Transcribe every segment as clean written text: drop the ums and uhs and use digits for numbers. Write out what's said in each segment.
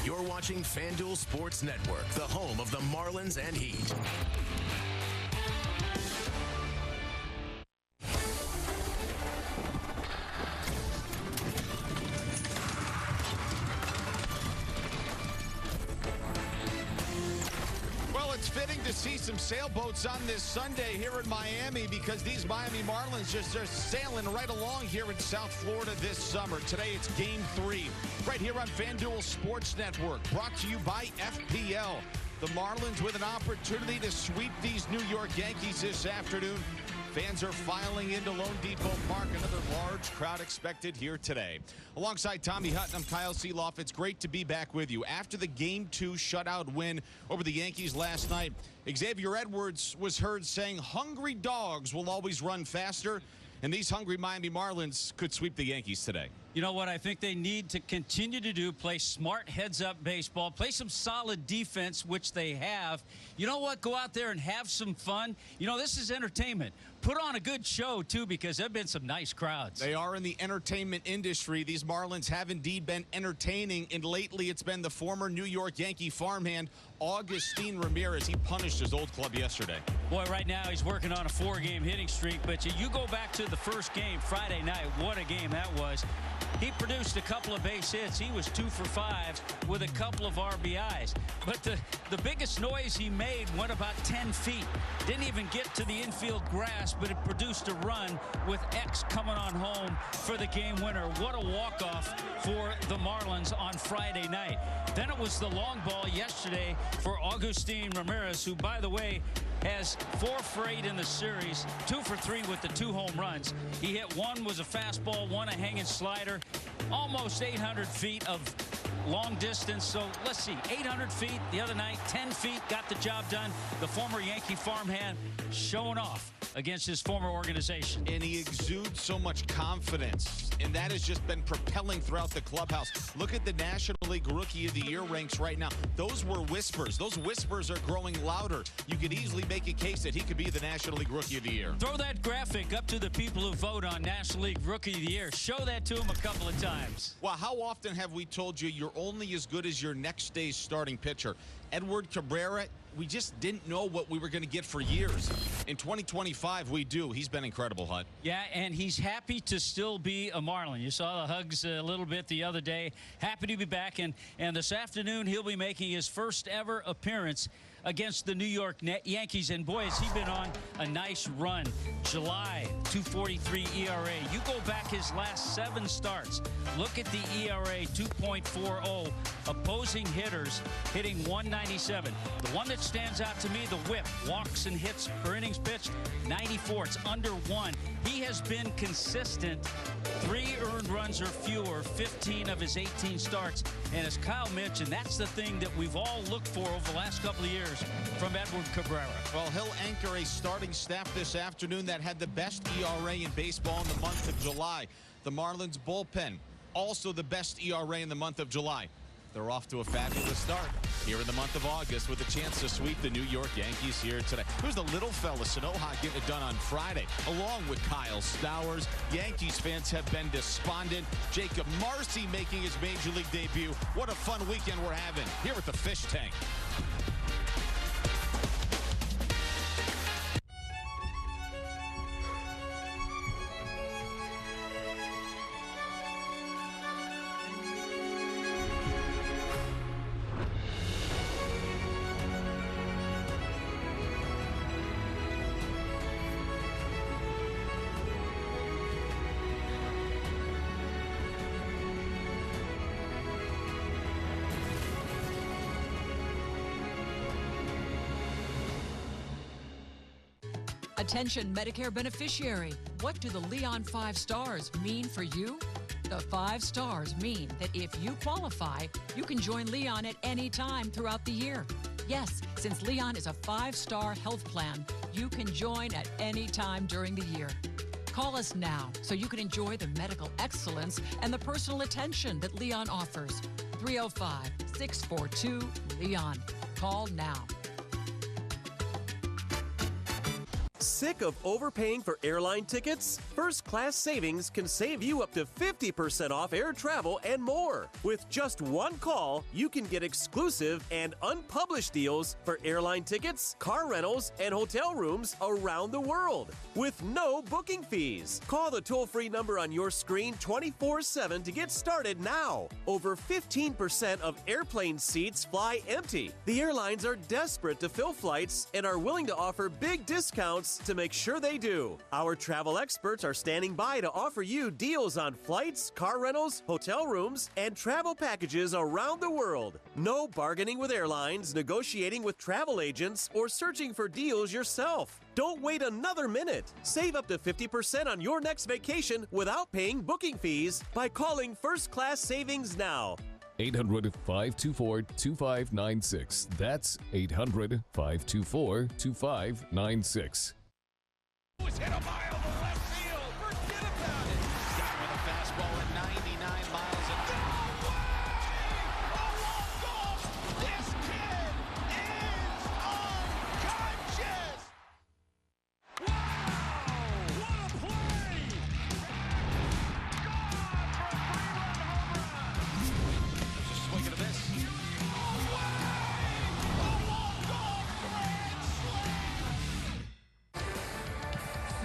You're watching FanDuel Sports Network, the home of the Marlins and Heat. Well, it's fitting to see some sailboats on this Sunday here in Miami because these Miami Marlins just are sailing right along here in South Florida this summer. Today it's Game 3 right here on FanDuel Sports Network, brought to you by FPL. The Marlins with an opportunity to sweep these New York Yankees this afternoon. Fans are filing into loanDepot Park. Another large crowd expected here today. Alongside Tommy Hutton, I'm Kyle Seeloff. It's great to be back with you. After the Game 2 shutout win over the Yankees last night, Xavier Edwards was heard saying hungry dogs will always run faster, and these hungry Miami Marlins could sweep the Yankees today. You know what I think they need to continue to do? Play smart heads-up baseball, play some solid defense, which they have. You know what? Go out there and have some fun. You know, this is entertainment. Put on a good show, too, because there have been some nice crowds. They are in the entertainment industry. These Marlins have indeed been entertaining, and lately it's been the former New York Yankee farmhand, Augustine Ramirez. He punished his old club yesterday. Boy, right now he's working on a 4-game hitting streak, but you go back to the first game Friday night, what a game that was. He produced a couple of base hits. He was 2 for 5 with a couple of RBIs. But the biggest noise he made went about 10 feet. Didn't even get to the infield grass, but it produced a run with X coming on home for the game winner. What a walk-off for the Marlins on Friday night. Then it was the long ball yesterday for Augustine Ramirez, who, by the way, has 4 for 8 in the series, 2 for 3 with the 2 home runs. He hit one was a fastball, one a hanging slider, almost 800 feet of long distance. So let's see, 800 feet the other night, 10 feet, got the job done. The former Yankee farmhand showing off against his former organization. And he exudes so much confidence, and that has just been propelling throughout the clubhouse. Look at the National League Rookie of the Year ranks right now. Those were whispers. Those whispers are growing louder. You could easily make a case that he could be the National League Rookie of the Year. Throw that graphic up to the people who vote on National League Rookie of the Year. Show that to them a couple of times. Well, how often have we told you you're only as good as your next day's starting pitcher? Edward Cabrera, we just didn't know what we were going to get for years. In 2025, we do. He's been incredible, Hut. Yeah, and he's happy to still be a Marlin. You saw the hugs a little bit the other day. Happy to be back, and this afternoon he'll be making his first ever appearance against the New York Yankees. And boy, has he been on a nice run. July, 2.43 ERA. You go back his last 7 starts. Look at the ERA, 2.40. Opposing hitters hitting 197. The one that stands out to me, the whip, walks and hits per innings pitched, 94. It's under 1. He has been consistent. 3 earned runs or fewer, 15 of his 18 starts. And as Kyle mentioned, that's the thing that we've all looked for over the last couple of years from Edward Cabrera. Well, he'll anchor a starting staff this afternoon that had the best ERA in baseball in the month of July. The Marlins bullpen, also the best ERA in the month of July. They're off to a fabulous start here in the month of August with a chance to sweep the New York Yankees here today. Here's the little fella, Sanoha, getting it done on Friday, along with Kyle Stowers. Yankees fans have been despondent. Jacob Marcy making his Major League debut. What a fun weekend we're having here at the Fish Tank. Attention Medicare beneficiary. What do the Leon 5 stars mean for you? The 5 stars mean that if you qualify, you can join Leon at any time throughout the year. Yes, since Leon is a 5-star health plan, you can join at any time during the year. Call us now so you can enjoy the medical excellence and the personal attention that Leon offers. 305-642-LEON. Call now. Sick of overpaying for airline tickets? First Class Savings can save you up to 50% off air travel and more. With just one call, you can get exclusive and unpublished deals for airline tickets, car rentals, and hotel rooms around the world with no booking fees. Call the toll-free number on your screen 24/7 to get started now. Over 15% of airplane seats fly empty. The airlines are desperate to fill flights and are willing to offer big discounts to make sure they do. Our travel experts are standing by to offer you deals on flights, car rentals, hotel rooms, and travel packages around the world. No bargaining with airlines, negotiating with travel agents, or searching for deals yourself. Don't wait another minute. Save up to 50% on your next vacation without paying booking fees by calling First Class Savings now. 800-524-2596. That's 800-524-2596. Was hit a mile to left field. Forget about it. Got with a fastball at 99 miles an hour. No way! A walk off. This kid is unconscious. Wow! What a play! Gone for a three-run home run. There's a swing and a miss. No way! A walk-off grand slam.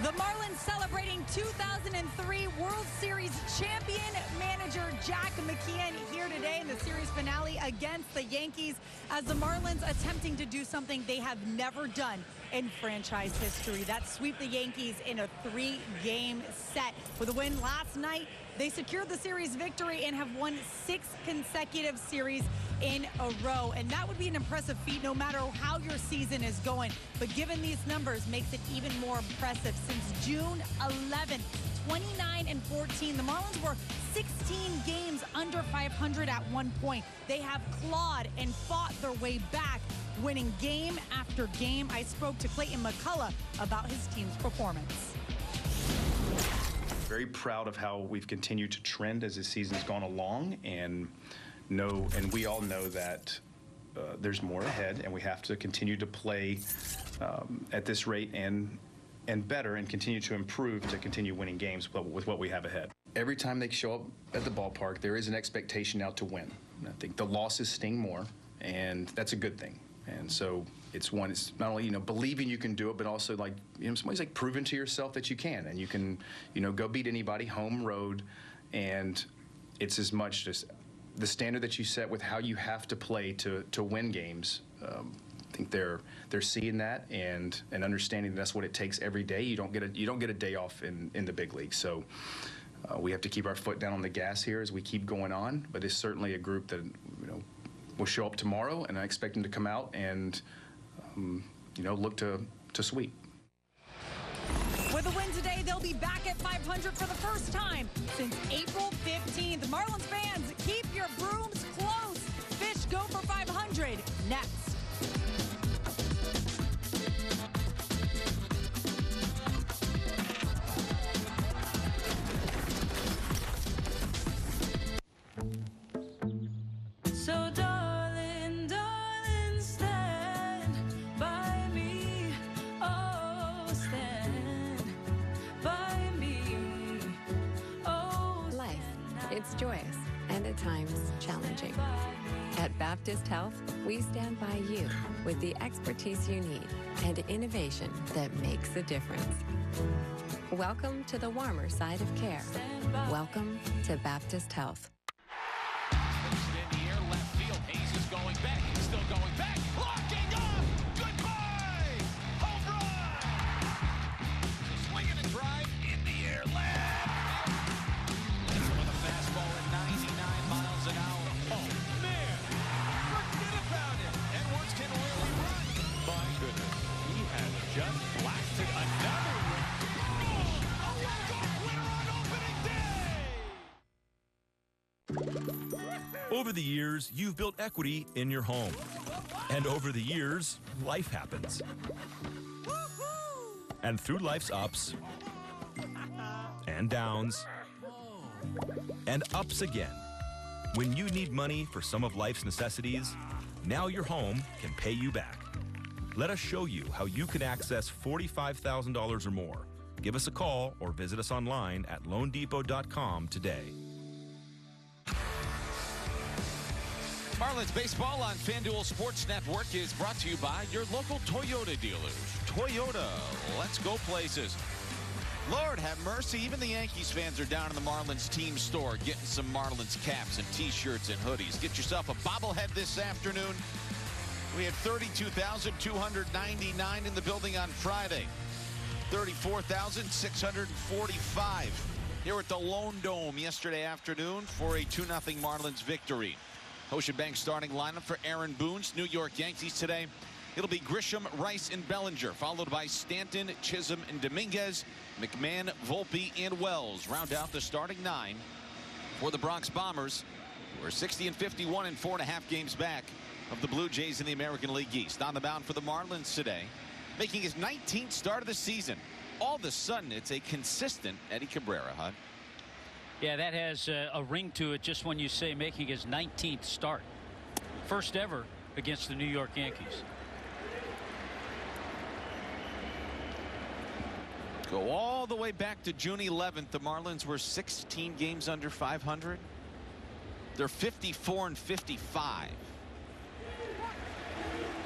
The Marlins celebrating 2003 World Series champion manager Jack McKeon here today in the series finale against the Yankees, as the Marlins attempting to do something they have never done in franchise history. That sweep the Yankees in a 3-game set. With a win last night, they secured the series victory and have won 6 consecutive series in a row. And that would be an impressive feat no matter how your season is going. But given these numbers, makes it even more impressive. Since June 11th, 29-14, the Marlins were 16 games under 500 at one point. They have clawed and fought their way back, winning game after game. I spoke to Clayton McCullough about his team's performance. Very proud of how we've continued to trend as the season's gone along, and we all know that there's more ahead, and we have to continue to play at this rate and better, and continue to improve to continue winning games with what we have ahead. Every time they show up at the ballpark, there is an expectation now to win. And I think the losses sting more, and that's a good thing. And so it's not only, believing you can do it, but also in some ways proving to yourself that you can, and you can, go beat anybody home, road, and it's as much just the standard that you set with how you have to play to win games. I think they're seeing that and understanding that's what it takes every day. You don't get a day off in the big leagues. So we have to keep our foot down on the gas here as we keep going on. But it's certainly a group that will show up tomorrow, and I expect them to come out and look to sweep. With a win today, they'll be back at 500 for the first time since April 15th. Marlins fans, keep your brooms close. Fish go for 500 next. So darling, darling, stand by me. Oh, stand by me. Oh, Life, it's joyous and at times challenging. At Baptist Health, we stand by you with the expertise you need and innovation that makes a difference. Welcome to the warmer side of care. Welcome to Baptist Health. Going back, still going back, locking off, goodbye, home run, swinging a drive in the air, left, with a fastball at 99 miles an hour, oh man, forget about it, Edwards can really run, my goodness, he has just blasted another one, a walk-off winner on opening day. Over the years, you've built equity in your home. And over the years, life happens. And through life's ups and downs and ups again, when you need money for some of life's necessities, now your home can pay you back. Let us show you how you can access $45,000 or more. Give us a call or visit us online at loanDepot.com today. Marlins baseball on FanDuel Sports Network is brought to you by your local Toyota dealers. Toyota, let's go places. Lord have mercy, even the Yankees fans are down in the Marlins team store getting some Marlins caps and t-shirts and hoodies. Get yourself a bobblehead this afternoon. We had 32,299 in the building on Friday. 34,645 here at the Lone Dome yesterday afternoon for a 2-0 Marlins victory. Ocean Bank starting lineup for Aaron Boone's New York Yankees today. It'll be Grisham, Rice, and Bellinger, followed by Stanton, Chisholm, and Dominguez. McMahon, Volpe, and Wells round out the starting 9 for the Bronx Bombers, who are 60-51 and 4.5 games back of the Blue Jays in the American League East. On the mound for the Marlins today, making his 19th start of the season. All of a sudden, it's a consistent Eddie Cabrera, huh? Yeah, that has a ring to it just when you say making his 19th start. First ever against the New York Yankees. Go all the way back to June 11th. The Marlins were 16 games under 500. They're 54-55.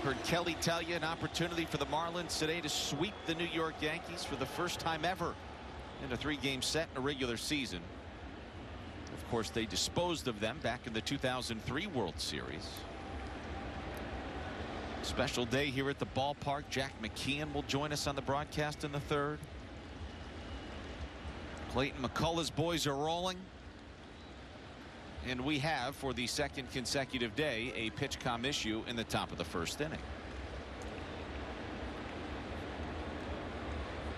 Heard Kelly tell you an opportunity for the Marlins today to sweep the New York Yankees for the first time ever in a 3-game set in a regular season. Of course, they disposed of them back in the 2003 World Series. Special day here at the ballpark. Jack McKeon will join us on the broadcast in the 3rd. Clayton McCullough's boys are rolling. And we have, for the 2nd consecutive day, a pitch-com issue in the top of the 1st inning.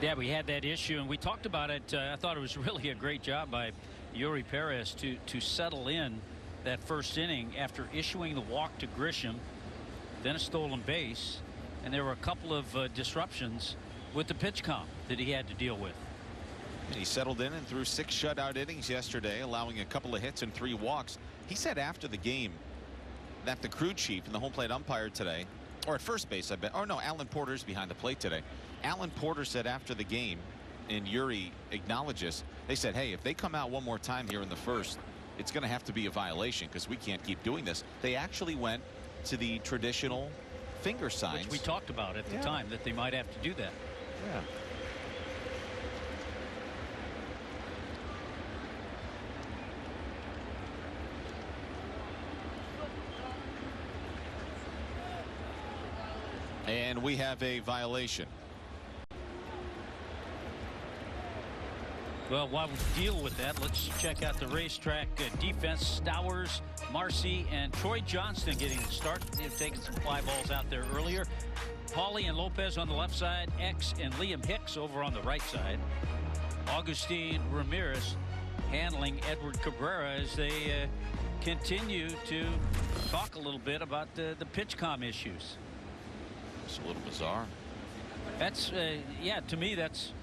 Yeah, we had that issue, and we talked about it. I thought it was really a great job by Yuri Perez to settle in that 1st inning after issuing the walk to Grisham, then a stolen base, and there were a couple of disruptions with the pitch-com that he had to deal with. And he settled in and threw 6 shutout innings yesterday, allowing a couple of hits and 3 walks. He said after the game that the crew chief and the home plate umpire today, or at first base, I bet, or no, Alan Porter's behind the plate today. Alan Porter said after the game, and Yuri acknowledges, they said, hey, if they come out one more time here in the 1st, it's going to have to be a violation because we can't keep doing this. They actually went to the traditional finger signs. Which we talked about at the time, that they might have to do that. Yeah. And we have a violation. Well, while we deal with that, let's check out the racetrack defense. Stowers, Marcy, and Troy Johnston getting the start. They've taken some fly balls out there earlier. Paulie and Lopez on the left side. X and Liam Hicks over on the right side. Augustine Ramirez handling Edward Cabrera as they continue to talk a little bit about the pitch-com issues. It's a little bizarre. That's yeah, to me that's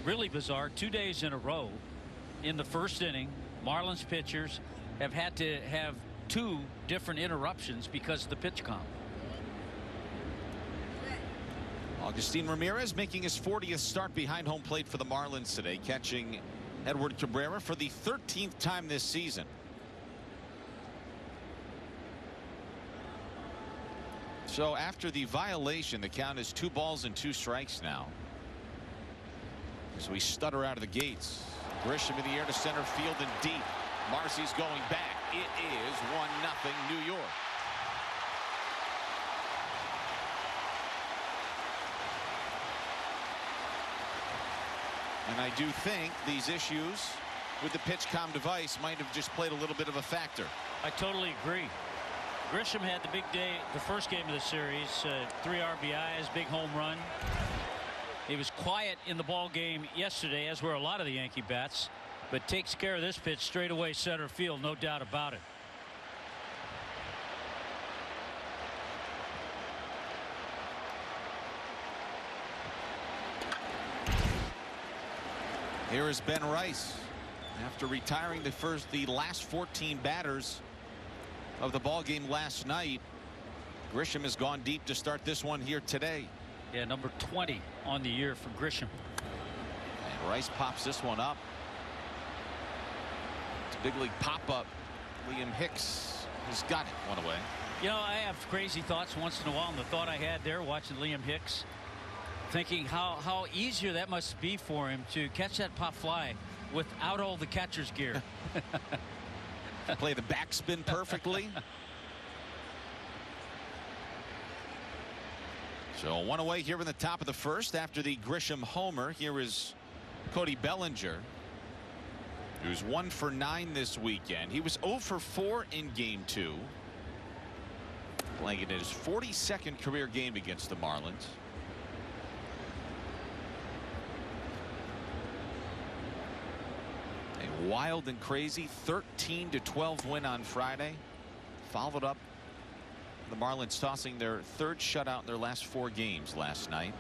really bizarre. 2 days in a row in the 1st inning, Marlins pitchers have had to have 2 different interruptions because of the pitch-com. Augustine Ramirez making his 40th start behind home plate for the Marlins today, catching Edward Cabrera for the 13th time this season. So after the violation, the count is 2 balls and 2 strikes now. As we stutter out of the gates. Grisham in the air to center field and deep. Marcy's going back. It is 1-0 New York. And I do think these issues with the pitch-com device might have just played a little bit of a factor. I totally agree. Grisham had the big day, the 1st game of the series, 3 RBIs, big home run. He was quiet in the ball game yesterday, as were a lot of the Yankee bats, but takes care of this pitch straight away center field, no doubt about it. Here is Ben Rice after retiring the last 14 batters of the ball game last night. Grisham has gone deep to start this one here today. Yeah, number 20 on the year for Grisham. And Rice pops this one up. It's a big league pop-up. Liam Hicks has got it one away. You know, I have crazy thoughts once in a while, and the thought I had there watching Liam Hicks, thinking how easier that must be for him to catch that pop fly without all the catcher's gear. Play the backspin perfectly. So one away here in the top of the first after the Grisham homer. Here is Cody Bellinger, who's 1 for 9 this weekend. He was 0 for 4 in game 2. Playing in his 42nd career game against the Marlins. A wild and crazy 13-12 win on Friday. Followed up the Marlins tossing their 3rd shutout in their last 4 games last night.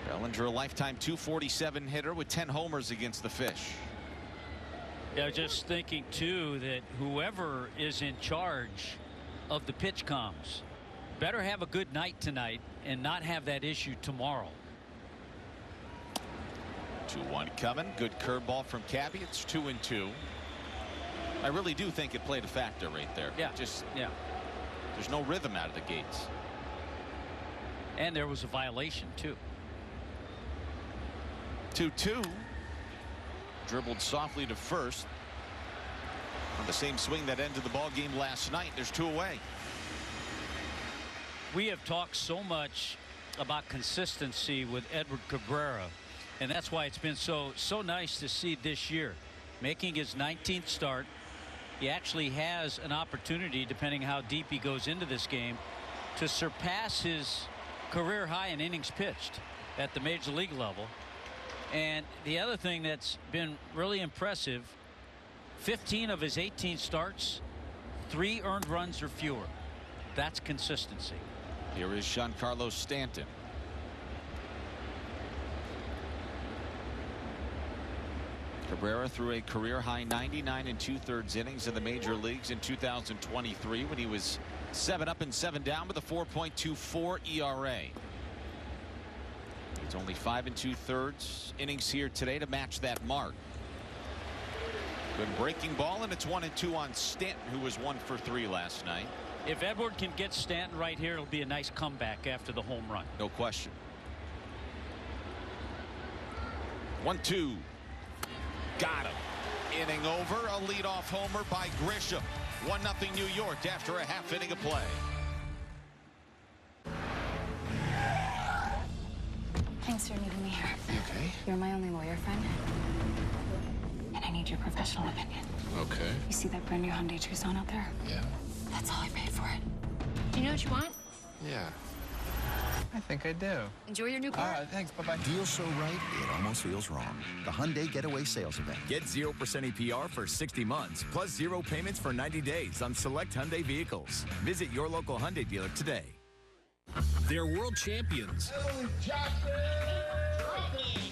Bellinger, a lifetime .247 hitter with 10 homers against the Fish. Yeah, just thinking too that whoever is in charge of the pitch comms better have a good night tonight and not have that issue tomorrow. 2-1 coming. Good curveball from Cabby. It's 2-2. I really do think it played a factor right there. Yeah. Yeah. There's no rhythm out of the gates. And there was a violation too. 2-2. Dribbled softly to first. On the same swing that ended the ball game last night. There's 2 away. We have talked so much about consistency with Edward Cabrera, and that's why it's been so nice to see this year. Making his 19th start, he actually has an opportunity, depending how deep he goes into this game, to surpass his career high in innings pitched at the major league level. And the other thing that's been really impressive, 15 of his 18 starts, 3 earned runs or fewer. That's consistency. Here is Giancarlo Stanton. Cabrera threw a career high 99 2/3 innings in the major leagues in 2023 when he was 7 up and 7 down with a 4.24 ERA. It's only 5 2/3 innings here today to match that mark. Good breaking ball, and it's 1-2 on Stanton, who was 1 for 3 last night. If Edward can get Stanton right here, it'll be a nice comeback after the home run. No question. 1-2. Got him. Inning over. A leadoff homer by Grisham. 1-0 New York after a half inning of play. Thanks for meeting me here. Okay. You're my only lawyer friend. And I need your professional opinion. Okay. You see that brand new Hyundai Tucson out there? Yeah. That's all I paid for it. Do you know what you want? Yeah. I think I do. Enjoy your new car. Thanks. Bye-bye. Deal so right, it almost feels wrong. The Hyundai Getaway Sales Event. Get 0% APR for 60 months, plus 0 payments for 90 days on select Hyundai vehicles. Visit your local Hyundai dealer today. They're world champions,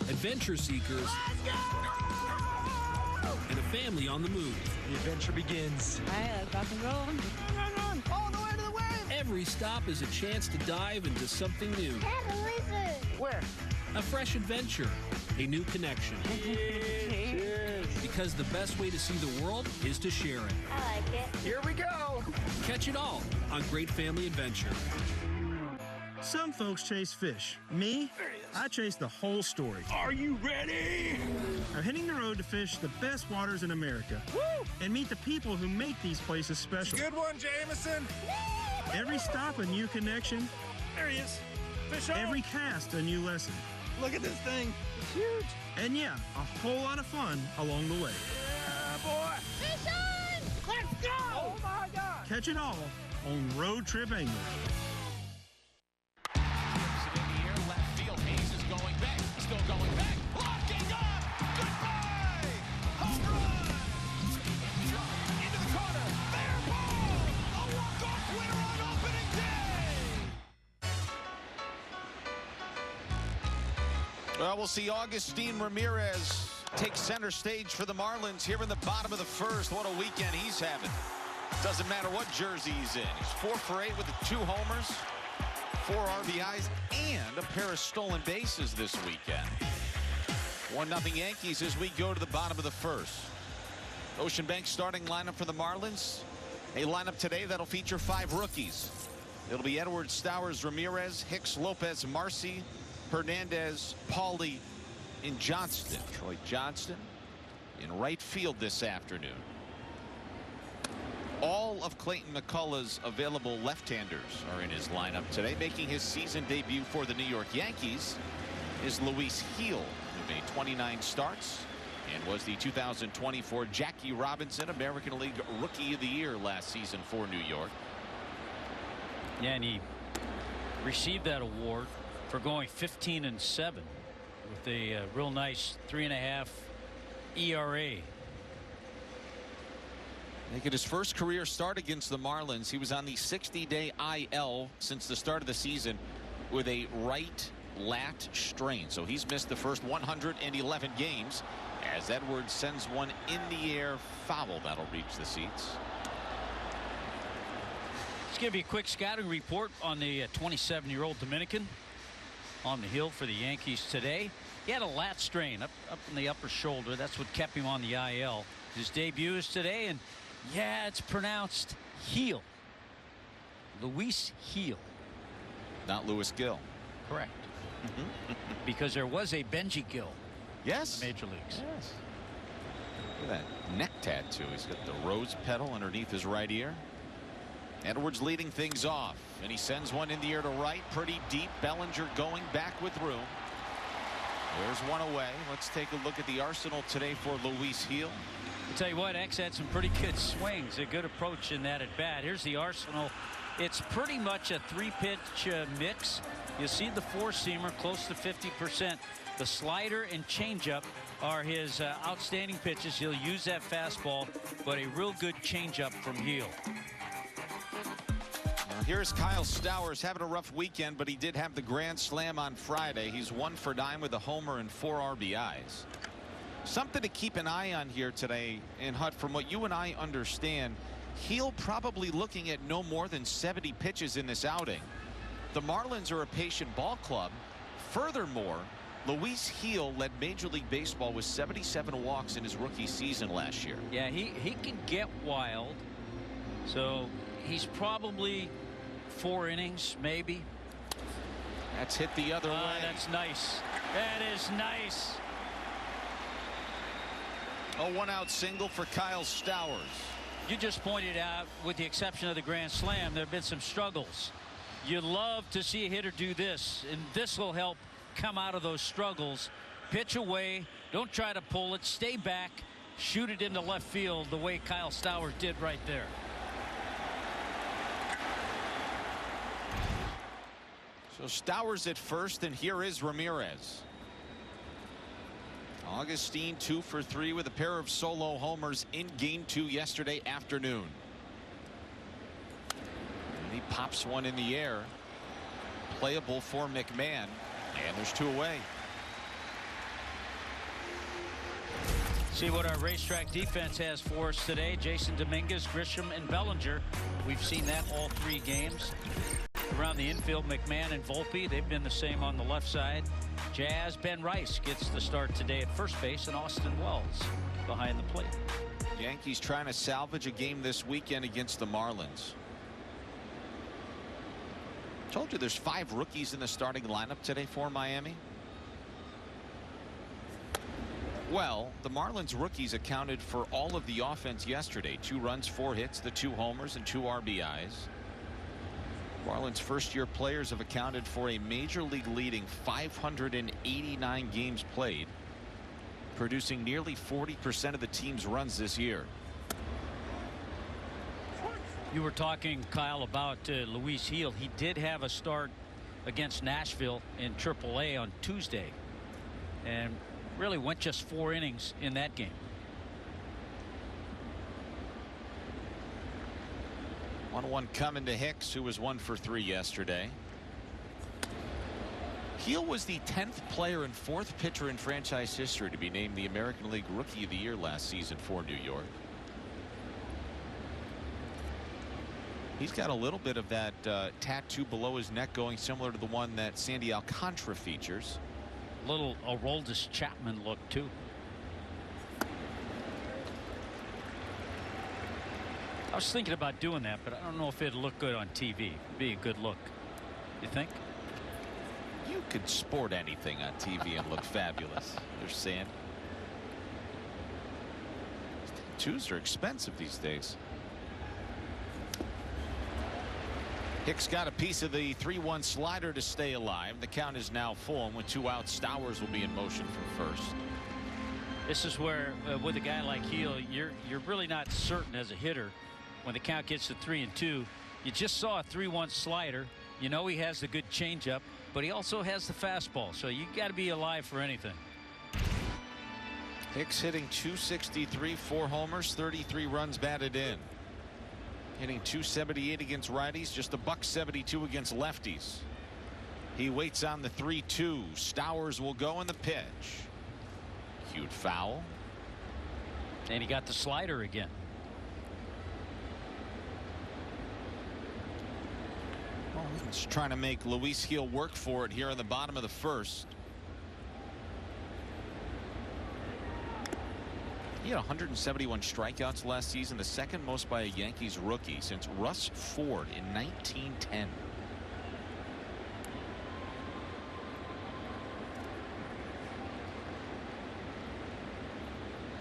adventure seekers, and a family on the move. The adventure begins. All right, let's rock and roll. Run, all the way to the wave. Every stop is a chance to dive into something new. Where? A fresh adventure, a new connection. Cheers. Because the best way to see the world is to share it. I like it. Here we go. Catch it all on Great Family Adventure. Some folks chase fish. Me, I chase the whole story. Are you ready? I'm hitting the road to fish the best waters in America. Woo! And meet the people who make these places special. Good one, Jameson. Every stop a new connection. There he is. Fish on. Every cast a new lesson. Look at this thing. It's huge. And yeah, a whole lot of fun along the way. Yeah, boy. Fish on! Let's go. Oh, my God. Catch it all on Road Trip Angler. Well, we'll see Augustine Ramirez take center stage for the Marlins here in the bottom of the first. What a weekend he's having. Doesn't matter what jersey he's in. He's 4 for 8 with the 2 homers, 4 RBIs, and a pair of stolen bases this weekend. 1-0 Yankees as we go to the bottom of the first. Ocean Bank starting lineup for the Marlins. A lineup today that'll feature 5 rookies. It'll be Edward, Stowers, Ramirez, Hicks, Lopez, Marcy, Hernandez, Pauly, and Johnston. Troy Johnston in right field this afternoon. All of Clayton McCullough's available left-handers are in his lineup today. Making his season debut for the New York Yankees is Luis Gil, who made 29 starts and was the 2024 Jackie Robinson American League Rookie of the Year last season for New York. Yeah, and he received that award for going 15-7 with a real nice 3.5 ERA. Making his first career start against the Marlins. He was on the 60-day IL since the start of the season with a right lat strain. So he's missed the first 111 games as Edwards sends one in the air foul. That'll reach the seats. Let's give you a quick scouting report on the 27-year-old Dominican on the hill for the Yankees today. He had a lat strain up in the upper shoulder. That's what kept him on the IL. His debut is today, and yeah, it's pronounced Heel. Luis Gil. Not Luis Gil. Correct. Because there was a Benji Gil. Yes. In the major leagues. Yes. Look at that neck tattoo. He's got the rose petal underneath his right ear. Edwards leading things off, and he sends one in the air to right, pretty deep. Bellinger going back with room. There's one away. Let's take a look at the arsenal today for Luis Gil. I'll tell you what, X had some pretty good swings, a good approach in that at bat. Here's the arsenal. It's pretty much a 3-pitch mix. You see the 4-seamer close to 50%. The slider and changeup are his outstanding pitches. He'll use that fastball, but a real good changeup from Gil. Here's Kyle Stowers having a rough weekend, but he did have the grand slam on Friday. He's 1 for 9 with a homer and 4 RBIs. Something to keep an eye on here today. And Hut, from what you and I understand, Gil probably looking at no more than 70 pitches in this outing. The Marlins are a patient ball club. Furthermore, Luis Gil led Major League Baseball with 77 walks in his rookie season last year. Yeah, he can get wild. So he's probably 4 innings, maybe. That's hit the other way. That's nice. That is nice. A 1-out single for Kyle Stowers. You just pointed out, with the exception of the grand slam, there have been some struggles. You love to see a hitter do this, and this will help come out of those struggles. Pitch away, don't try to pull it, stay back, shoot it into left field the way Kyle Stowers did right there. So Stowers at first, and here is Ramirez. Augustine 2 for 3 with a pair of solo homers in game 2 yesterday afternoon. And he pops one in the air. Playable for McMahon, and there's 2 away. See what our racetrack defense has for us today. Jason Dominguez, Grisham, and Bellinger. We've seen that all 3 games. Around the infield, McMahon and Volpe, they've been the same on the left side. Jazz, Ben Rice gets the start today at first base, and Austin Wells behind the plate. Yankees trying to salvage a game this weekend against the Marlins. Told you there's 5 rookies in the starting lineup today for Miami. Well, the Marlins rookies accounted for all of the offense yesterday. 2 runs, 4 hits, the 2 homers, and 2 RBIs. Marlins first-year players have accounted for a major league leading 589 games played, producing nearly 40% of the team's runs this year. You were talking, Kyle, about Luis Gil. He did have a start against Nashville in AAA on Tuesday, and really went just 4 innings in that game. 1-1 coming to Hicks, who was 1 for 3 yesterday. Gil was the 10th player and 4th pitcher in franchise history to be named the American League Rookie of the Year last season for New York. He's got a little bit of that tattoo below his neck going similar to the one that Sandy Alcantara features. Little Aroldis Chapman look too. I was thinking about doing that, but I don't know if it'd look good on TV. It'd be a good look. You think? You could sport anything on TV and look fabulous. They're saying. Tattoos are expensive these days. Hicks got a piece of the 3-1 slider to stay alive. The count is now full, and with 2 outs, Stowers will be in motion for first. This is where, with a guy like Heel, you're really not certain as a hitter when the count gets to 3-2. You just saw a 3-1 slider. You know he has the good changeup, but he also has the fastball, so you got to be alive for anything. Hicks hitting .263, 4 homers, 33 runs batted in. Hitting .278 against righties, just a .172 against lefties. He waits on the 3-2. Stowers will go in the pitch. Cute foul. And he got the slider again. Well, he's trying to make Luis Gil work for it here in the bottom of the first. He had 171 strikeouts last season, the second most by a Yankees rookie since Russ Ford in 1910.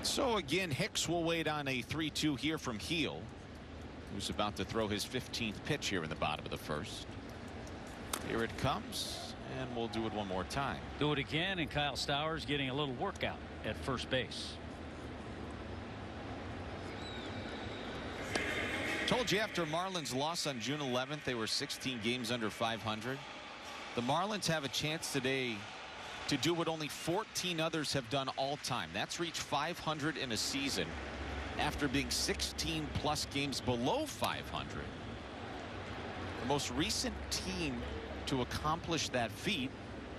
So again, Hicks will wait on a 3-2 here from Heel, who's about to throw his 15th pitch here in the bottom of the first. Here it comes, and we'll do it one more time. Do it again, and Kyle Stowers getting a little workout at first base. Told you after Marlins loss on June 11th, they were 16 games under 500. The Marlins have a chance today to do what only 14 others have done all time. That's reach 500 in a season after being 16 plus games below 500. The most recent team to accomplish that feat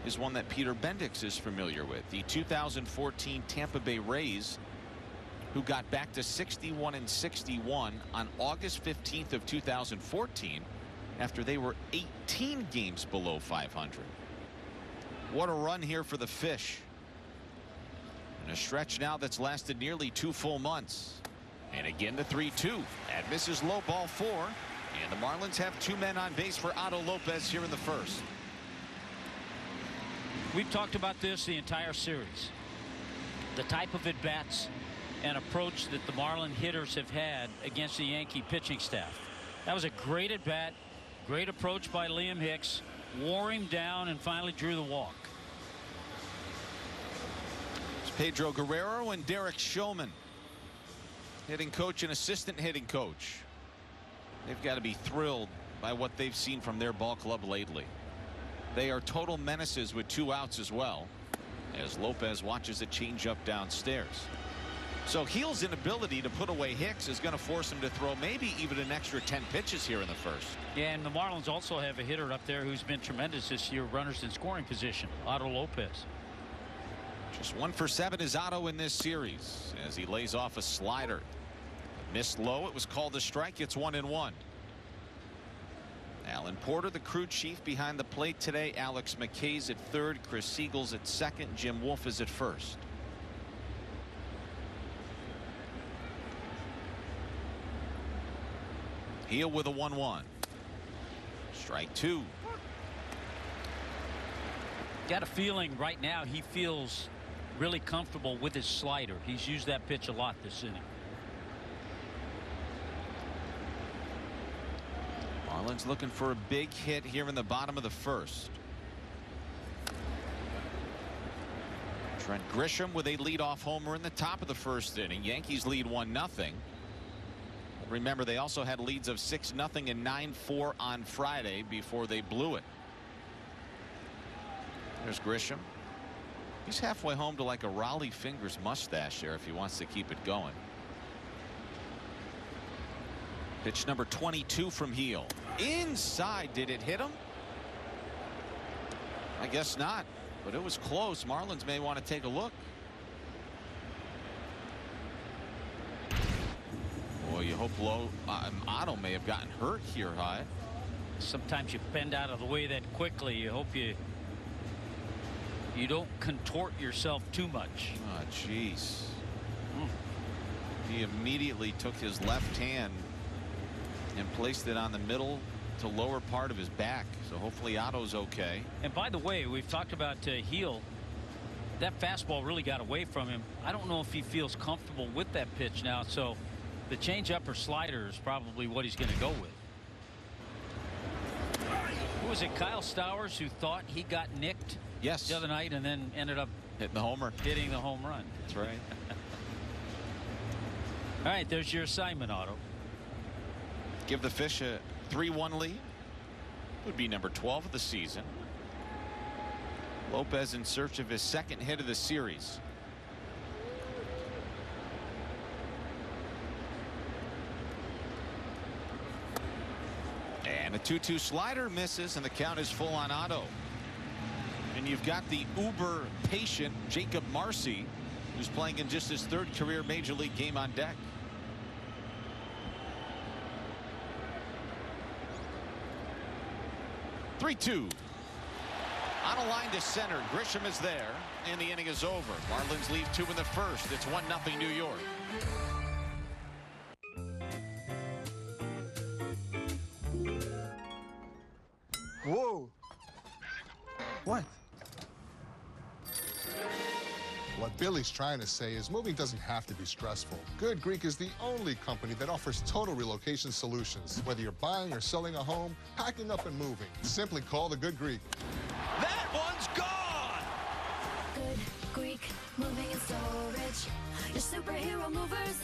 is one that Peter Bendix is familiar with, the 2014 Tampa Bay Rays, who got back to 61-61 on August 15th of 2014 after they were 18 games below 500. What a run here for the Fish. And a stretch now that's lasted nearly 2 full months. And again the 3-2. That misses low, ball 4. And the Marlins have 2 men on base for Otto Lopez here in the first. We've talked about this the entire series. The type of at-bats and approach that the Marlin hitters have had against the Yankee pitching staff. That was a great at-bat, great approach by Liam Hicks, wore him down and finally drew the walk. It's Pedro Guerrero and Derek Showman, hitting coach and assistant hitting coach. They've got to be thrilled by what they've seen from their ball club lately. They are total menaces with 2 outs as well, as Lopez watches a changeup downstairs. So Heel's inability to put away Hicks is going to force him to throw maybe even an extra 10 pitches here in the first. Yeah, and the Marlins also have a hitter up there who's been tremendous this year, runners in scoring position, Otto Lopez. Just 1 for 7 is Otto in this series as he lays off a slider. Missed low. It was called a strike. It's 1-1. Alan Porter, the crew chief behind the plate today. Alex McKay's at third. Chris Siegel's at second. Jim Wolf is at first. Heel with a 1-1. Strike 2. Got a feeling right now he feels really comfortable with his slider. He's used that pitch a lot this inning. Marlins looking for a big hit here in the bottom of the first. Trent Grisham with a leadoff homer in the top of the first inning. Yankees lead 1-0. Remember, they also had leads of 6-0 and 9-4 on Friday before they blew it. There's Grisham. He's halfway home to like a Raleigh Fingers mustache there if he wants to keep it going. Pitch number 22 from Heel. Inside. Did it hit him? I guess not, but it was close. Marlins may want to take a look. Boy, you hope Otto may have gotten hurt here, High. Sometimes you bend out of the way that quickly. You hope you don't contort yourself too much. Oh, jeez. He immediately took his left hand and placed it on the middle to lower part of his back. So hopefully Otto's okay. And by the way, we've talked about Heel. That fastball really got away from him. I don't know if he feels comfortable with that pitch now. So the changeup or slider is probably what he's going to go with. Who was it, Kyle Stowers, who thought he got nicked the other night and then ended up hitting the homer, hitting the home run? That's right. All right, there's your assignment, Otto. Give the Fish a 3-1 lead. Would be number 12 of the season. Lopez in search of his second hit of the series. And a 2-2 slider misses, and the count is full on Otto. And you've got the uber patient Jacob Marcy, who's playing in just his third career major league game on deck. Three-two. On a line to center. Grisham is there, and the inning is over. Marlins lead 2 in the first. It's 1-0 New York. Whoa. What? What Billy's trying to say is moving doesn't have to be stressful. Good Greek is the only company that offers total relocation solutions. Whether you're buying or selling a home, packing up and moving, simply call the Good Greek. That one's gone! Good Greek moving and storage. Your superhero movers.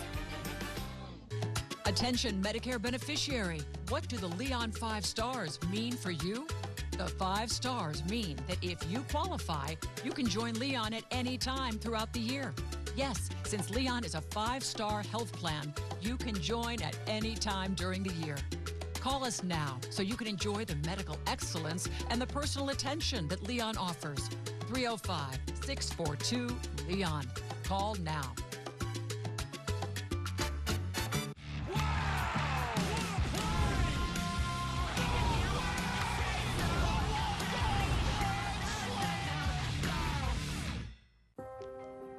Attention Medicare beneficiary. What do the Leon 5 stars mean for you? The 5 stars mean that if you qualify, you can join Leon at any time throughout the year. Yes, since Leon is a 5-star health plan, you can join at any time during the year. Call us now so you can enjoy the medical excellence and the personal attention that Leon offers. 305-642-LEON. Call now.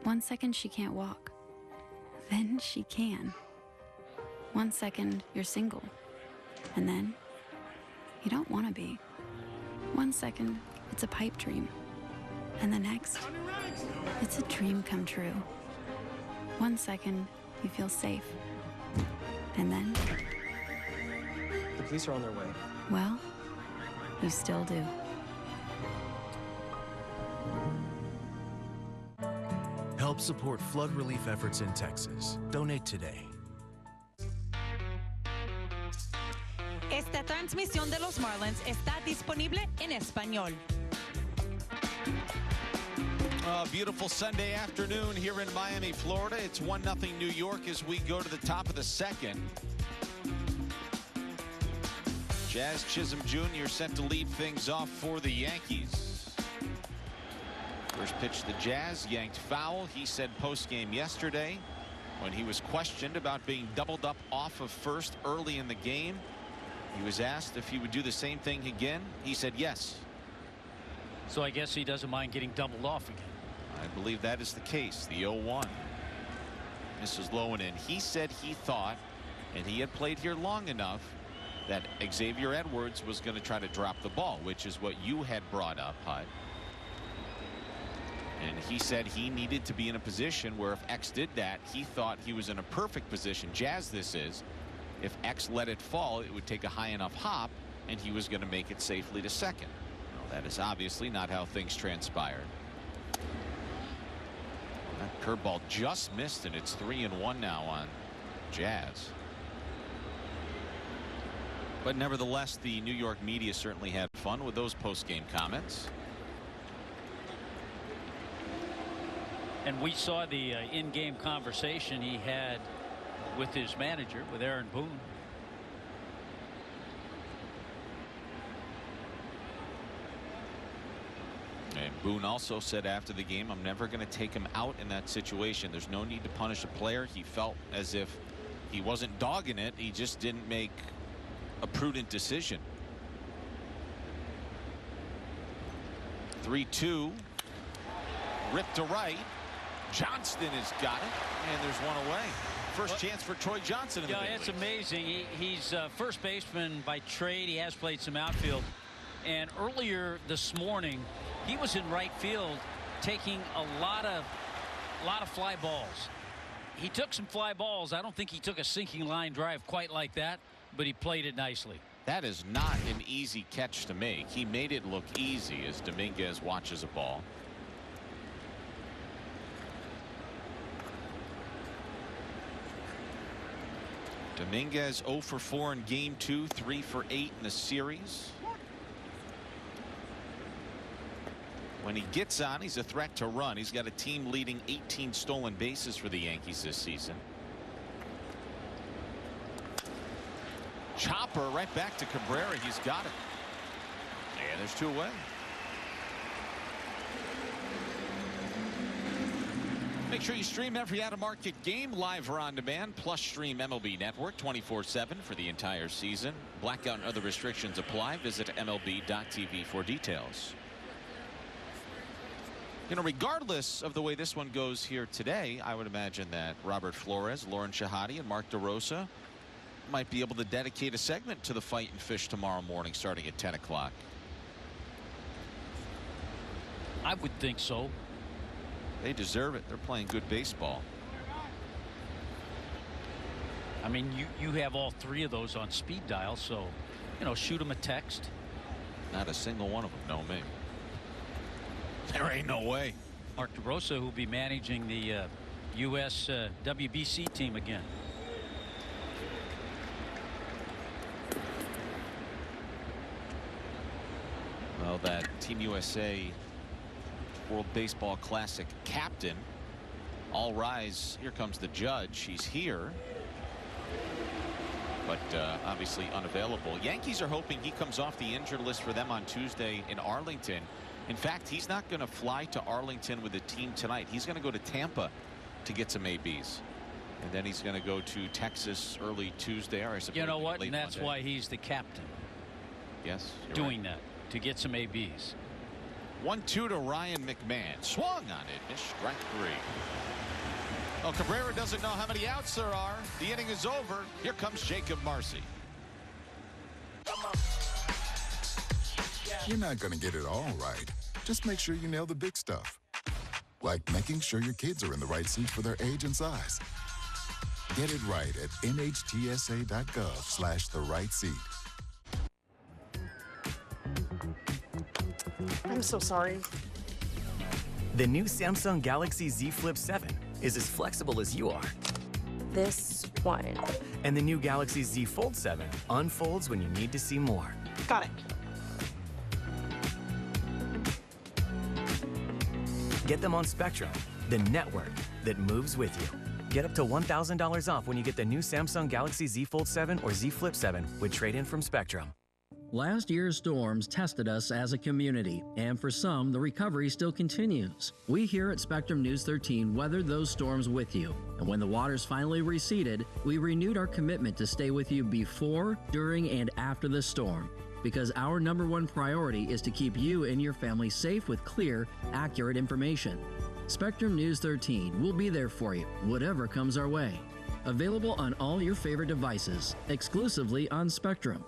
One second she can't walk, then she can. 1 second you're single, and then you don't want to be. 1 second it's a pipe dream, and the next it's a dream come true. 1 second you feel safe, and then The police are on their way. well, you still do. Help support flood relief efforts in Texas. Donate today. Esta transmisión de los Marlins está disponible en español. Beautiful Sunday afternoon here in Miami, Florida. It's 1-0 New York as we go to the top of the second. Jazz Chisholm Jr. set to lead things off for the Yankees. First pitch to the Jazz, yanked foul. He said post-game yesterday when he was questioned about being doubled up off of first early in the game. He was asked if he would do the same thing again. He said yes. So I guess he doesn't mind getting doubled off again. I believe that is the case. The 0-1. This is low and in. He said he thought, and he had played here long enough, that Xavier Edwards was going to try to drop the ball, which is what you had brought up, Hud. And he said he needed to be in a position where if X did that, he thought he was in a perfect position. Jazz, this is. If X let it fall, it would take a high enough hop, and he was going to make it safely to second. Well, that is obviously not how things transpired. That curveball just missed, and it's 3-1 now on Jazz. But nevertheless, the New York media certainly had fun with those post-game comments. And we saw the in-game conversation he had with his manager, with Aaron Boone. And Boone also said after the game, I'm never going to take him out in that situation. There's no need to punish a player. He felt as if He wasn't dogging it. He just didn't make a prudent decision. 3-2. Ripped to right. Johnston has got it, and there's one away. First chance for Troy Johnson in the big it's leagues. amazing. He's first baseman by trade. He has played some outfield. And earlier this morning, he was in right field taking a lot of fly balls. He took some fly balls. I don't think he took a sinking line drive quite like that, but he played it nicely. That is not an easy catch to make. He made it look easy as Dominguez watches a ball. Dominguez 0 for 4 in game 2, 3 for 8 in the series. When he gets on, he's a threat to run. He's got a team leading 18 stolen bases for the Yankees this season. Chopper right back to Cabrera. He's got it. And there's 2 away. Make sure you stream every out-of-market game live or on demand. Plus stream MLB Network 24/7 for the entire season. Blackout and other restrictions apply. Visit MLB.tv for details. You know, regardless of the way this one goes here today, I would imagine that Robert Flores, Lauren Shahadi, and Mark DeRosa might be able to dedicate a segment to the Fight and Fish tomorrow morning starting at 10 o'clock. I would think so. They deserve it. They're playing good baseball. I mean, you have all 3 of those on speed dial, so, you know, shoot them a text. Not a single one of them know me. There ain't no way. Mark DeRosa, who'll be managing the U.S. WBC team again. Well, that Team USA World Baseball Classic captain. All rise. Here comes the judge. He's here, but obviously unavailable. Yankees are hoping he comes off the injured list for them on Tuesday in Arlington. In fact, he's not going to fly to Arlington with the team tonight. He's going to go to Tampa to get some ABs. And then he's going to go to Texas early Tuesday. Or I suppose you know what? And that's Monday. why he's the captain. Yes. Doing that to get some ABs. 1-2 to Ryan McMahon. Swung on it. Missed strike 3. Well, Cabrera doesn't know how many outs there are. The inning is over. Here comes Jacob Marcy. You're not going to get it all right. Just make sure you nail the big stuff. Like making sure your kids are in the right seat for their age and size. Get it right at nhtsa.gov/the right seat. I'm so sorry. The new Samsung Galaxy Z Flip 7 is as flexible as you are. This one. And the new Galaxy Z Fold 7 unfolds when you need to see more. Got it. Get them on Spectrum, the network that moves with you. Get up to $1,000 off when you get the new Samsung Galaxy Z Fold 7 or Z Flip 7 with trade-in from Spectrum. Last year's storms tested us as a community, and for some, the recovery still continues. We here at Spectrum News 13 weathered those storms with you, and when the waters finally receded, we renewed our commitment to stay with you before, during, and after the storm. Because our #1 priority is to keep you and your family safe with clear, accurate information. Spectrum News 13 will be there for you, whatever comes our way. Available on all your favorite devices, exclusively on Spectrum.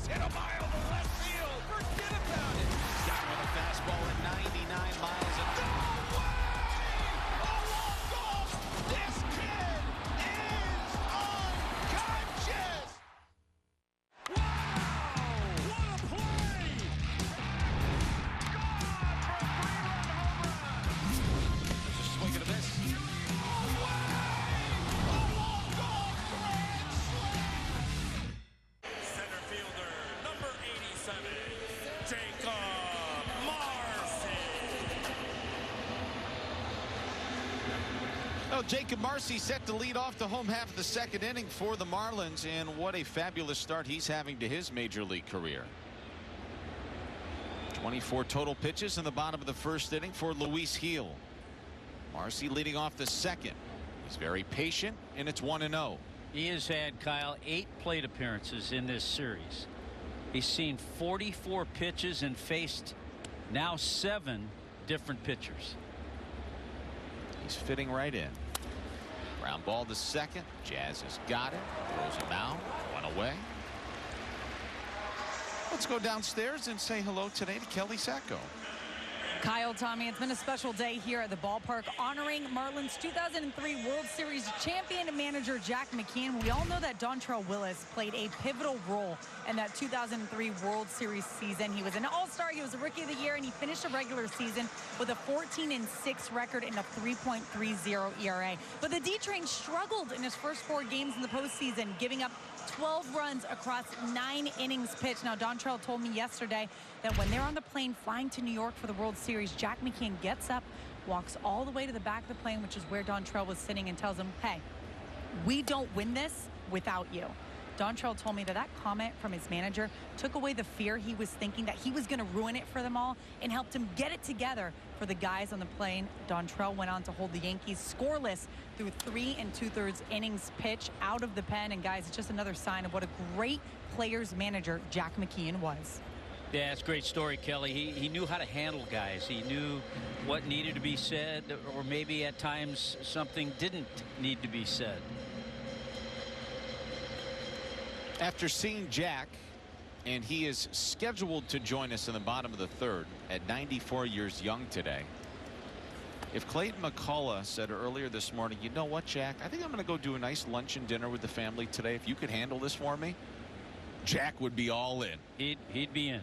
Hit a mile to left field. Forget about it. Got with a fastball at 99 miles an hour. No way! A walk-off. This kid is unconscious. Wow! What a play! There's a swing and a miss. No way! A walk-off grand slam. Center fielder, number 87, Jacob Marcy. Well, Jacob Marcy set to lead off the home half of the second inning for the Marlins, and what a fabulous start he's having to his major league career. 24 total pitches in the bottom of the first inning for Luis Gil. Marcy leading off the second. He's very patient, and it's 1-0. He has had, Kyle, 8 plate appearances in this series. He's seen 44 pitches and faced now 7 different pitchers. He's fitting right in. Ground ball to second. Jazz has got it. Throws him out. 1 away. Let's go downstairs and say hello today to Kelly Sacco. Kyle, Tommy, it's been a special day here at the ballpark honoring Marlins 2003 World Series champion manager Jack McKeon. We all know that Dontrelle Willis played a pivotal role in that 2003 World Series season. He was an all-star, he was a Rookie of the Year, and he finished the regular season with a 14-6 record and a 3.30 ERA. But the D-Train struggled in his first 4 games in the postseason, giving up 12 runs across 9 innings pitched. Now, Dontrelle told me yesterday that when they're on the plane flying to New York for the World Series, Jack McKeon gets up, walks all the way to the back of the plane, which is where Dontrelle was sitting, and tells him, hey, we don't win this without you. Dontrelle told me that that comment from his manager took away the fear he was thinking that he was going to ruin it for them all, and helped him get it together for the guys on the plane. Dontrelle went on to hold the Yankees scoreless through 3 2/3 innings pitch out of the pen. And guys, it's just another sign of what a great players manager Jack McKeon was. Yeah, it's a great story, Kelly. He knew how to handle guys. He knew what needed to be said, or maybe at times something didn't need to be said. After seeing Jack, and he is scheduled to join us in the bottom of the 3rd at 94 years young today. If Clayton McCullough said earlier this morning, you know what, Jack, I think I'm going to go do a nice lunch and dinner with the family today. If you could handle this for me, Jack would be all in. He'd be in.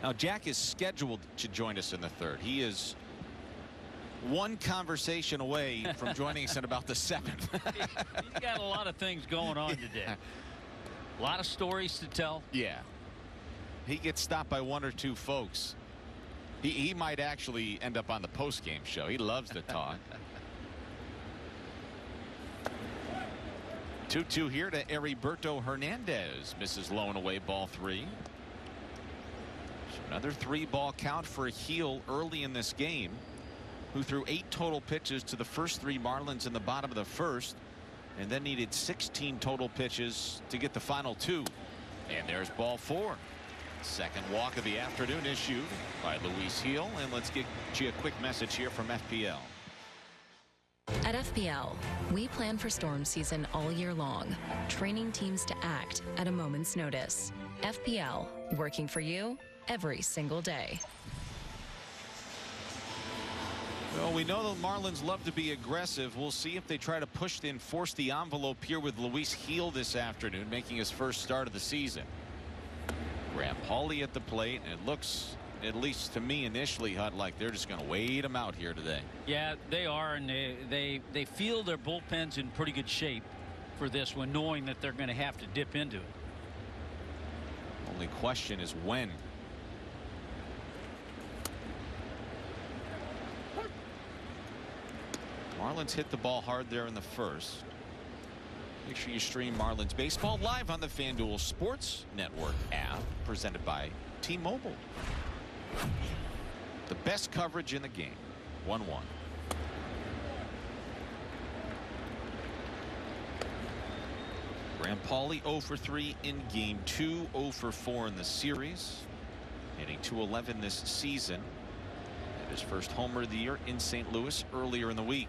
Now, Jack is scheduled to join us in the 3rd. He is one conversation away from joining us in about the 7th. He's got a lot of things going on today. A lot of stories to tell. Yeah. He gets stopped by 1 or 2 folks. He might actually end up on the post-game show. He loves to talk. 2-2 here to Heriberto Hernandez. Misses low and away, ball 3. So another 3-ball count for a heel early in this game, who threw 8 total pitches to the first 3 Marlins in the bottom of the 1st, and then needed 16 total pitches to get the final 2. And there's ball 4. Second walk of the afternoon issued by Luis Gil. And let's get you a quick message here from FPL. At FPL, we plan for storm season all year long, training teams to act at a moment's notice. FPL, working for you every single day. Well, we know the Marlins love to be aggressive. We'll see if they try to push and force the envelope here with Luis Gil this afternoon, making his first start of the season. Graham Pauly at the plate, and it looks, at least to me initially, Hud, like they're just going to wait him out here today. Yeah, they are, and they feel their bullpen's in pretty good shape for this one, knowing that they're going to have to dip into it. Only question is when. Marlins hit the ball hard there in the 1st. Make sure you stream Marlins baseball live on the FanDuel Sports Network app, presented by T-Mobile. The best coverage in the game. 1-1. Graham Pauly 0 for 3 in game 2, 0 for 4 in the series, hitting .211 this season. At his first homer of the year in St. Louis earlier in the week.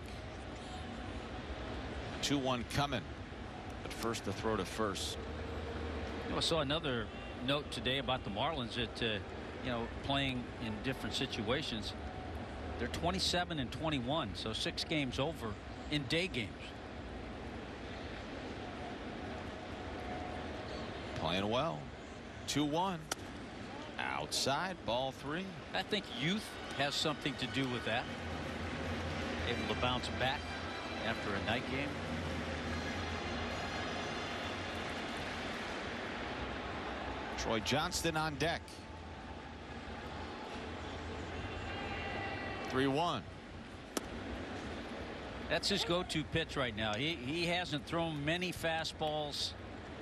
2-1 coming. But first, the throw to first. I saw another note today about the Marlins that playing in different situations. They're 27-21, so 6 games over in day games. Playing well. 2-1. Outside, ball 3. I think youth has something to do with that. Able to bounce back after a night game. Troy Johnston on deck. 3-1. That's his go-to pitch right now. He hasn't thrown many fastballs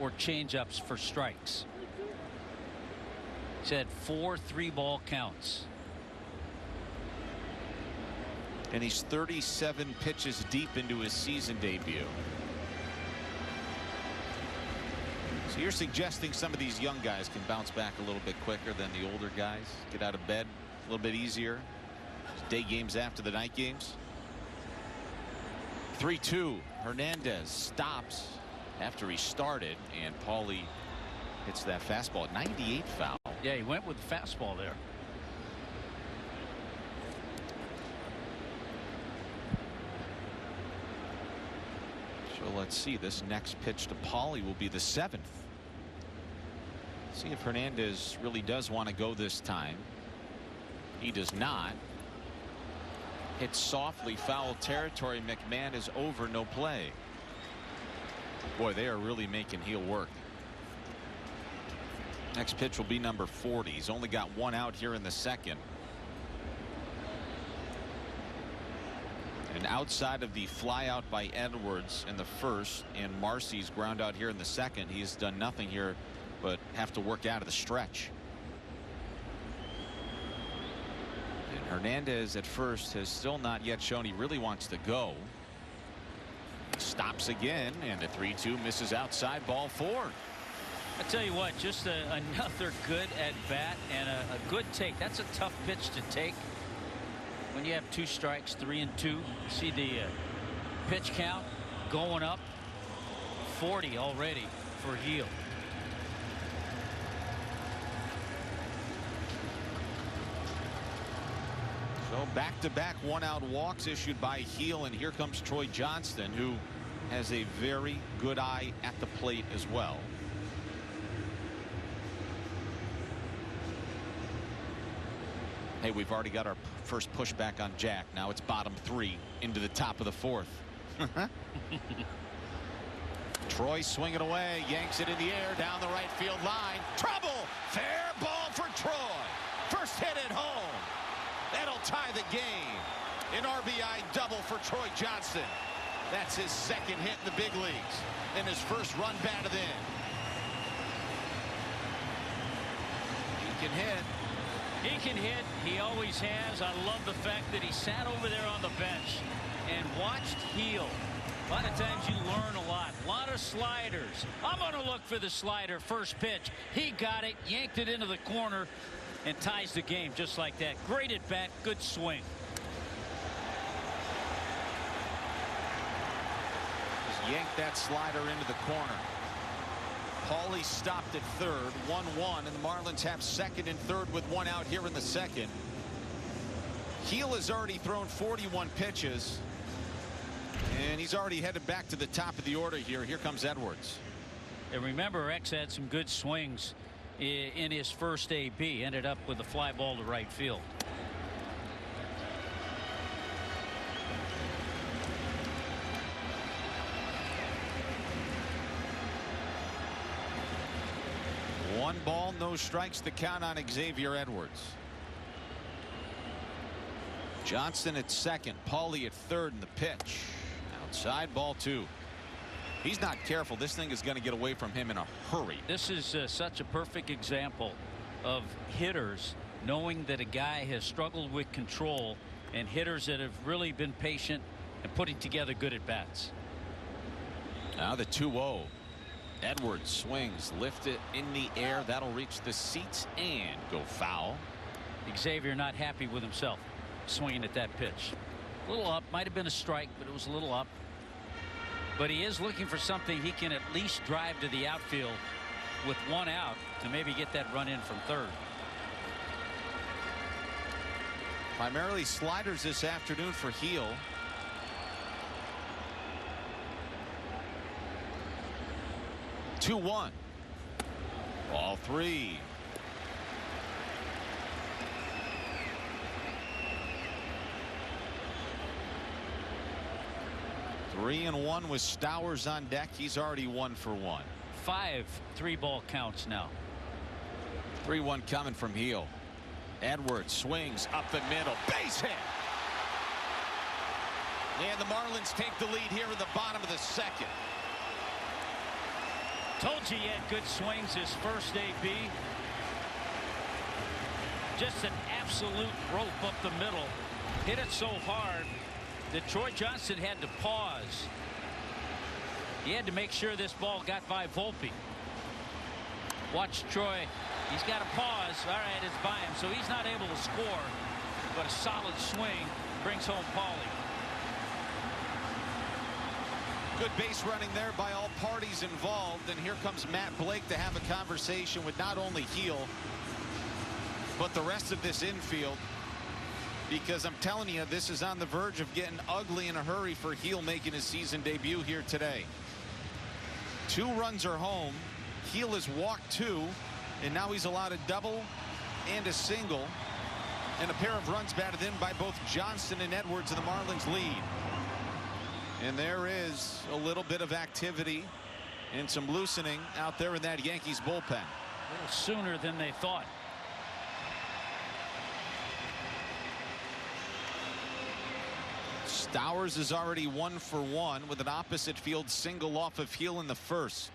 or changeups for strikes. He's had 4 3-ball counts. And he's 37 pitches deep into his season debut. So you're suggesting some of these young guys can bounce back a little bit quicker than the older guys, get out of bed a little bit easier. Day games after the night games. 3-2. Hernandez stops after he started, and Paulie hits that fastball at 98 foul. Yeah, he went with the fastball there. So let's see. This next pitch to Paulie will be the 7th. See if Hernandez really does want to go this time. He does not. Hits softly, foul territory. McMahon is over, no play. Boy, they are really making Heel work. Next pitch will be number 40. He's only got one out here in the second. And outside of the fly out by Edwards in the first and Marcy's ground out here in the second, he's done nothing here but have to work out of the stretch. And Hernandez at first has still not yet shown he really wants to go. Stops again, and the 3-2 misses outside, ball 4. I tell you what, just another good at bat and a good take. That's a tough pitch to take when you have 2 strikes, 3 and 2. See the pitch count going up. 40 already for Heel. So back-to-back one-out walks issued by Heel, and here comes Troy Johnston, who has a very good eye at the plate as well. Hey, we've already got our first pushback on Jack. Now it's bottom 3 into the top of the 4th. Troy swinging away, yanks it in the air down the right field line. Trouble! Fair ball for Troy. First hit at home. That'll tie the game. An RBI double for Troy Johnston. That's his second hit in the big leagues and his first run batted in. He can hit. He can hit. He always has. I love the fact that he sat over there on the bench and watched Heel. A lot of times you learn a lot. A lot of sliders. I'm going to look for the slider. First pitch. He got it, yanked it into the corner, and ties the game just like that. Great at bat, good swing. Just yanked that slider into the corner. Paulie stopped at third, 1-1, and the Marlins have second and third with one out here in the second. Heel has already thrown 41 pitches, and he's already headed back to the top of the order here. Here comes Edwards. And remember, X had some good swings in his first AB. Ended up with a fly ball to right field. One ball, no strikes to count on Xavier Edwards. Johnston at second, Paulie at third in the pitch. Outside, ball 2. He's not careful. This thing is going to get away from him in a hurry. This is such a perfect example of hitters knowing that a guy has struggled with control, and hitters that have really been patient and putting together good at bats. Now the 2-0. Edwards swings, lift it in the air. That'll reach the seats and go foul. Xavier not happy with himself swinging at that pitch. A little up, might have been a strike, but it was a little up. But he is looking for something he can at least drive to the outfield with one out to maybe get that run in from third. Primarily sliders this afternoon for Heel. Two-one. Ball 3. Three and 1 with Stowers on deck. He's already 1 for 1. 5 3-ball counts now. 3-1 coming from Heel. Edwards swings up the middle. Base hit. And the Marlins take the lead here in the bottom of the second. Told you he had good swings his first AB. Just an absolute rope up the middle. hit it so hard that Troy Johnston had to pause. He had to make sure this ball got by Volpe. Watch Troy. He's got to pause. All right, it's by him, so he's not able to score. But a solid swing brings home Paulie. Good base running there by all parties involved. And here comes Matt Blake to have a conversation with not only Heel, but the rest of this infield. Because I'm telling you, this is on the verge of getting ugly in a hurry for Heel making his season debut here today. 2 runs are home. Heel has walked 2, and now he's allowed a double and a single. And a pair of runs batted in by both Johnston and Edwards, and the Marlins lead. And there is a little bit of activity and some loosening out there in that Yankees bullpen. A little sooner than they thought. Stowers is already 1 for 1 with an opposite field single off of Heel in the first.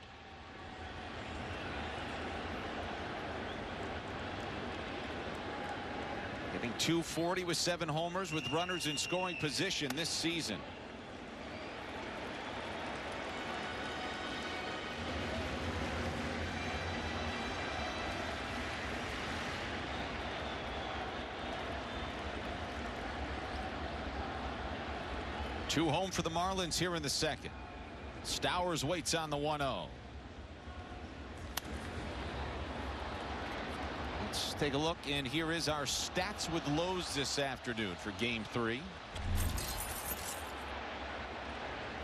Hitting .240 with 7 homers with runners in scoring position this season. Two home for the Marlins here in the second. Stowers waits on the 1-0. Let's take a look, and here is our stats with Lowe's this afternoon for Game 3.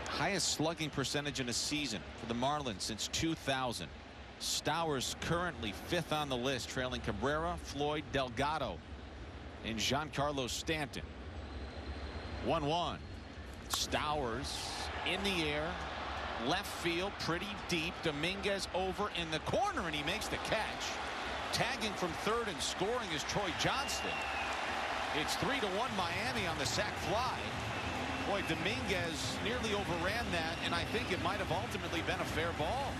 Highest slugging percentage in a season for the Marlins since 2000. Stowers currently 5th on the list, trailing Cabrera, Floyd, Delgado, and Giancarlo Stanton. 1-1. Stowers in the air, left field, pretty deep. Dominguez over in the corner, and he makes the catch. Tagging from third and scoring is Troy Johnston. It's 3-1 Miami on the sac fly. Boy, Dominguez nearly overran that, and I think it might have ultimately been a fair ball.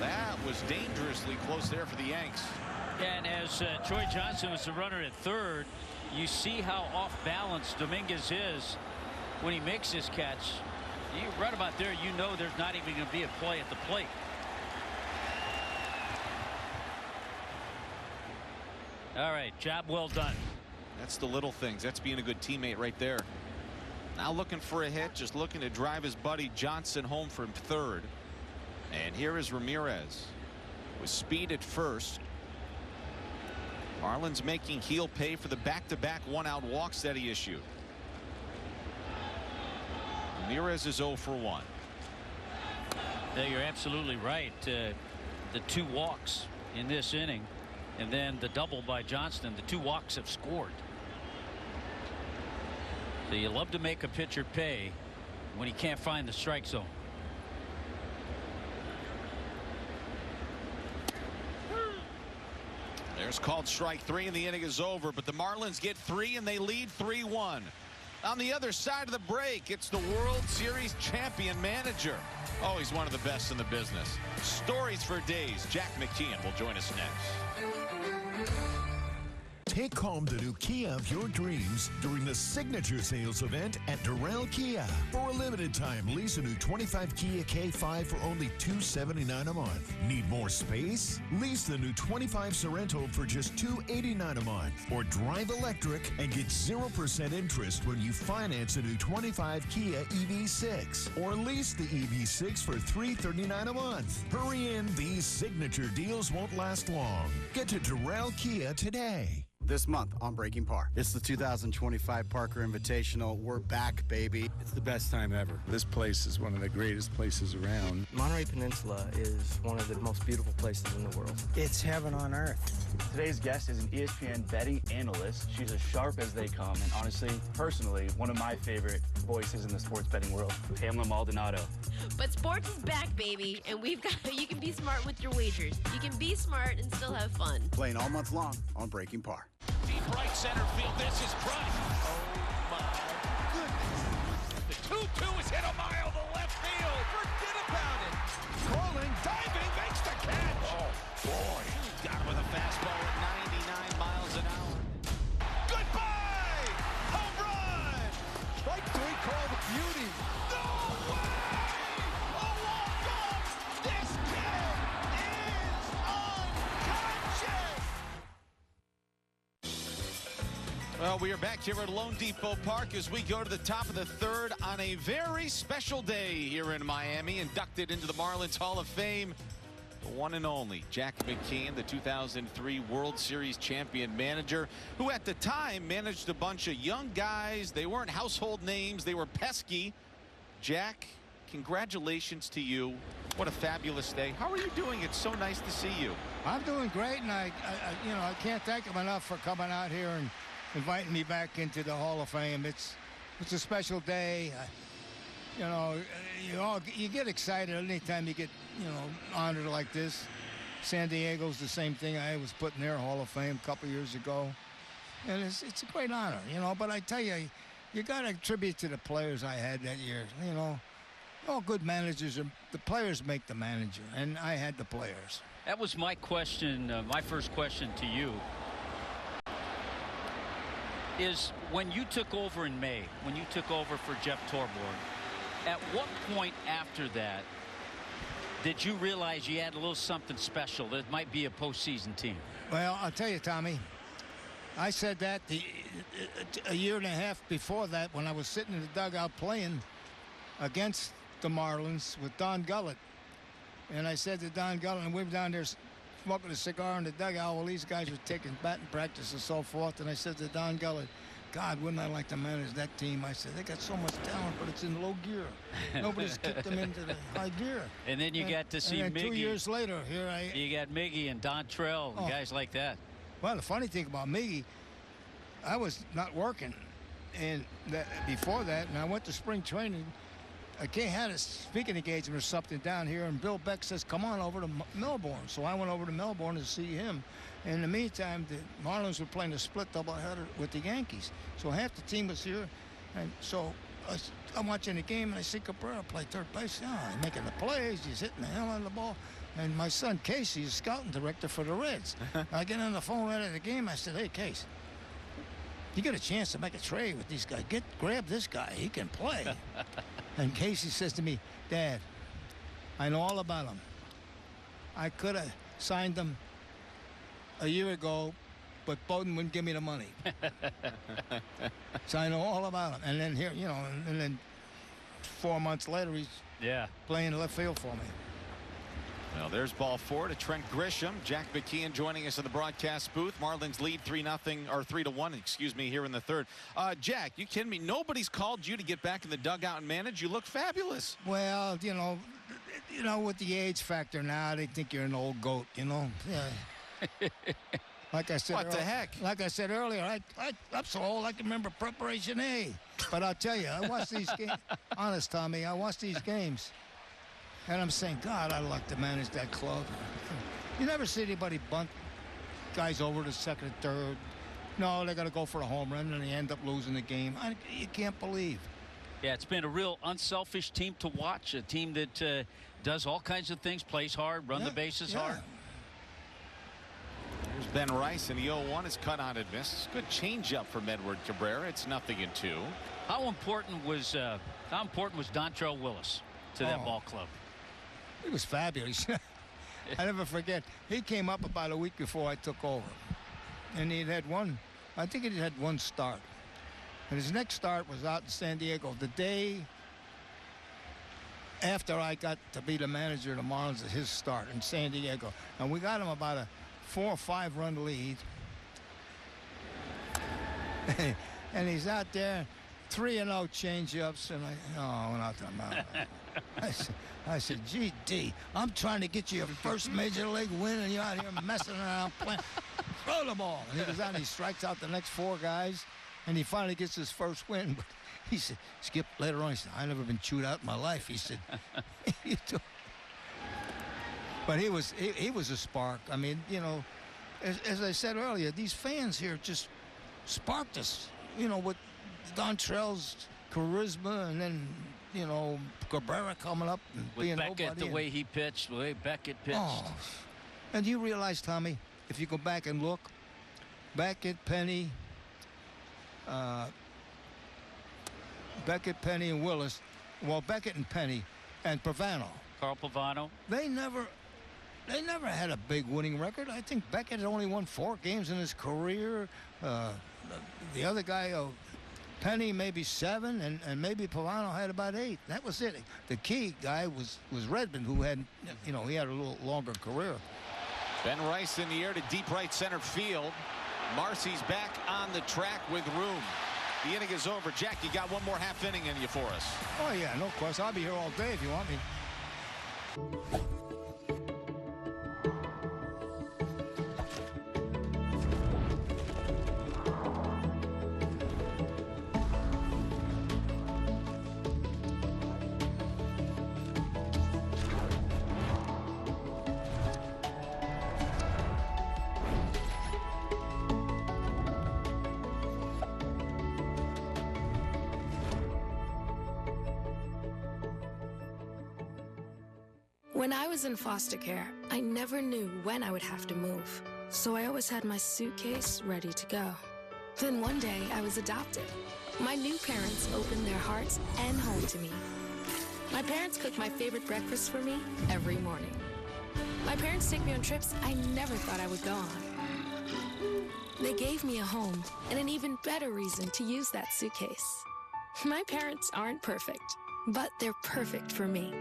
That was dangerously close there for the Yanks. And as Troy Johnston was the runner at third, you see how off balance Dominguez is when he makes his catch. You right about there, you know there's not even going to be a play at the plate. All right, job well done. That's the little things. That's being a good teammate right there. Now looking for a hit, just looking to drive his buddy Johnson home from third. And here is Ramirez with speed at first. Marlins making Heel pay for the back-to-back one-out walks that he issued. Ramirez is 0 for 1. Yeah, you're absolutely right. The 2 walks in this inning, and then the double by Johnston. The 2 walks have scored. So you love to make a pitcher pay when he can't find the strike zone. There's called strike 3, and the inning is over. But the Marlins get 3, and they lead 3-1. On the other side of the break, it's the World Series champion manager. Oh, he's one of the best in the business. Stories for days. Jack McKeon will join us next. Take home the new Kia of your dreams during the signature sales event at Durrell Kia. For a limited time, lease a new 25 Kia K5 for only $279 a month. Need more space? Lease the new 25 Sorento for just $289 a month. Or drive electric and get 0% interest when you finance a new 25 Kia EV6. Or lease the EV6 for $339 a month. Hurry in, these signature deals won't last long. Get to Durrell Kia today. This month on Breaking Par. It's the 2025 Parker Invitational. We're back, baby. It's the best time ever. This place is one of the greatest places around. Monterey Peninsula is one of the most beautiful places in the world. It's heaven on earth. Today's guest is an ESPN betting analyst. She's as sharp as they come, and honestly, personally, one of my favorite voices in the sports betting world, Pamela Maldonado. But sports is back, baby, and we've got you can be smart with your wagers. You can be smart and still have fun. Playing all month long on Breaking Par. Deep right center field. This is crushed. Oh, my goodness. The 2-2 is hit a mile to left field. Forget about it. Crawling, diving, makes the catch. Oh, boy. Got him with a fastball at 99 miles an hour. Goodbye. Home Well, we are back here at loanDepot Park as we go to the top of the third on a very special day here in Miami. Inducted into the Marlins Hall of Fame, the one and only Jack McKeon, the 2003 World Series champion manager, who at the time managed a bunch of young guys. They weren't household names. They were pesky. Jack, congratulations to you. What a fabulous day. How are you doing? It's so nice to see you. I'm doing great, and I can't thank him enough for coming out here and inviting me back into the Hall of Fame. It's a special day. You get excited anytime you get honored like this. San Diego's the same thing. I was put in their Hall of Fame a couple years ago, and it's a great honor, But I tell you, you got to attribute to the players I had that year. All good managers the players make the manager, and I had the players. That was my question. My first question to you is, when you took over in May, when you took over for Jeff Torborg, at what point after that did you realize you had a little something special that might be a postseason team? Well, I'll tell you, Tommy, I said that a year and a half before that, when I was sitting in the dugout playing against the Marlins with Don Gullett. And I said to Don Gullett, and we were down there smoking a cigar in the dugout while these guys were taking batting practice and so forth. And I said to Don Gullett, God, wouldn't I like to manage that team? I said, they got so much talent, but it's in low gear. Nobody's kicked them into the high gear. And then you got to see and Miggy. 2 years later, you got Miggy and Dontrell and guys like that. Well, the funny thing about Miggy, I was not working, and before that, and I went to spring training. I had a speaking engagement or something down here, and Bill Beck says, come on over to Melbourne. So I went over to Melbourne to see him. In the meantime, the Marlins were playing a split doubleheader with the Yankees. So half the team was here. And so I'm watching the game, and I see Cabrera play third base. He's making the plays. He's hitting the hell out of the ball. And my son, Casey, is scouting director for the Reds. I get on the phone right after the game. I said, hey, Case, you get a chance to make a trade with these guys. Grab this guy. He can play. And Casey says to me, Dad, I know all about him. I could have signed him a year ago, but Bowden wouldn't give me the money. So I know all about him. And then here, and then 4 months later, he's playing left field for me. Well, there's ball four to Trent Grisham. Jack McKeon joining us in the broadcast booth. Marlins lead 3-1, excuse me, here in the third. Jack, you kidding me? Nobody's called you to get back in the dugout and manage. You look fabulous. Well, with the age factor now, they think you're an old goat, Yeah. Like I said, what the heck? Like I said earlier, I'm so old I can remember Preparation A. But I'll tell you, I watch these games. Honest, Tommy, I watch these games. And I'm saying, God, I'd like to manage that club. You never see anybody bunt guys over to second and third. No, they got to go for a home run, and they end up losing the game. You can't believe. Yeah, it's been a real unselfish team to watch, a team that does all kinds of things, plays hard, run the bases hard. There's Ben Rice, and the 0-1 is cut on and missed. Good changeup from Edward Cabrera. It's 0-2. How important was Dontrell Willis to that ball club? He was fabulous. I never forget. He came up about a week before I took over. And he'd had I think he had one start. And his next start was out in San Diego. The day after I got to be the manager of the Marlins, at his start in San Diego. And we got him about a 4 or 5 run lead. And he's out there, 3-0 changeups. And I went out to the mound. I said, gee, D, I'm trying to get you your first major league win, and you're out here messing around playing. Throw the ball. And he goes out and he strikes out the next 4 guys, and he finally gets his first win. But he said, Skip, later on, he said, I've never been chewed out in my life. He said, but he was a spark. I mean, as I said earlier, these fans here just sparked us, with Dontrell's charisma, and then Cabrera coming up and with being Beckett, nobody. the way he pitched, the way Beckett pitched. Oh. And you realize, Tommy, if you go back and look, Beckett, Penny, and Willis, well, Beckett and Penny and Pavano. Carl Pavano. They never had a big winning record. I think Beckett had only won 4 games in his career. the other guy, Penny, maybe 7, and maybe Pavano had about 8. That was it. The key guy was Redmond, who had, he had a little longer career. Ben Rice in the air to deep right center field. Marcy's back on the track with room. The inning is over. Jack, you got one more half inning in you for us. Oh, yeah, no question. I'll be here all day if you want me. When I was in foster care, I never knew when I would have to move, so I always had my suitcase ready to go. Then one day, I was adopted. My new parents opened their hearts and home to me. My parents cook my favorite breakfast for me every morning. My parents take me on trips I never thought I would go on. They gave me a home and an even better reason to use that suitcase. My parents aren't perfect, but they're perfect for me.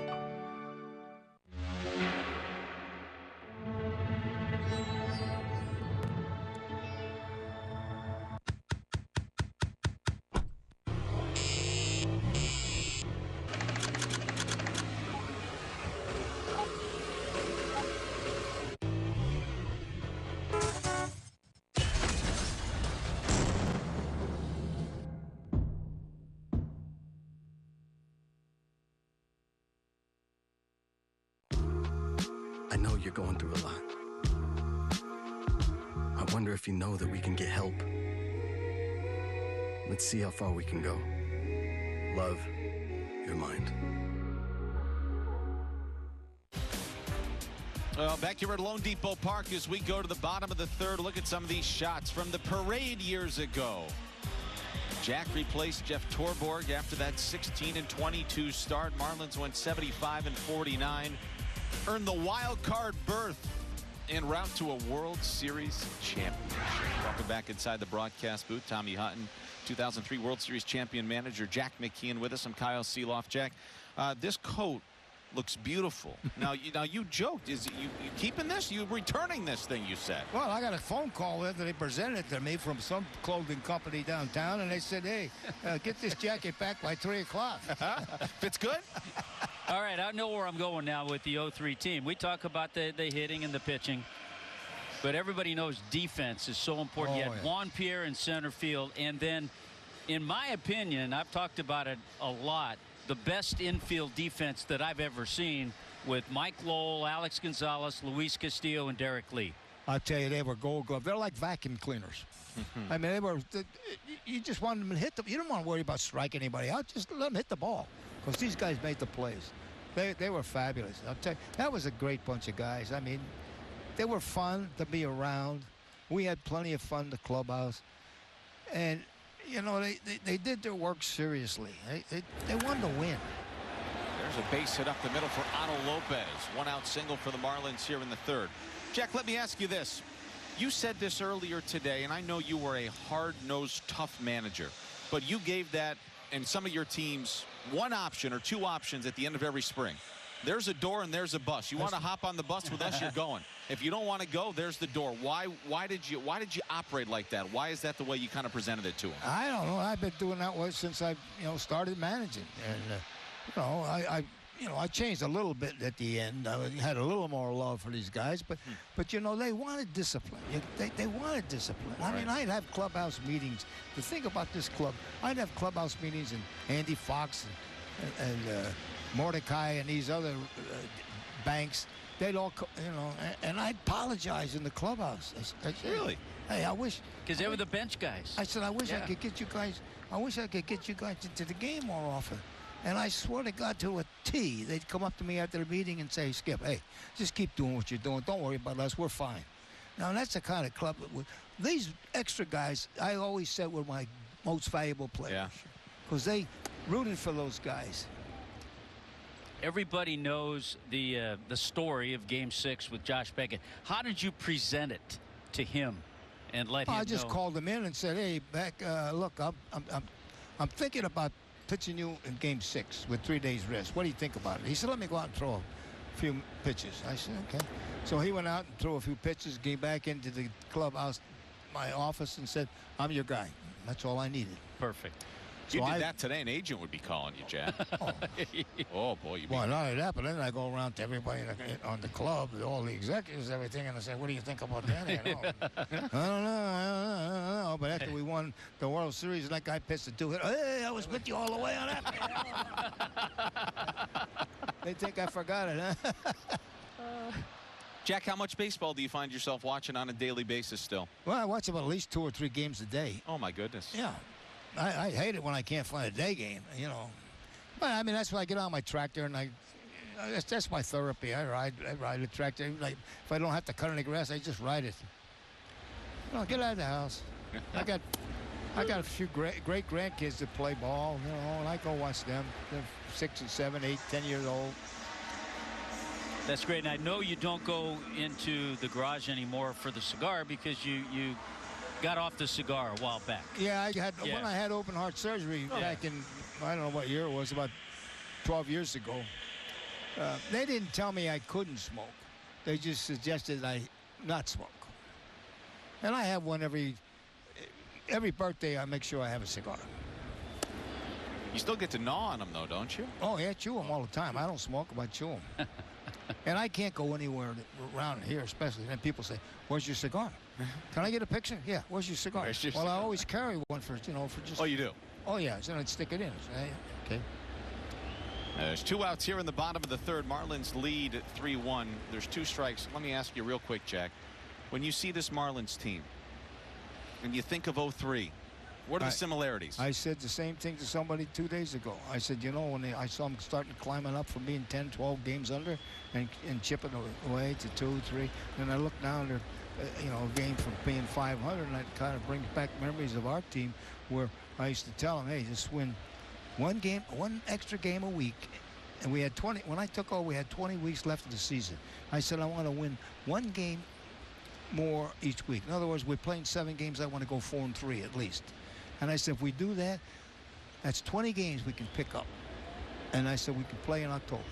I know you're going through a lot. I wonder if you know that we can get help. Let's see how far we can go. Love, your mind. Well, back here at loanDepot Park as we go to the bottom of the third. Look at some of these shots from the parade years ago. Jack replaced Jeff Torborg after that 16-22 start. Marlins went 75-49. Earned the wild card berth en route to a World Series championship. Welcome back inside the broadcast booth. Tommy Hutton, 2003 World Series champion manager Jack McKeon with us. I'm Kyle Seeloff. Jack, this coat looks beautiful. Now you joked. Is you keeping this? You returning this thing? You said. Well, I got a phone call that they presented to me from some clothing company downtown, and they said, "Hey, get this jacket back by 3 o'clock." Fits good. All right, I know where I'm going now with the 0-3 team. We talk about the hitting and the pitching, but everybody knows defense is so important. You had Juan Pierre in center field, and then, in my opinion, I've talked about it a lot, the best infield defense that I've ever seen with Mike Lowell, Alex Gonzalez, Luis Castillo, and Derek Lee. I'll tell you, they were gold glove. They're like vacuum cleaners. I mean, they were. You just wanted them to hit them. You don't want to worry about striking anybody out. Just let them hit the ball, because these guys made the plays. They were fabulous. I'll tell you, that was a great bunch of guys. I mean, they were fun to be around. We had plenty of fun in the clubhouse, and you know, they did their work seriously. They wanted to win. There's a base hit up the middle for Otto Lopez. 1-out single for the Marlins here in the third. Jack, let me ask you this. You said this earlier today, and I know you were a hard-nosed, tough manager, but you gave that and some of your teams one option or two options at the end of every spring. There's a door and there's a bus. You want to hop on the bus with us, you're going. If you don't want to go, there's the door. Why did you operate like that? Why is that the way you kind of presented it to them? I don't know. I've been doing that way since I started managing, and I changed a little bit at the end. I had a little more love for these guys, but they wanted discipline. They wanted discipline. I mean, I'd have clubhouse meetings. The thing about this club, I'd have clubhouse meetings, and Andy Fox and Mordecai and these other banks, they'd all, and I'd apologize in the clubhouse. I said, really? Hey, I wish. Because they were the bench guys. I said, I wish I could get you guys. I wish I could get you guys into the game more often. And I swear to God, to a T, they'd come up to me after the meeting and say, Skip, hey, just keep doing what you're doing. Don't worry about us. We're fine. Now, that's the kind of club. These extra guys, I always said, were my most valuable players. Because they rooted for those guys. Everybody knows the story of Game 6 with Josh Beckett. How did you present it to him and let him know. I just called him in and said, hey, Beck, look, I'm thinking about pitching you in Game 6 with 3 days rest. What do you think about it? He said, let me go out and throw a few pitches. I said, okay. So he went out and threw a few pitches, came back into the clubhouse, my office, and said, I'm your guy. That's all I needed. Perfect. You did that today, an agent would be calling you, Jack. Oh, boy. Well, not only that, but then I go around to everybody on the club, all the executives, everything, and I say, what do you think about that? I don't know. But after we won the World Series, that guy pitched a 2-hit. Hey, I was with you all the way on that. They think I forgot it, huh? Jack, how much baseball do you find yourself watching on a daily basis still? Well, I watch about at least 2 or 3 games a day. Oh, my goodness. Yeah. I hate it when I can't find a day game, you know. But, I mean, that's why I get on my tractor, and that's my therapy. I ride a tractor. Like, if I don't have to cut any grass, I just ride it. You know, get out of the house. I got a few great grandkids that play ball, you know, and I go watch them. They're 6 and 7, 8, 10 years old. That's great. And I know you don't go into the garage anymore for the cigar because you got off the cigar a while back. Yeah, when I had open heart surgery back in, I don't know what year it was, about 12 years ago. They didn't tell me I couldn't smoke. They just suggested I not smoke. And I have one every birthday. I make sure I have a cigar. You still get to gnaw on them, though, don't you? Oh, yeah, chew them all the time. I don't smoke, but I chew them. And I can't go anywhere around here, especially. And people say, where's your cigar? Can I get a picture? Yeah, where's your cigar? Where's your cigar? cigar? I always carry one for just... Oh, you do? Oh, yeah, so I'd stick it in. Okay. There's 2 outs here in the bottom of the 3rd. Marlins lead 3-1. There's 2 strikes. Let me ask you real quick, Jack. When you see this Marlins team and you think of 03, what are the similarities? I said the same thing to somebody 2 days ago. I said, you know, when I saw them starting climbing up from being 10, 12 games under and chipping away to 2, 3, and I look down there, you know, a game from being 500, and that kind of brings back memories of our team where I used to tell them, hey, just win one extra game a week. And we had 20, when I took over, we had 20 weeks left of the season. I said, I want to win 1 game more each week. In other words, we're playing 7 games. I want to go 4-3 at least. And I said, if we do that, that's 20 games we can pick up. And I said, we can play in October.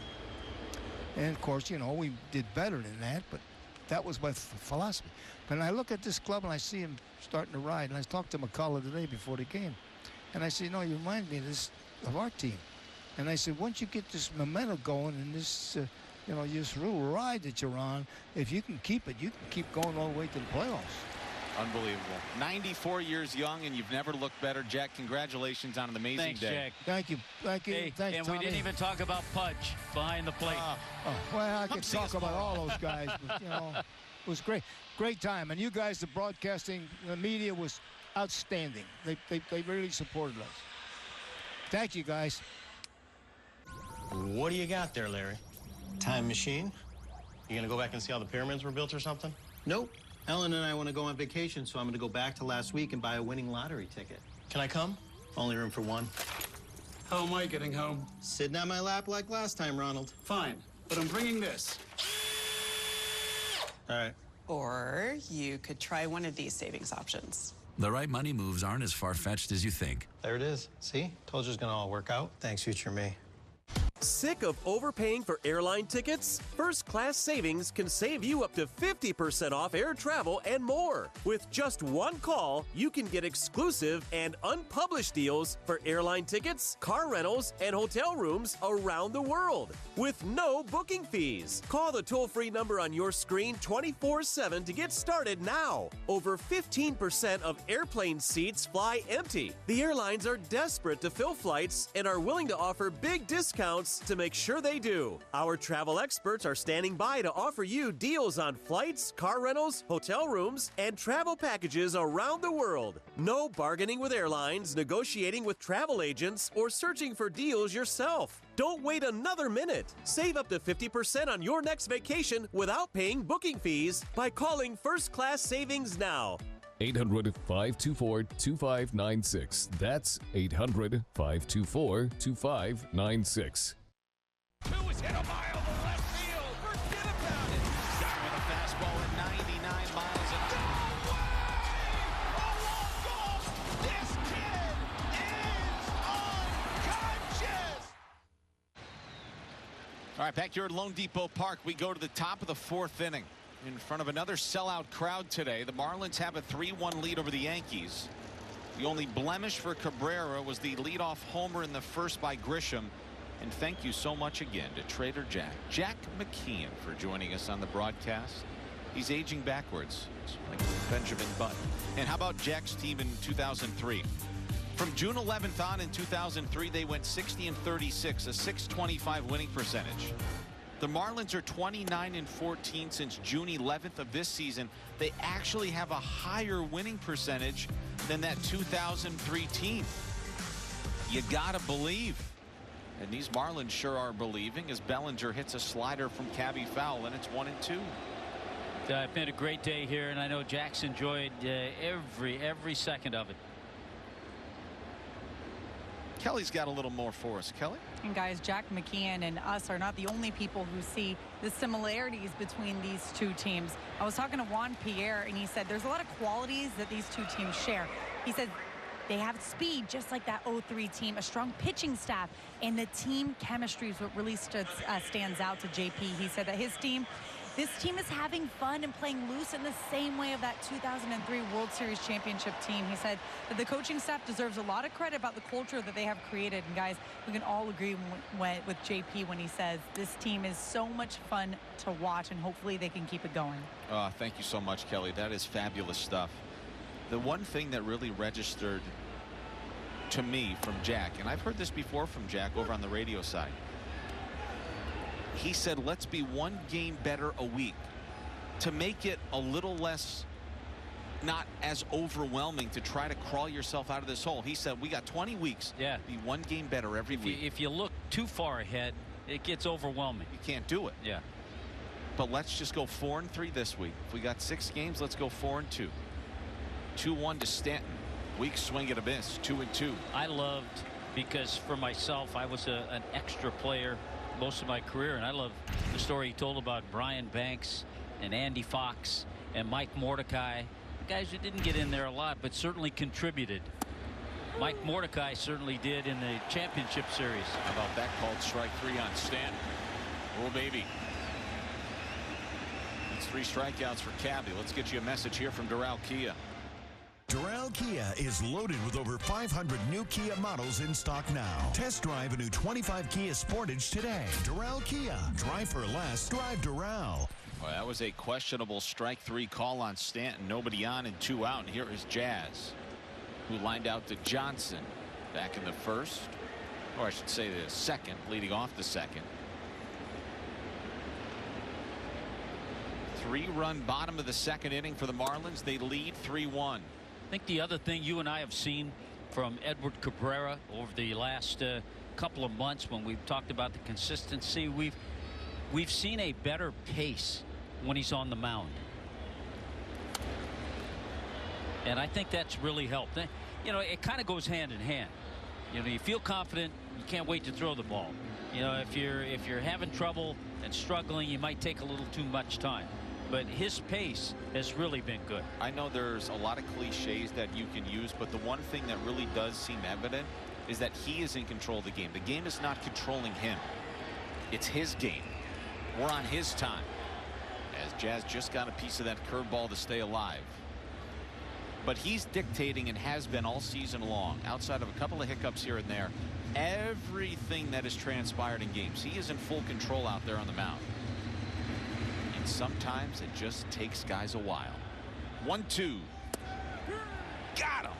And, of course, you know, we did better than that, but that was my philosophy. And I look at this club, and I see him starting to ride. And I talked to McCullough today before the game. And I said, no, you remind me of our team. And I said, once you get this momentum going and this, you know, this little ride that you're on, if you can keep it, you can keep going all the way to the playoffs. Unbelievable. 94 years young, and you've never looked better. Jack, congratulations on an amazing Thanks, day. Jack. Thank you. Thank you. Hey, Thanks, and Tommy. we didn't even talk about Pudge behind the plate. Well, I could talk about all those guys, but, you know, it was great. Great time. And you guys, the broadcasting, the media was outstanding. They really supported us. Thank you, guys. What do you got there, Larry? Time machine? You gonna go back and see how the pyramids were built or something? Nope. Ellen and I want to go on vacation, so I'm going to go back to last week and buy a winning lottery ticket. Can I come? Only room for 1. How am I getting home? Sitting on my lap like last time, Ronald. Fine, but I'm bringing this. All right. Or you could try one of these savings options. The right money moves aren't as far-fetched as you think. There it is. See? Told you it's going to all work out. Thanks, future me. Sick of overpaying for airline tickets? First Class Savings can save you up to 50% off air travel and more. With just one call, you can get exclusive and unpublished deals for airline tickets, car rentals, and hotel rooms around the world with no booking fees. Call the toll-free number on your screen 24/7 to get started now. Over 15% of airplane seats fly empty. The airlines are desperate to fill flights and are willing to offer big discounts to make sure they do. Our travel experts are standing by to offer you deals on flights, car rentals, hotel rooms, and travel packages around the world. No bargaining with airlines, negotiating with travel agents, or searching for deals yourself. Don't wait another minute. Save up to 50% on your next vacation without paying booking fees by calling First Class Savings now. 800-524-2596. That's 800-524-2596. Two is hit a mile to left field. Forget about it. Got with a fastball at 99 miles an hour. No way! right, back here at loanDepot Park, we go to the top of the 4th inning in front of another sellout crowd today. The Marlins have a 3-1 lead over the Yankees. The only blemish for Cabrera was the leadoff homer in the first by Grisham. And thank you so much again to Trader Jack McKeon, for joining us on the broadcast. He's aging backwards, like Benjamin Button. And how about Jack's team in 2003? From June 11th on in 2003, they went 60-36, a .625 winning percentage. The Marlins are 29-14 since June 11th of this season. They actually have a higher winning percentage than that 2003 team. You gotta believe. And these Marlins sure are believing, as Bellinger hits a slider from Cabby foul, and it's 1-2. It's been a great day here, and I know Jack's enjoyed every second of it. Kelly's got a little more for us. Kelly? And guys, Jack McKeon and us are not the only people who see the similarities between these two teams. I was talking to Juan Pierre, and he said there's a lot of qualities that these two teams share. He said they have speed, just like that 03 team, a strong pitching staff, and the team chemistry is what really stands out to JP. He said that this team is having fun and playing loose in the same way of that 2003 World Series championship team. He said that the coaching staff deserves a lot of credit about the culture that they have created. And guys, we can all agree with JP when he says this team is so much fun to watch, and hopefully they can keep it going. Thank you so much, Kelly. That is fabulous stuff. The one thing that really registered to me from Jack, and I've heard this before from Jack over on the radio side, he said, let's be one game better a week to make it a little less, not as overwhelming, to try to crawl yourself out of this hole. He said, we got 20 weeks. Yeah. Be one game better every week. If you look too far ahead, it gets overwhelming. You can't do it. Yeah. But let's just go 4-3 this week. If we got 6 games, let's go 4-2. 2-1 to Stanton. Weak swing and a miss. 2-2. I loved, because for myself, I was an extra player most of my career, and I love the story he told about Brian Banks and Andy Fox and Mike Mordecai, guys who didn't get in there a lot but certainly contributed. Mike Mordecai certainly did in the championship series. How about that? Called strike 3 on Stanton. Oh baby. That's 3 strikeouts for Cabby. Let's get you a message here from Doral Kia. Doral Kia is loaded with over 500 new Kia models in stock now. Test drive a new 25 Kia Sportage today. Doral Kia. Drive for less. Drive Doral. Well, that was a questionable strike 3 call on Stanton. Nobody on and 2 out. And here is Jazz, who lined out to Johnson back in the first, or I should say the second, leading off the second. 3-run bottom of the second inning for the Marlins. They lead 3-1. I think the other thing you and I have seen from Edward Cabrera over the last couple of months, when we've talked about the consistency, we've seen a better pace when he's on the mound. And I think that's really helped. You know, it kind of goes hand in hand. You know, you feel confident, you can't wait to throw the ball. You know, if you're having trouble and struggling, you might take a little too much time. But his pace has really been good. I know there's a lot of cliches that you can use, but the one thing that really does seem evident is that he is in control of the game. The game is not controlling him. It's his game. We're on his time. As Jazz just got a piece of that curveball to stay alive. But he's dictating, and has been all season long, outside of a couple of hiccups here and there, everything that has transpired in games. He is in full control out there on the mound. Sometimes it just takes guys a while. 1-2. Got him.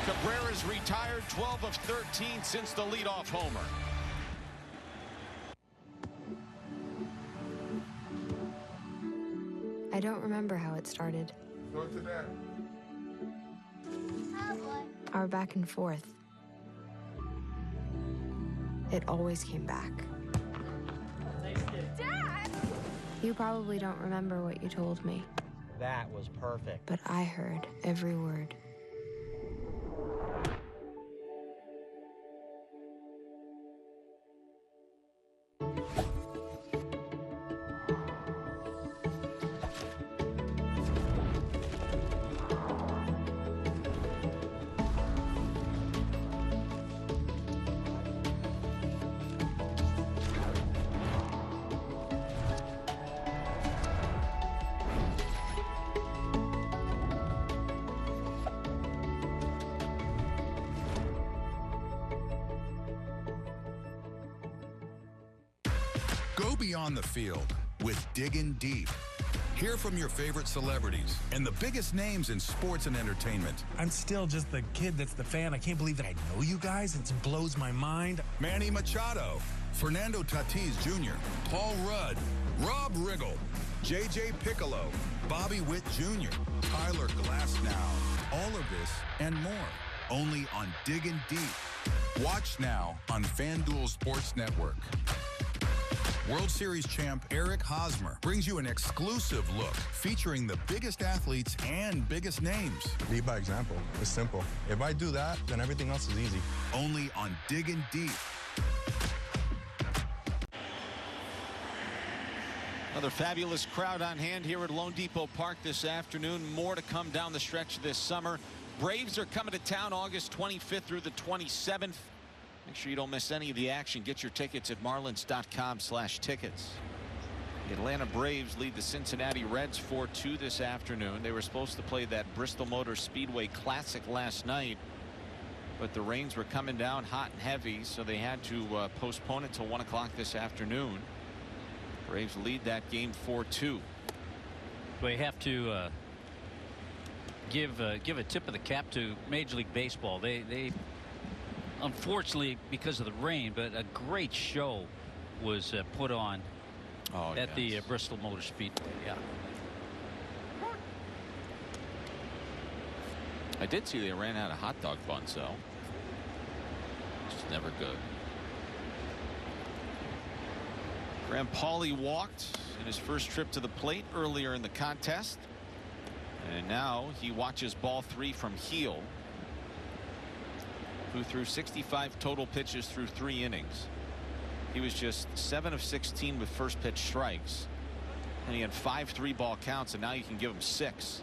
Cabrera's retired, 12 of 13 since the leadoff homer. I don't remember how it started. Go to that. Our back and forth. It always came back. Dad! You probably don't remember what you told me. That was perfect. But I heard every word. beyond the field with Diggin' Deep. Hear from your favorite celebrities and the biggest names in sports and entertainment. I'm still just the kid that's the fan. I can't believe that I know you guys. It blows my mind. Manny Machado, Fernando Tatis Jr., Paul Rudd, Rob Riggle, J.J. Piccolo, Bobby Witt Jr., Tyler Glasnow. All of this and more, only on Diggin' Deep. Watch now on FanDuel Sports Network. World Series champ Eric Hosmer brings you an exclusive look featuring the biggest athletes and biggest names. Lead by example. It's simple. If I do that, then everything else is easy. Only on Diggin' Deep. Another fabulous crowd on hand here at loanDepot Park this afternoon. More to come down the stretch this summer. Braves are coming to town August 25th through the 27th. Make sure you don't miss any of the action. Get your tickets at marlins.com/tickets. The Atlanta Braves lead the Cincinnati Reds 4-2 this afternoon. They were supposed to play that Bristol Motor Speedway Classic last night, but the rains were coming down hot and heavy, so they had to postpone it till 1 o'clock this afternoon. Braves lead that game 4-2. We have to give a tip of the cap to Major League Baseball. They unfortunately, because of the rain, but a great show was put on at the Bristol Motor Speedway. Yeah. I did see they ran out of hot dog buns, though. It's never good. Graham Pauley walked in his first trip to the plate earlier in the contest, and now he watches ball 3 from Heel, who threw 65 total pitches through 3 innings. He was just 7 of 16 with first pitch strikes, and he had 5 3-ball counts, and now you can give him 6.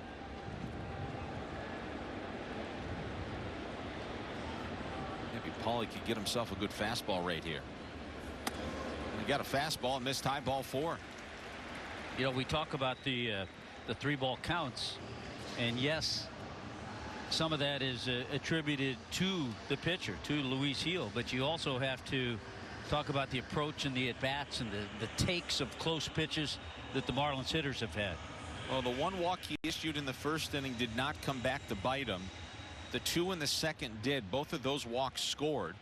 Maybe Pauley could get himself a good fastball rate here. He got a fastball and missed high ball 4. You know, we talk about the 3-ball counts, and yes, some of that is attributed to the pitcher, to Luis Heel, but you also have to talk about the approach and the at-bats and the takes of close pitches that the Marlins hitters have had. Well, the 1 walk he issued in the first inning did not come back to bite him. The 2 in the second did. Both of those walks scored.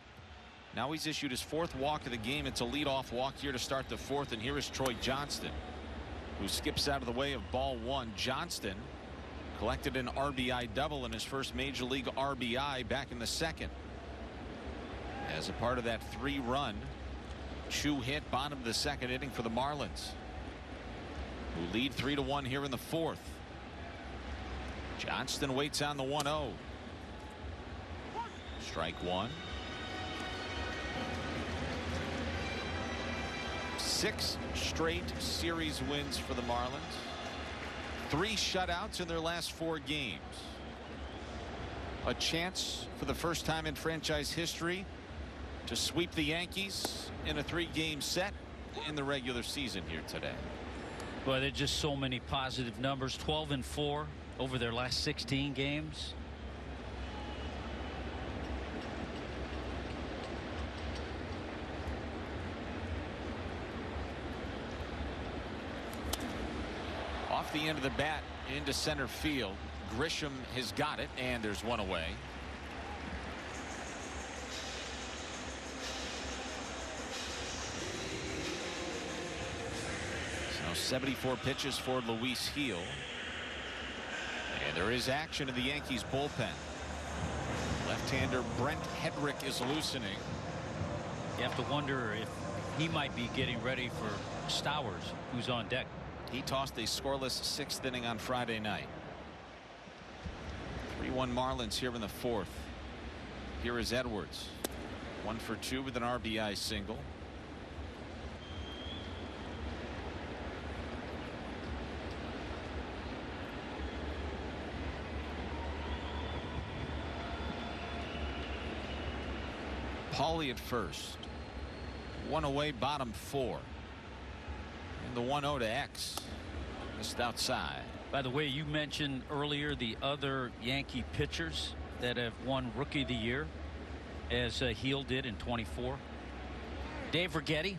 Now he's issued his 4th walk of the game. It's a leadoff walk here to start the 4th, and here is Troy Johnston, who skips out of the way of ball 1. Johnston collected an RBI double in his first major league RBI back in the 2nd. As a part of that 3-run 2-hit bottom of the 2nd inning for the Marlins, who lead 3-1 here in the 4th. Johnston waits on the 1-0. Strike 1. 6 straight series wins for the Marlins. 3 shutouts in their last 4 games. A chance for the first time in franchise history to sweep the Yankees in a 3-game set in the regular season here today. Boy, there's just so many positive numbers. 12-4 over their last 16 games. Off the end of the bat into center field. Grisham has got it, and there's 1 away. So 74 pitches for Luis Heel. And there is action in the Yankees bullpen. Left-hander Brent Hedrick is loosening. You have to wonder if he might be getting ready for Stowers, who's on deck. He tossed a scoreless 6th inning on Friday night. 3-1 Marlins here in the 4th. Here is Edwards. 1 for 2 with an RBI single. Pauley at first. 1 away, bottom 4. And the 1-0 to X. Missed outside. By the way, you mentioned earlier the other Yankee pitchers that have won Rookie of the Year, as Heel did in 24. Dave Righetti,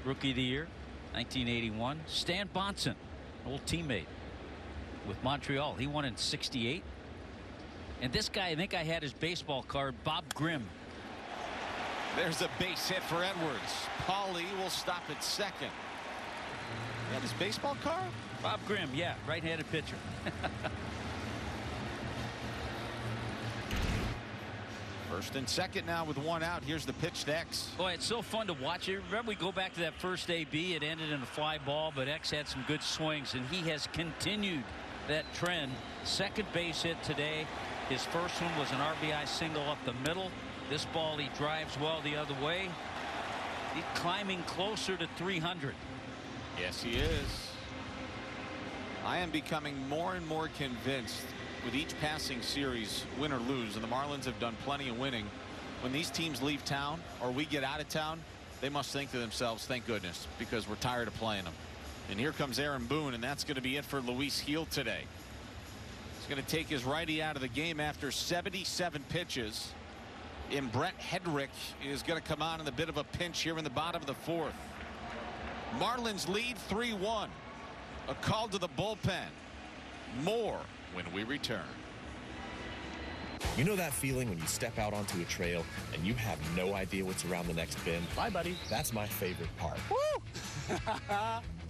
Rookie of the Year. 1981. Stan Bonson, an old teammate with Montreal. He won in '68. And this guy, I think I had his baseball card, Bob Grimm. There's a base hit for Edwards. Paulie will stop at second. That his baseball card? Bob Grimm, yeah, right-handed pitcher. First and second now with one out. Here's the pitch to X. Boy, it's so fun to watch it. Remember, we go back to that first AB. It ended in a fly ball, but X had some good swings, and he has continued that trend. Second base hit today. His first one was an RBI single up the middle. This ball, he drives well the other way. He's climbing closer to 300. Yes, he is. I am becoming more and more convinced with each passing series, win or lose, and the Marlins have done plenty of winning. When these teams leave town or we get out of town, they must think to themselves, thank goodness, because we're tired of playing them. And here comes Aaron Boone, and that's going to be it for Luis Gil today. He's going to take his righty out of the game after 77 pitches. And Brett Hedrick is going to come on in a bit of a pinch here in the bottom of the fourth. Marlins lead 3-1. A call to the bullpen. More when we return. You know that feeling when you step out onto a trail and you have no idea what's around the next bend? Bye, buddy. That's my favorite part. Woo!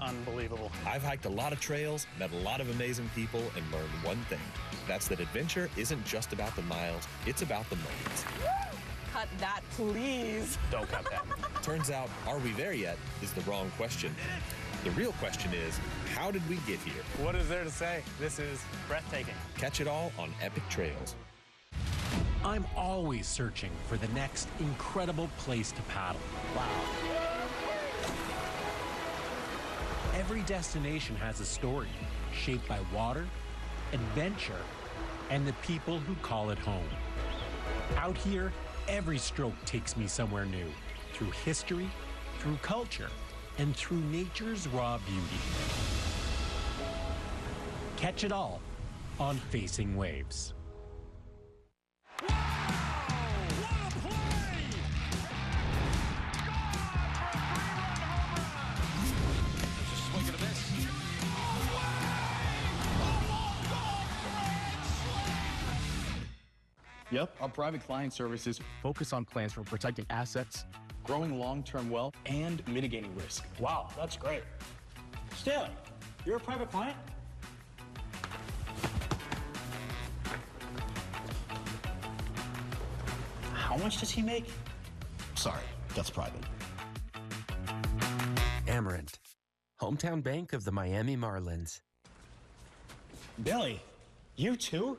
Unbelievable. I've hiked a lot of trails, met a lot of amazing people, and learned one thing. That's that adventure isn't just about the miles, it's about the moments. Cut that, please. Don't cut that. Turns out, are we there yet is the wrong question. The real question is, how did we get here? What is there to say? This is breathtaking. Catch it all on Epic Trails. I'm always searching for the next incredible place to paddle. Wow. Every destination has a story shaped by water, adventure, and the people who call it home. Out here, every stroke takes me somewhere new, through history, through culture, and through nature's raw beauty. Catch it all on Facing Waves. Yep, our private client services focus on plans for protecting assets, growing long-term wealth, and mitigating risk. Wow, that's great. Stanley, you're a private client? How much does he make? Sorry, that's private. Amerant, hometown bank of the Miami Marlins. Billy, you too?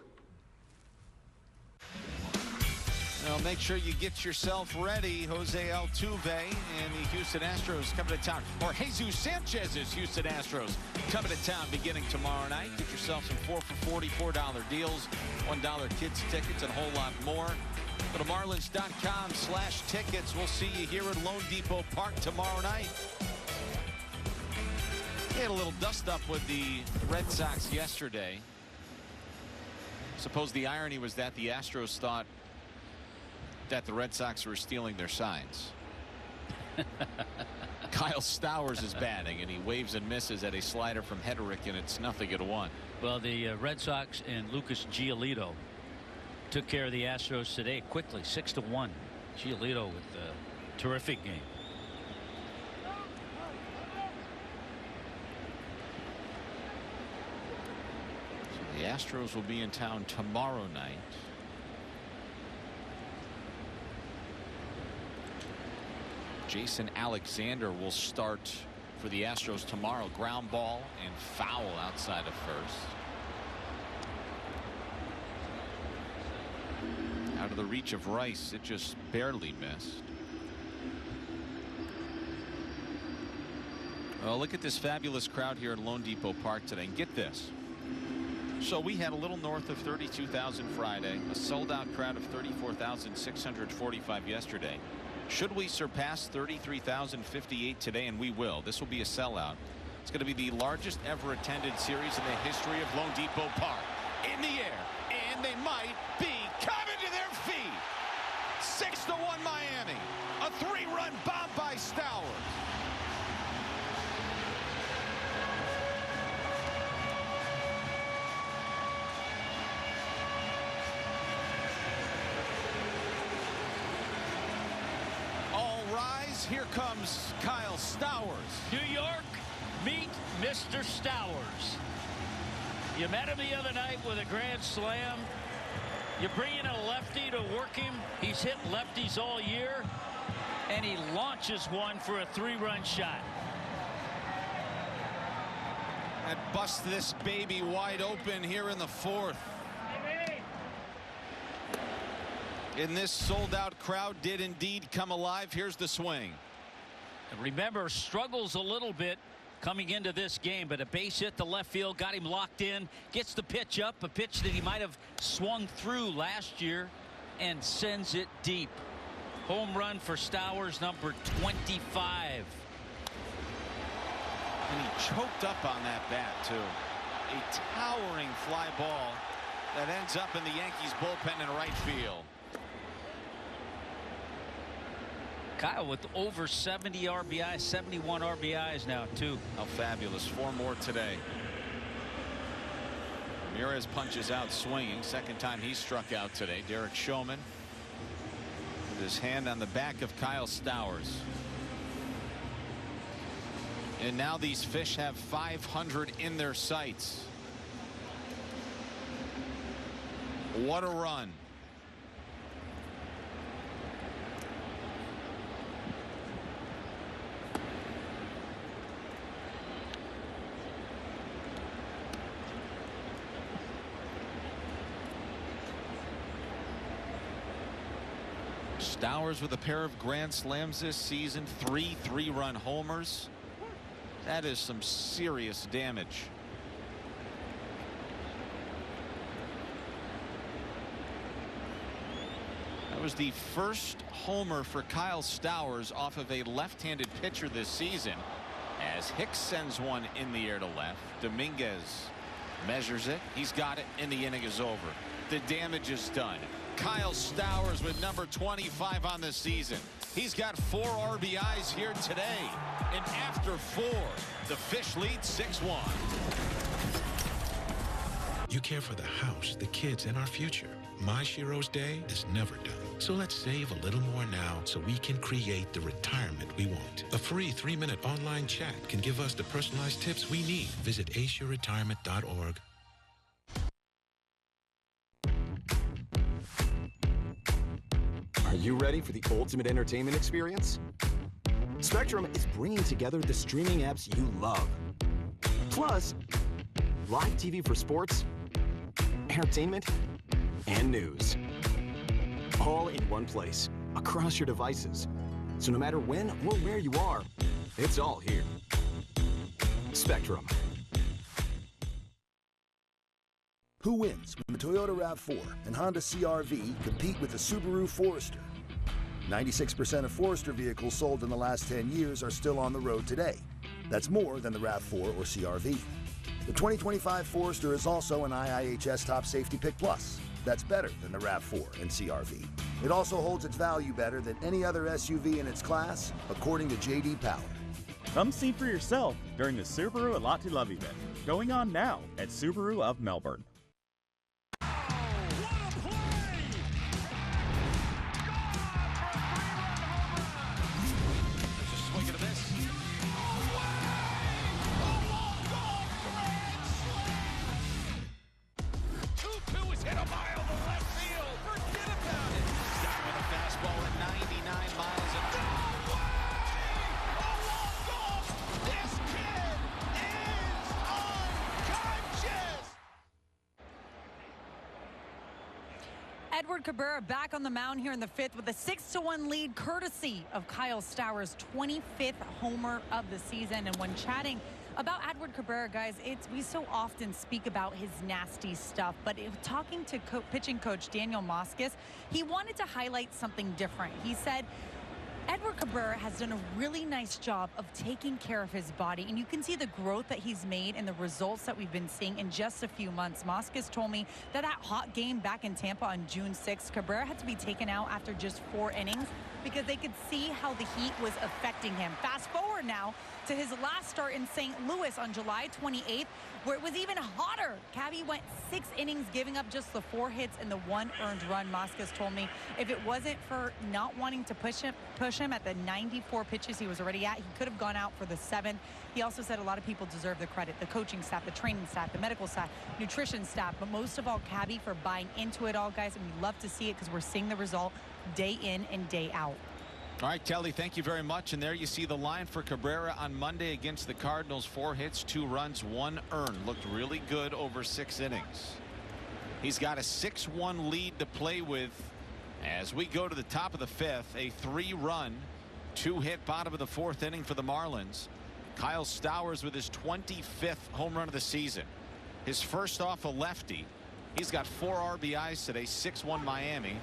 Well, make sure you get yourself ready. Jose Altuve and the Houston Astros coming to town. Or Jesus Sanchez's Houston Astros coming to town beginning tomorrow night. Get yourself some 4 for $44 deals, $1 kids tickets, and a whole lot more. Go to marlins.com/tickets. We'll see you here at loanDepot Park tomorrow night. They had a little dust up with the Red Sox yesterday. Suppose the irony was that the Astros thought that the Red Sox were stealing their signs. Kyle Stowers is batting, and he waves and misses at a slider from Hedrick, and it's 0-1. Well, the Red Sox and Lucas Giolito took care of the Astros today quickly, 6-1. Giolito with a terrific game. So the Astros will be in town tomorrow night. Jason Alexander will start for the Astros tomorrow. Ground ball and foul outside of first. Out of the reach of Rice, it just barely missed. Well, look at this fabulous crowd here at loanDepot Park today. And get this. So we had a little north of 32,000 Friday, a sold-out crowd of 34,645 yesterday. Should we surpass 33,058 today, and we will, this will be a sellout. It's going to be the largest ever attended series in the history of loanDepot Park. In the air, and they might be coming to their feet. 6-1 Miami. A 3-run bomb by Stowers. as here comes Kyle Stowers. New York, meet Mr. Stowers. You met him the other night with a grand slam. You bring in a lefty to work him. He's hit lefties all year, and he launches one for a 3-run shot. And bust this baby wide open here in the 4th. And this sold-out crowd did indeed come alive. Here's the swing. And remember, struggles a little bit coming into this game, but a base hit to left field got him locked in, gets the pitch up, a pitch that he might have swung through last year, and sends it deep. Home run for Stowers, number 25. And he choked up on that bat, too. A towering fly ball that ends up in the Yankees bullpen in right field. Kyle with over 70 RBIs, 71 RBIs now, too. How fabulous. 4 more today. Ramirez punches out swinging. Second time he struck out today. Derek Showman with his hand on the back of Kyle Stowers. And now these fish have 500 in their sights. What a run. Stowers with a pair of grand slams this season, 3 3-run homers. That is some serious damage. That was the first homer for Kyle Stowers off of a left-handed pitcher this season, as Hicks sends one in the air to left. Dominguez measures it. He's got it, and the inning is over. The damage is done. Kyle Stowers with number 25 on the season. He's got 4 RBIs here today. And after 4, the Fish lead 6-1. You care for the house, the kids, and our future. My Shiro's Day is never done. So let's save a little more now so we can create the retirement we want. A free 3-minute online chat can give us the personalized tips we need. Visit aceyourretirement.org. Are you ready for the ultimate entertainment experience? Spectrum is bringing together the streaming apps you love. Plus, live TV for sports, entertainment, and news. All in one place, across your devices. So no matter when or where you are, it's all here. Spectrum. Who wins when the Toyota RAV4 and Honda CR-V compete with the Subaru Forester? 96% of Forester vehicles sold in the last 10 years are still on the road today. That's more than the RAV4 or CR-V. The 2025 Forester is also an IIHS Top Safety Pick Plus. That's better than the RAV4 and CR-V. It also holds its value better than any other SUV in its class, according to J.D. Power. Come see for yourself during the Subaru A Lot to Love event, going on now at Subaru of Melbourne. Edward Cabrera back on the mound here in the 5th with a 6-1 lead courtesy of Kyle Stowers' 25th homer of the season. And when chatting about Edward Cabrera, guys, we so often speak about his nasty stuff, but talking to pitching coach Daniel Moskis, he wanted to highlight something different. He said Edward Cabrera has done a really nice job of taking care of his body, and you can see the growth that he's made and the results that we've been seeing in just a few months. Moskis told me that hot game back in Tampa on June 6th, Cabrera had to be taken out after just 4 innings. because they could see how the heat was affecting him. Fast forward now to his last start in St. Louis on July 28th, where it was even hotter. Cabby went 6 innings, giving up just the 4 hits and the 1 earned run. Moscas told me if it wasn't for not wanting to push him at the 94 pitches he was already at, he could have gone out for the 7th. He also said a lot of people deserve the credit, the coaching staff, the training staff, the medical staff, nutrition staff, but most of all, Cabby for buying into it all, guys, and we love to see it because we're seeing the result day in and day out. All right, Kelly, thank you very much. And there you see the line for Cabrera on Monday against the Cardinals. 4 hits, 2 runs, 1 earned. Looked really good over 6 innings. He's got a 6-1 lead to play with as we go to the top of the 5th. A 3-run, 2-hit bottom of the 4th inning for the Marlins. Kyle Stowers with his 25th home run of the season. His first off a lefty. He's got 4 RBIs today, 6-1 Miami.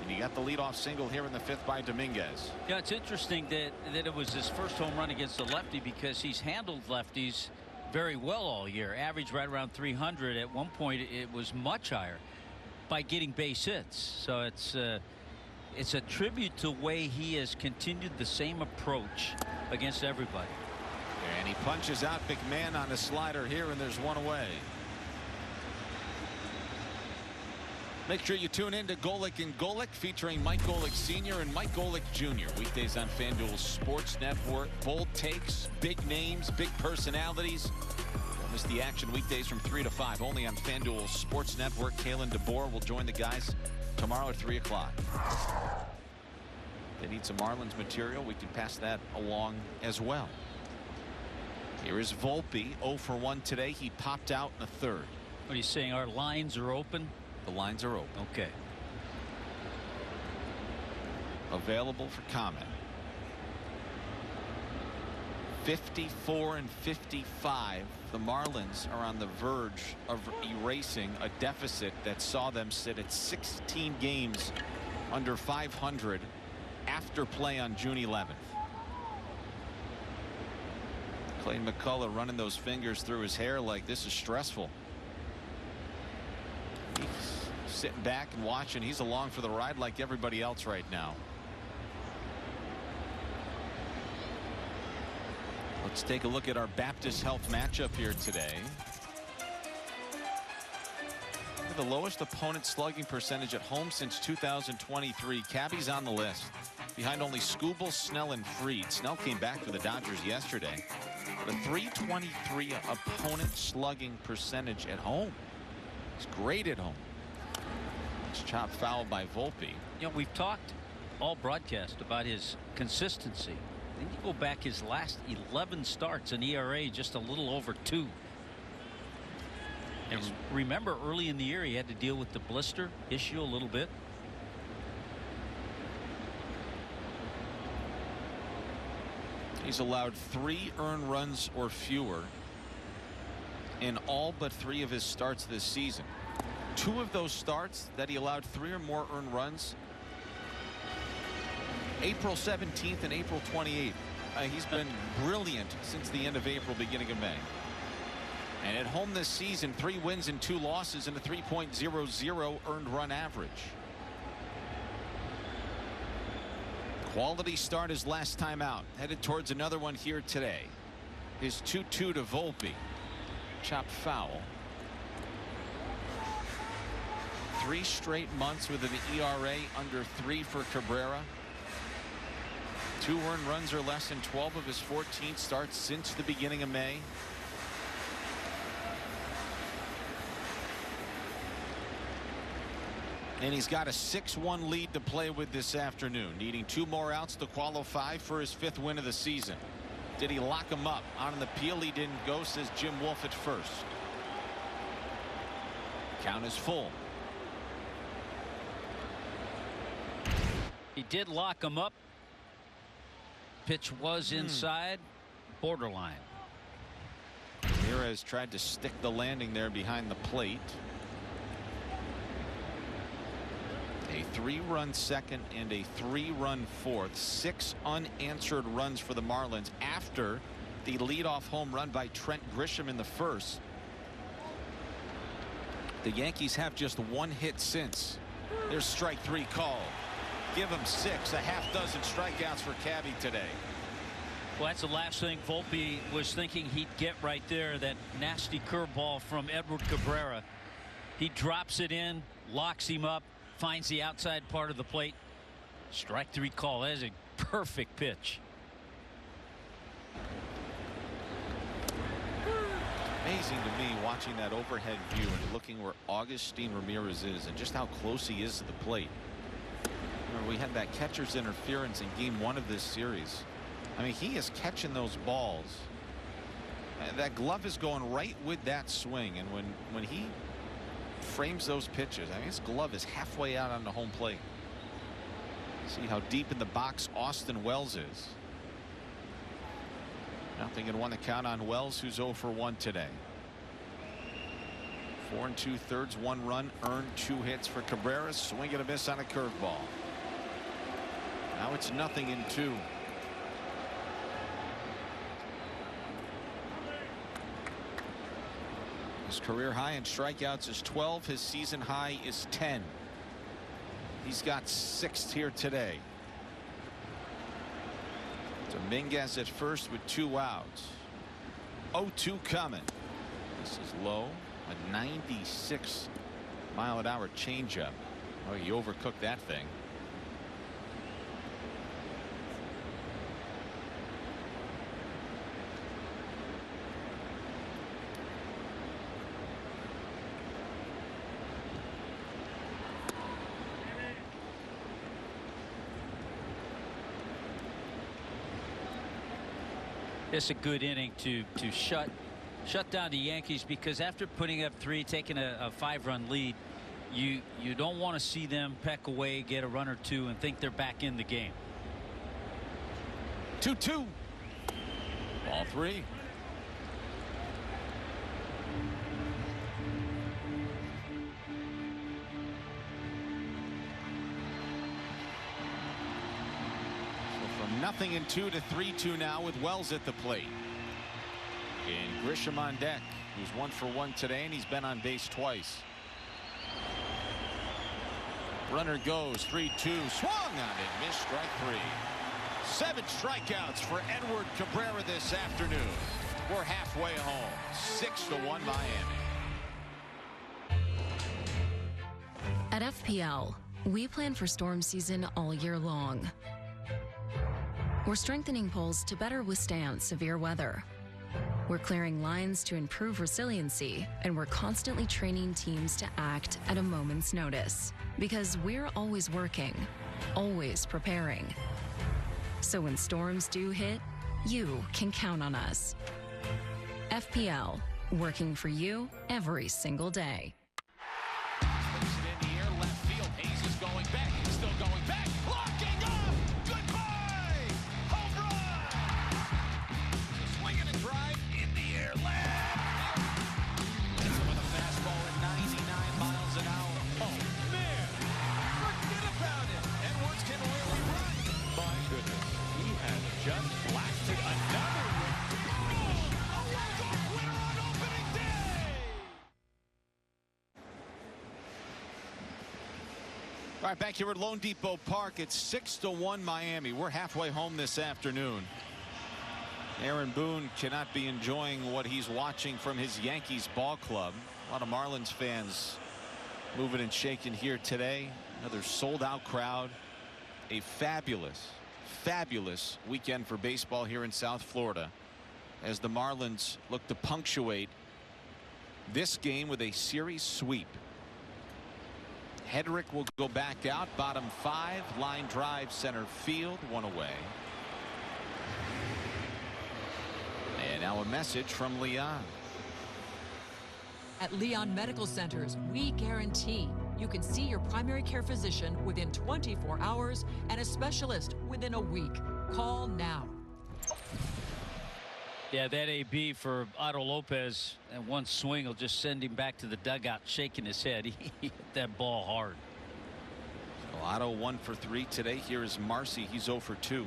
And you got the leadoff single here in the 5th by Dominguez. Yeah, it's interesting that it was his first home run against a lefty because he's handled lefties very well all year. Average right around 300. At one point it was much higher by getting base hits. So it's a tribute to the way he has continued the same approach against everybody. And he punches out McMahon on a slider here, and there's 1 away. Make sure you tune in to Golic and Golic, featuring Mike Golic Sr. and Mike Golic Jr. Weekdays on FanDuel Sports Network. Bold takes, big names, big personalities. Don't miss the action weekdays from 3 to 5, only on FanDuel Sports Network. Kalen DeBoer will join the guys tomorrow at 3 o'clock. They need some Marlins material. We can pass that along as well. Here is Volpe, 0 for 1 today. He popped out in the 3rd. What are you saying? Our lines are open? The lines are open. Okay. Available for comment. 54 and 55. The Marlins are on the verge of erasing a deficit that saw them sit at 16 games under 500 after play on June 11th. Clay McCullough running those fingers through his hair like this is stressful. He's sitting back and watching. He's along for the ride like everybody else right now. Let's take a look at our Baptist Health matchup here today. The lowest opponent slugging percentage at home since 2023. Cabby's on the list, behind only Skubal, Snell, and Fried. Snell came back for the Dodgers yesterday. But a .323 opponent slugging percentage at home. It's great at home. It's chopped foul by Volpe. You know, we've talked all broadcast about his consistency. Then you go back his last 11 starts, an ERA just a little over 2. And remember, early in the year he had to deal with the blister issue a little bit. He's allowed 3 earned runs or fewer in all but 3 of his starts this season. 2 of those starts that he allowed 3 or more earned runs, April 17th and April 28th. He's been brilliant since the end of April, beginning of May. And at home this season, 3 wins and 2 losses and a 3.00 earned run average. Quality start his last time out. Headed towards another one here today. His 2-2 to Volpe. Chopped foul. 3 straight months with an ERA under 3 for Cabrera. 2 earned runs or less in 12 of his 14 starts since the beginning of May. And he's got a 6-1 lead to play with this afternoon, needing 2 more outs to qualify for his 5th win of the season. Did he lock him up? On the peel, he didn't go, says Jim Wolf at first. Count is full. He did lock him up. Pitch was inside, borderline. Ramirez tried to stick the landing there behind the plate. A 3-run second and a 3-run fourth. 6 unanswered runs for the Marlins after the leadoff home run by Trent Grisham in the first. The Yankees have just 1 hit since. There's strike 3 called. give him 6. A half dozen strikeouts for Cabby today. Well, that's the last thing Volpe was thinking he'd get right there. That nasty curveball from Edward Cabrera. He drops it in, locks him up, finds the outside part of the plate. Strike 3 call. That is a perfect pitch. Amazing to me watching that overhead view and looking where Agustin Ramirez is and just how close he is to the plate. Remember, we had that catcher's interference in game 1 of this series. I mean, he is catching those balls. That glove is going right with that swing, and when he frames those pitches, I mean, his glove is halfway out on the home plate. See how deep in the box Austin Wells is. 0-1 the count on Wells, who's 0 for 1 today. 4 2/3, 1 run earned, 2 hits for Cabrera. Swing and a miss on a curveball. Now it's 0-2. His career high in strikeouts is 12. His season high is 10. He's got 6th here today. Dominguez at first with 2 outs. 0-2 coming. This is low. A 96 mile-an-hour changeup. Oh, he overcooked that thing. It's a good inning to shut down the Yankees, because after putting up 3, taking a 5-run lead, you don't want to see them peck away, get a run or 2, and think they're back in the game. 2-2. Ball 3. From 0-2 to 3-2 now with Wells at the plate. And Grisham on deck, who's 1 for 1 today, and he's been on base twice. Runner goes 3-2, swung on it, missed, strike 3. 7 strikeouts for Edward Cabrera this afternoon. We're halfway home. 6-1 Miami. At FPL, we plan for storm season all year long. We're strengthening poles to better withstand severe weather. We're clearing lines to improve resiliency, and we're constantly training teams to act at a moment's notice. Because we're always working, always preparing. So when storms do hit, you can count on us. FPL, working for you every single day. In the air, left field. Hayes is going back. He's still going back. Locking off. Goodbye. Home run. Swing and a drive in the air. Left. With a fastball at 99 miles an hour. Oh, man. Forget about it. Edwards can really run. My goodness. He has just blasted another one. A walk-off winner on opening day. All right, back here at loanDepot Park, it's 6-1 Miami. We're halfway home this afternoon. Aaron Boone cannot be enjoying what he's watching from his Yankees ball club. A lot of Marlins fans moving and shaking here today. Another sold-out crowd. A fabulous, fabulous weekend for baseball here in South Florida, as the Marlins look to punctuate this game with a series sweep. Hedrick will go back out, bottom 5, line drive center field, 1 away. And now a message from Leon. At Leon Medical Centers, we guarantee you can see your primary care physician within 24 hours and a specialist within a week. Call now. Yeah, that AB for Otto Lopez, and one swing will just send him back to the dugout shaking his head. He hit that ball hard. So Otto 1 for 3 today. Here is Marcy. He's 0 for 2.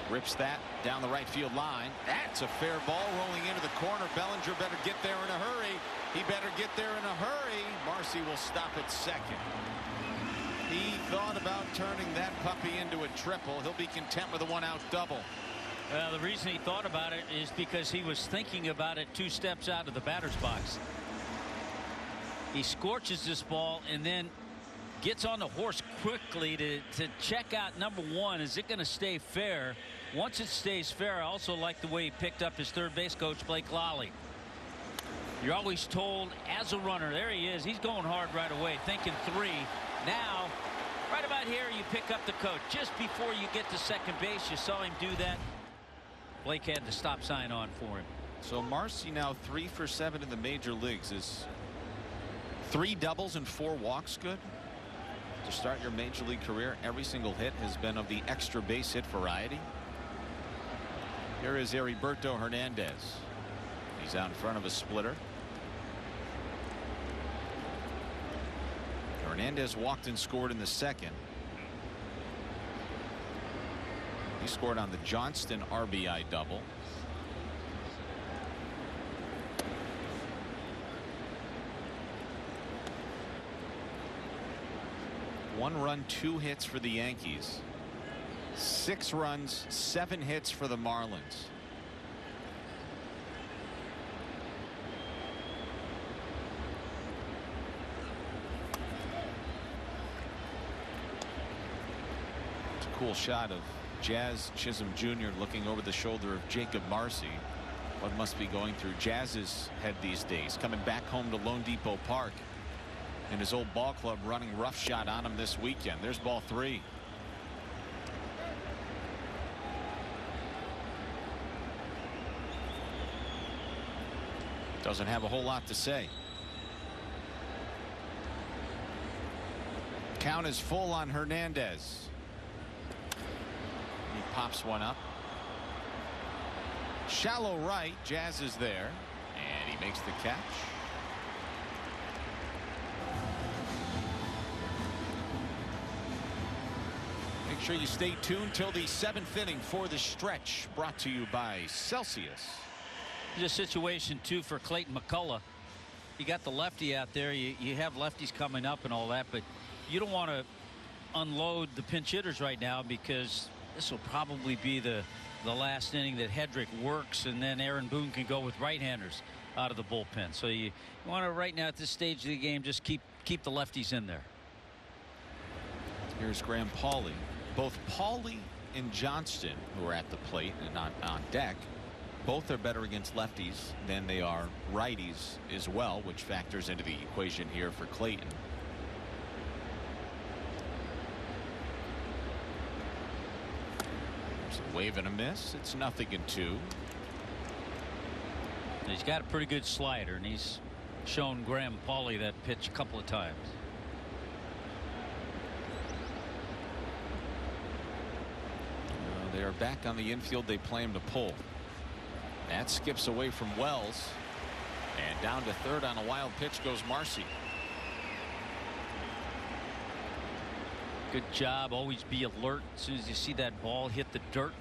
Rips that down the right field line. That's a fair ball rolling into the corner. Bellinger better get there in a hurry. He better get there in a hurry. Marcy will stop at second. He thought about turning that puppy into a triple. He'll be content with a one-out double. Well, the reason he thought about it is because he was thinking about it 2 steps out of the batter's box. He scorches this ball and then gets on the horse quickly to check out number 1. Is it going to stay fair? Once it stays fair, I also like the way he picked up his third base coach, Blake Lally. You're always told as a runner, there he is. He's going hard right away, thinking 3. Now, right about here, you pick up the coach. Just before you get to second base, you saw him do that. Blake had the stop sign on for him. So Marcy now 3 for 7 in the major leagues. Is 3 doubles and 4 walks good? To start your major league career, every single hit has been of the extra base hit variety. Here is Heriberto Hernandez. He's out in front of a splitter. Hernandez walked and scored in the second. He scored on the Johnston RBI double. One run, 2 hits for the Yankees. 6 runs, 7 hits for the Marlins. It's a cool shot of Jazz Chisholm Jr. looking over the shoulder of Jacob Marcy. What must be going through Jazz's head these days, coming back home to loanDepot Park and his old ball club running roughshod on him this weekend. There's ball 3. Doesn't have a whole lot to say. Count is full on Hernandez. He pops one up. Shallow right. Jazz is there. And he makes the catch. Make sure you stay tuned till the 7th inning for the stretch. Brought to you by Celsius. There's a situation too for Clayton McCullough. You got the lefty out there. You have lefties coming up and all that, but you don't want to unload the pinch hitters right now because this will probably be the last inning that Hedrick works, and then Aaron Boone can go with right-handers out of the bullpen. So you want to right now at this stage of the game just keep the lefties in there. Here's Graham Pauley. Both Pauley and Johnston, who are at the plate and on deck, both are better against lefties than they are righties as well, which factors into the equation here for Clayton. There's a wave and a miss. It's 0-2. He's got a pretty good slider, and he's shown Graham Pauley that pitch a couple of times. They are back on the infield. They play him to pull. That skips away from Wells, and down to third on a wild pitch goes Marcy. Good job. Always be alert as soon as you see that ball hit the dirt.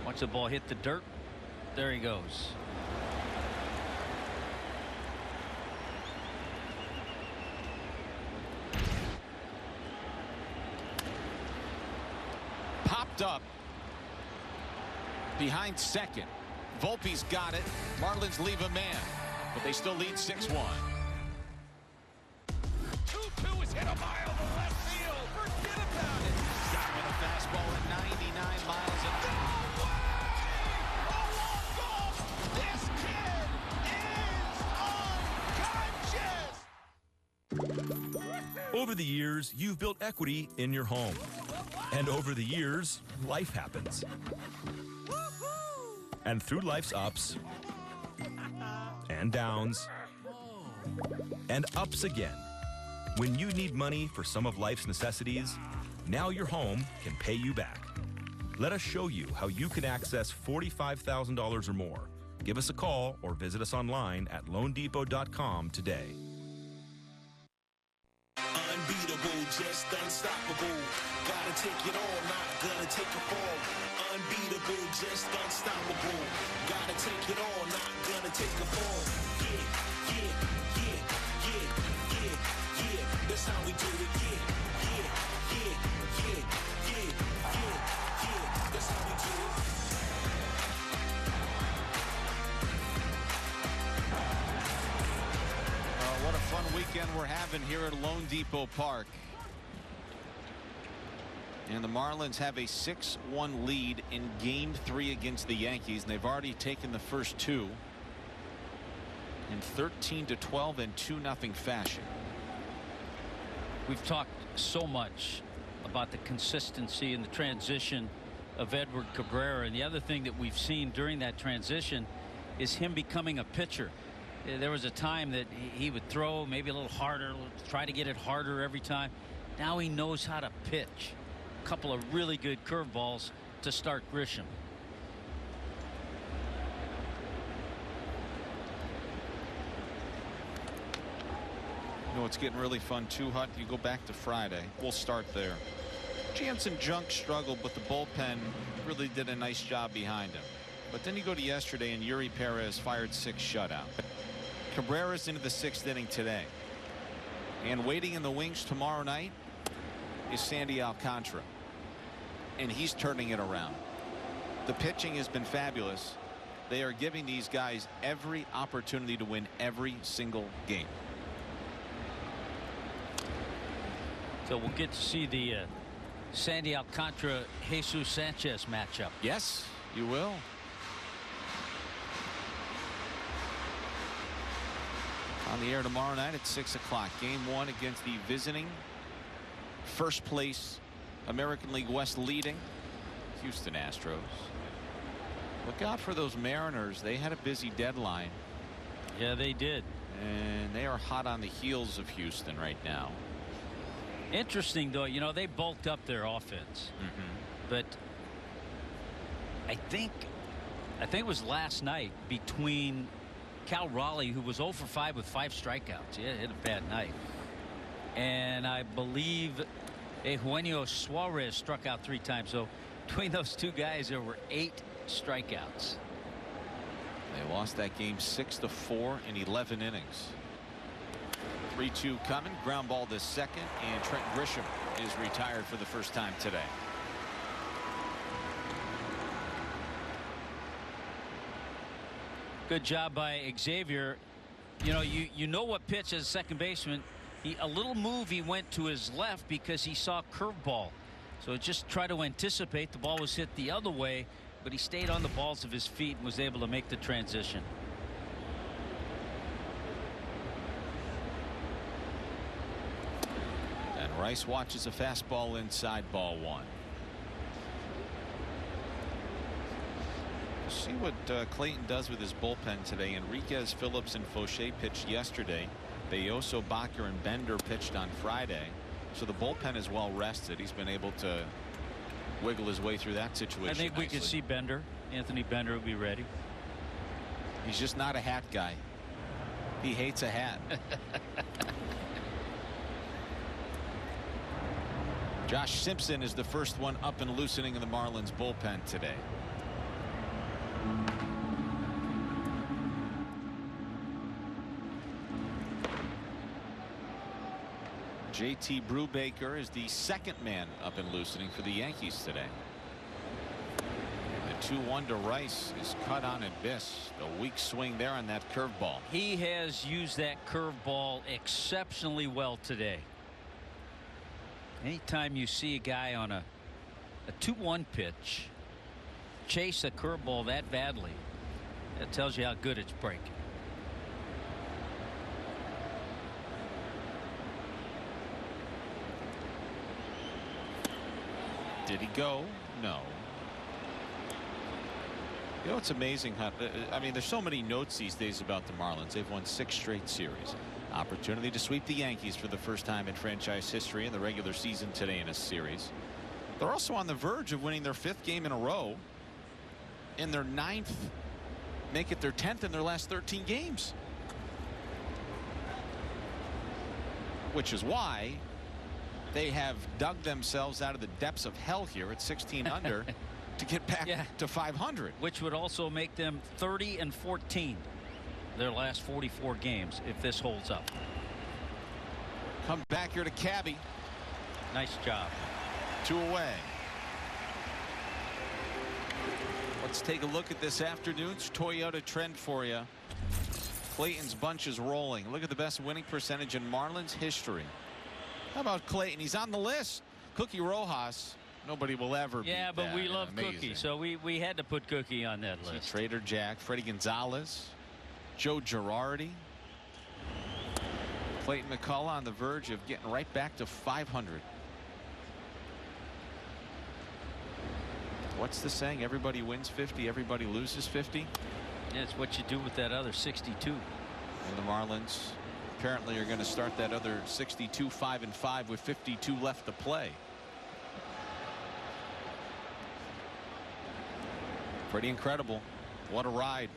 Once the ball hit the dirt, there he goes. Popped up behind second. Volpe's got it. Marlins leave a man, but they still lead 6-1. 2-2 is hit a mile to left field. Forget about it. Got with a fastball at 99 miles an hour. No way! A walk-off. This kid is unconscious. Over the years, you've built equity in your home. And over the years, life happens. And through life's ups and downs and ups again, when you need money for some of life's necessities, now your home can pay you back. Let us show you how you can access $45,000 or more. Give us a call or visit us online at loanDepot.com today. Unbeatable, just unstoppable. Gotta take it all, not gonna take a fall. Unbeatable, just unstoppable. Gotta take it all, not gonna take a fall. Yeah, yeah, yeah, yeah, yeah, yeah. That's how we do weekend we're having here at loanDepot Park. And the Marlins have a 6-1 lead in Game 3 against the Yankees, and they've already taken the first two in 13-12 and 2-0 fashion. We've talked so much about the consistency and the transition of Edward Cabrera, and the other thing that we've seen during that transition is him becoming a pitcher. There was a time that he would throw maybe a little harder, try to get it harder every time. Now he knows how to pitch. A couple of really good curveballs to start Grisham. You know, it's getting really fun too, Hut. You go back to Friday. We'll start there. Jansen Junk struggled, but the bullpen really did a nice job behind him. But then you go to yesterday, and Yuri Perez fired 6 shutout. Cabrera's into the 6th inning today. And waiting in the wings tomorrow night is Sandy Alcantara. And he's turning it around. The pitching has been fabulous. They are giving these guys every opportunity to win every single game. So we'll get to see the Sandy Alcantara Jesus Sanchez matchup. Yes, you will. On the air tomorrow night at 6 o'clock. Game 1 against the visiting first place American League West leading Houston Astros. Look out for those Mariners. They had a busy deadline. Yeah, they did. And they are hot on the heels of Houston right now. Interesting, though, you know, they bulked up their offense. But I think it was last night between Cal Raleigh, who was 0 for 5 with 5 strikeouts. Yeah, hit a bad night. And I believe Eugenio Suarez struck out 3 times. So between those two guys, there were 8 strikeouts. They lost that game 6-4 in 11 innings. 3-2 coming. Ground ball to second, and Trent Grisham is retired for the first time today. Good job by Xavier. You know, you know what pitch as a second baseman. A little move he went to his left because he saw curveball. So just try to anticipate. The ball was hit the other way, but he stayed on the balls of his feet and was able to make the transition. And Rice watches a fastball inside, ball 1. See what Clayton does with his bullpen today. Enriquez, Phillips, and Fauché pitched yesterday. Belloso, Bakker, and Bender pitched on Friday. So the bullpen is well rested. He's been able to wiggle his way through that situation. I think we could see Bender. Anthony Bender will be ready. He's just not a hat guy. He hates a hat. Josh Simpson is the first one up and loosening in the Marlins bullpen today. JT Brubaker is the second man up and loosening for the Yankees today. The 2-1 to Rice is cut on and missed. A weak swing there on that curveball. He has used that curveball exceptionally well today. Anytime you see a guy on a 2-1 pitch chase a curveball that badly, that tells you how good it's breaking. Did he go? No. You know, it's amazing how, I mean, there's so many notes these days about the Marlins. They've won 6 straight series. Opportunity to sweep the Yankees for the first time in franchise history in the regular season today in a series. They're also on the verge of winning their 5th game in a row. In their 9th, make it their 10th in their last 13 games. Which is why they have dug themselves out of the depths of hell here at 16 under to get back to 500. Which would also make them 30-14 their last 44 games if this holds up. Come back here to Cabby. Nice job. 2 away. Let's take a look at this afternoon's Toyota trend for you. Clayton's bunch is rolling. Look at the best winning percentage in Marlins history. How about Clayton? He's on the list. Cookie Rojas. Nobody will ever beat Yeah, but that. we love Amazing. Cookie, so we had to put Cookie on that list. Trader Jack, Freddie Gonzalez, Joe Girardi. Clayton McCullough on the verge of getting right back to 500. What's the saying? Everybody wins 50, everybody loses 50. Yeah, it's what you do with that other 62. And the Marlins apparently are going to start that other 62 5-5 with 52 left to play. Pretty incredible. What a ride.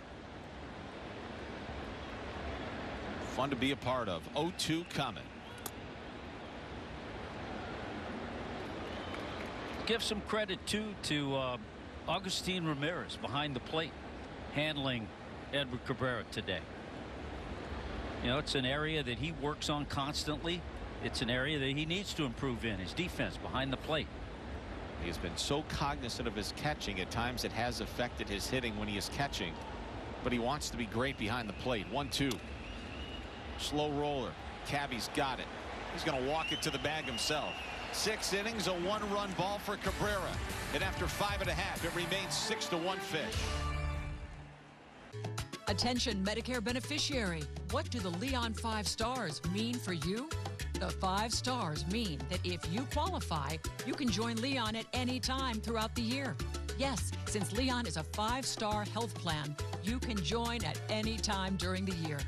Fun to be a part of. 0-2 coming. Give some credit too to Agustin Ramirez behind the plate, handling Edward Cabrera today. You know, it's an area that he works on constantly. It's an area that he needs to improve in, his defense behind the plate. He has been so cognizant of his catching. At times it has affected his hitting when he is catching, but he wants to be great behind the plate. 1-2. Slow roller. Cabby's got it. He's going to walk it to the bag himself. 6 innings, a 1-run ball for Cabrera. And after 5 1/2, it remains 6-1 Fish. Attention Medicare beneficiary. What do the Leon 5 stars mean for you? The 5 stars mean that if you qualify, you can join Leon at any time throughout the year. Yes, since Leon is a 5-star health plan, you can join at any time during the year.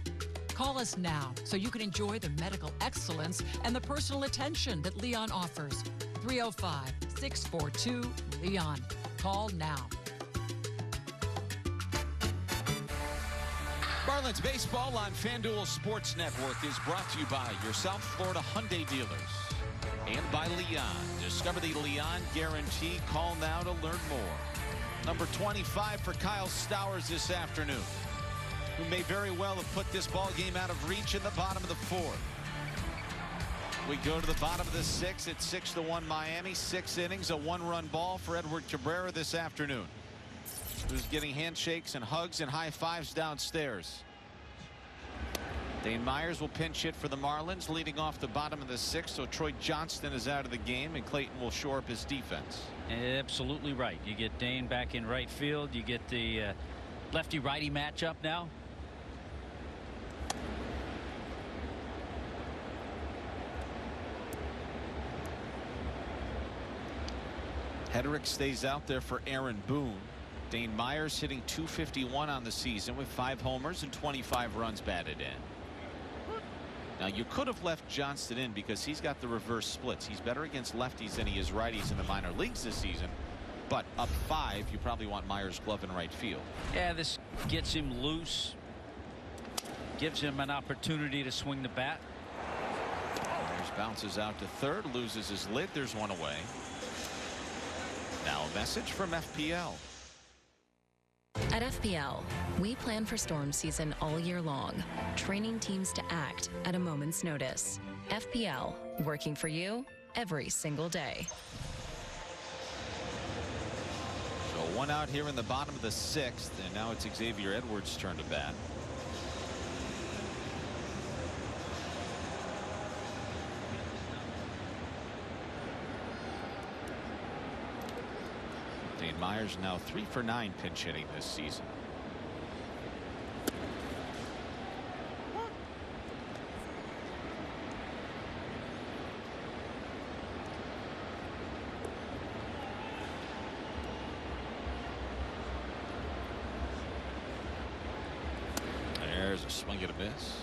Call us now so you can enjoy the medical excellence and the personal attention that Leon offers. 305-642-LEON. Call now. Marlins baseball on FanDuel Sports Network is brought to you by your South Florida Hyundai dealers and by Leon. Discover the Leon guarantee. Call now to learn more. Number 25 for Kyle Stowers this afternoon, who may very well have put this ball game out of reach in the bottom of the 4th. We go to the bottom of the 6th. It's 6-1 Miami. 6 innings, a 1-run ball for Edward Cabrera this afternoon, who's getting handshakes and hugs and high fives downstairs. Dane Myers will pinch hit for the Marlins, leading off the bottom of the 6th. So Troy Johnston is out of the game, and Clayton will shore up his defense. Absolutely right. You get Dane back in right field. You get the lefty-righty matchup now. Hedrick stays out there for Aaron Boone. Dane Myers hitting .251 on the season with 5 homers and 25 runs batted in. Now you could have left Johnston in because he's got the reverse splits. He's better against lefties than he is righties in the minor leagues this season. But up 5, you probably want Myers' glove in right field. Yeah, this gets him loose. Gives him an opportunity to swing the bat. Myers bounces out to third, loses his lid. There's one away. Now a message from FPL. At FPL, we plan for storm season all year long, training teams to act at a moment's notice. FPL, working for you every single day. So 1 out here in the bottom of the 6th, and now it's Xavier Edwards' turn to bat. Dane Myers now 3 for 9 pinch hitting this season. There's a swing and a miss.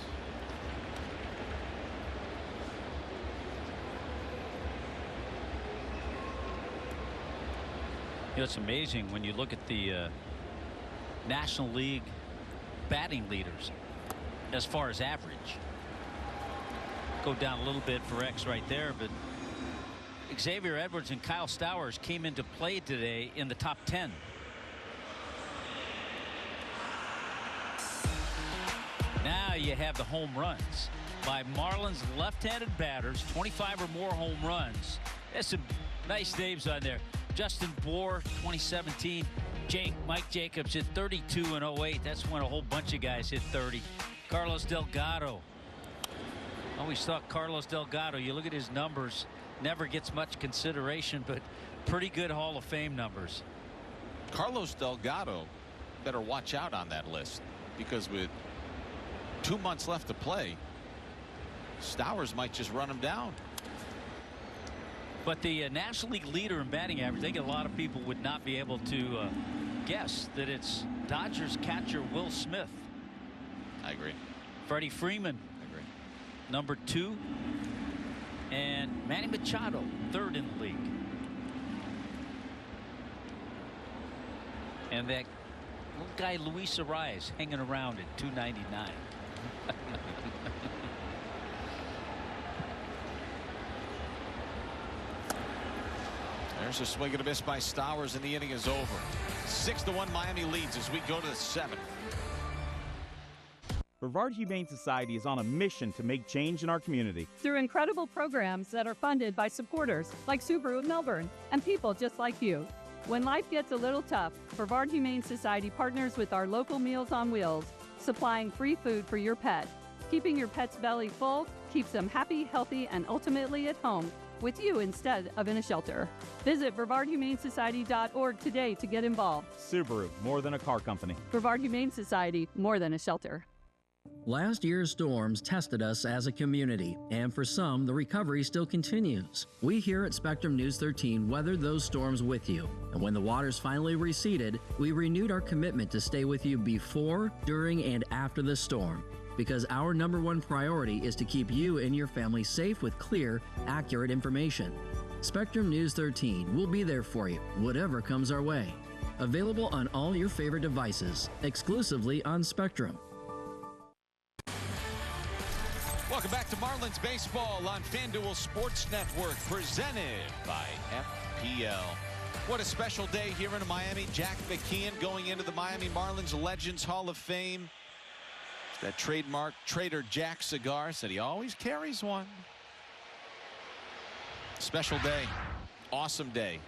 You know, it's amazing when you look at the National League batting leaders as far as average. Go down a little bit for X right there, but Xavier Edwards and Kyle Stowers came into play today in the top 10. Now you have the home runs by Marlins left-handed batters, 25 or more home runs. There's some nice names on there. Justin Bohr, 2017. Mike Jacobs hit 32 in 08. That's when a whole bunch of guys hit 30. Carlos Delgado. Always thought Carlos Delgado, you look at his numbers, never gets much consideration, but pretty good Hall of Fame numbers. Carlos Delgado better watch out on that list, because with 2 months left to play, Stowers might just run him down. But the National League leader in batting average, I think a lot of people would not be able to guess that it's Dodgers catcher Will Smith. I agree. Freddie Freeman, number 2, and Manny Machado, 3rd in the league. And that little guy Luis Arias hanging around at 299. There's a swing and a miss by Stowers, and the inning is over. 6-1 Miami leads as we go to the 7th. Brevard Humane Society is on a mission to make change in our community. Through incredible programs that are funded by supporters like Subaru of Melbourne and people just like you. When life gets a little tough, Brevard Humane Society partners with our local Meals on Wheels, supplying free food for your pet. Keeping your pet's belly full keeps them happy, healthy, and ultimately at home with you instead of in a shelter. Visit BrevardHumaneSociety.org today to get involved. Subaru, more than a car company. Brevard Humane Society, more than a shelter. Last year's storms tested us as a community, and for some, the recovery still continues. We here at Spectrum News 13 weathered those storms with you, and when the waters finally receded, we renewed our commitment to stay with you before, during, and after the storm. Because our #1 priority is to keep you and your family safe with clear, accurate information. Spectrum News 13 will be there for you, whatever comes our way. Available on all your favorite devices, exclusively on Spectrum. Welcome back to Marlins Baseball on FanDuel Sports Network, presented by FPL. What a special day here in Miami. Jack McKeon going into the Miami Marlins Legends Hall of Fame. That trademark Trader Jack cigar, said he always carries one. Special day. Awesome day.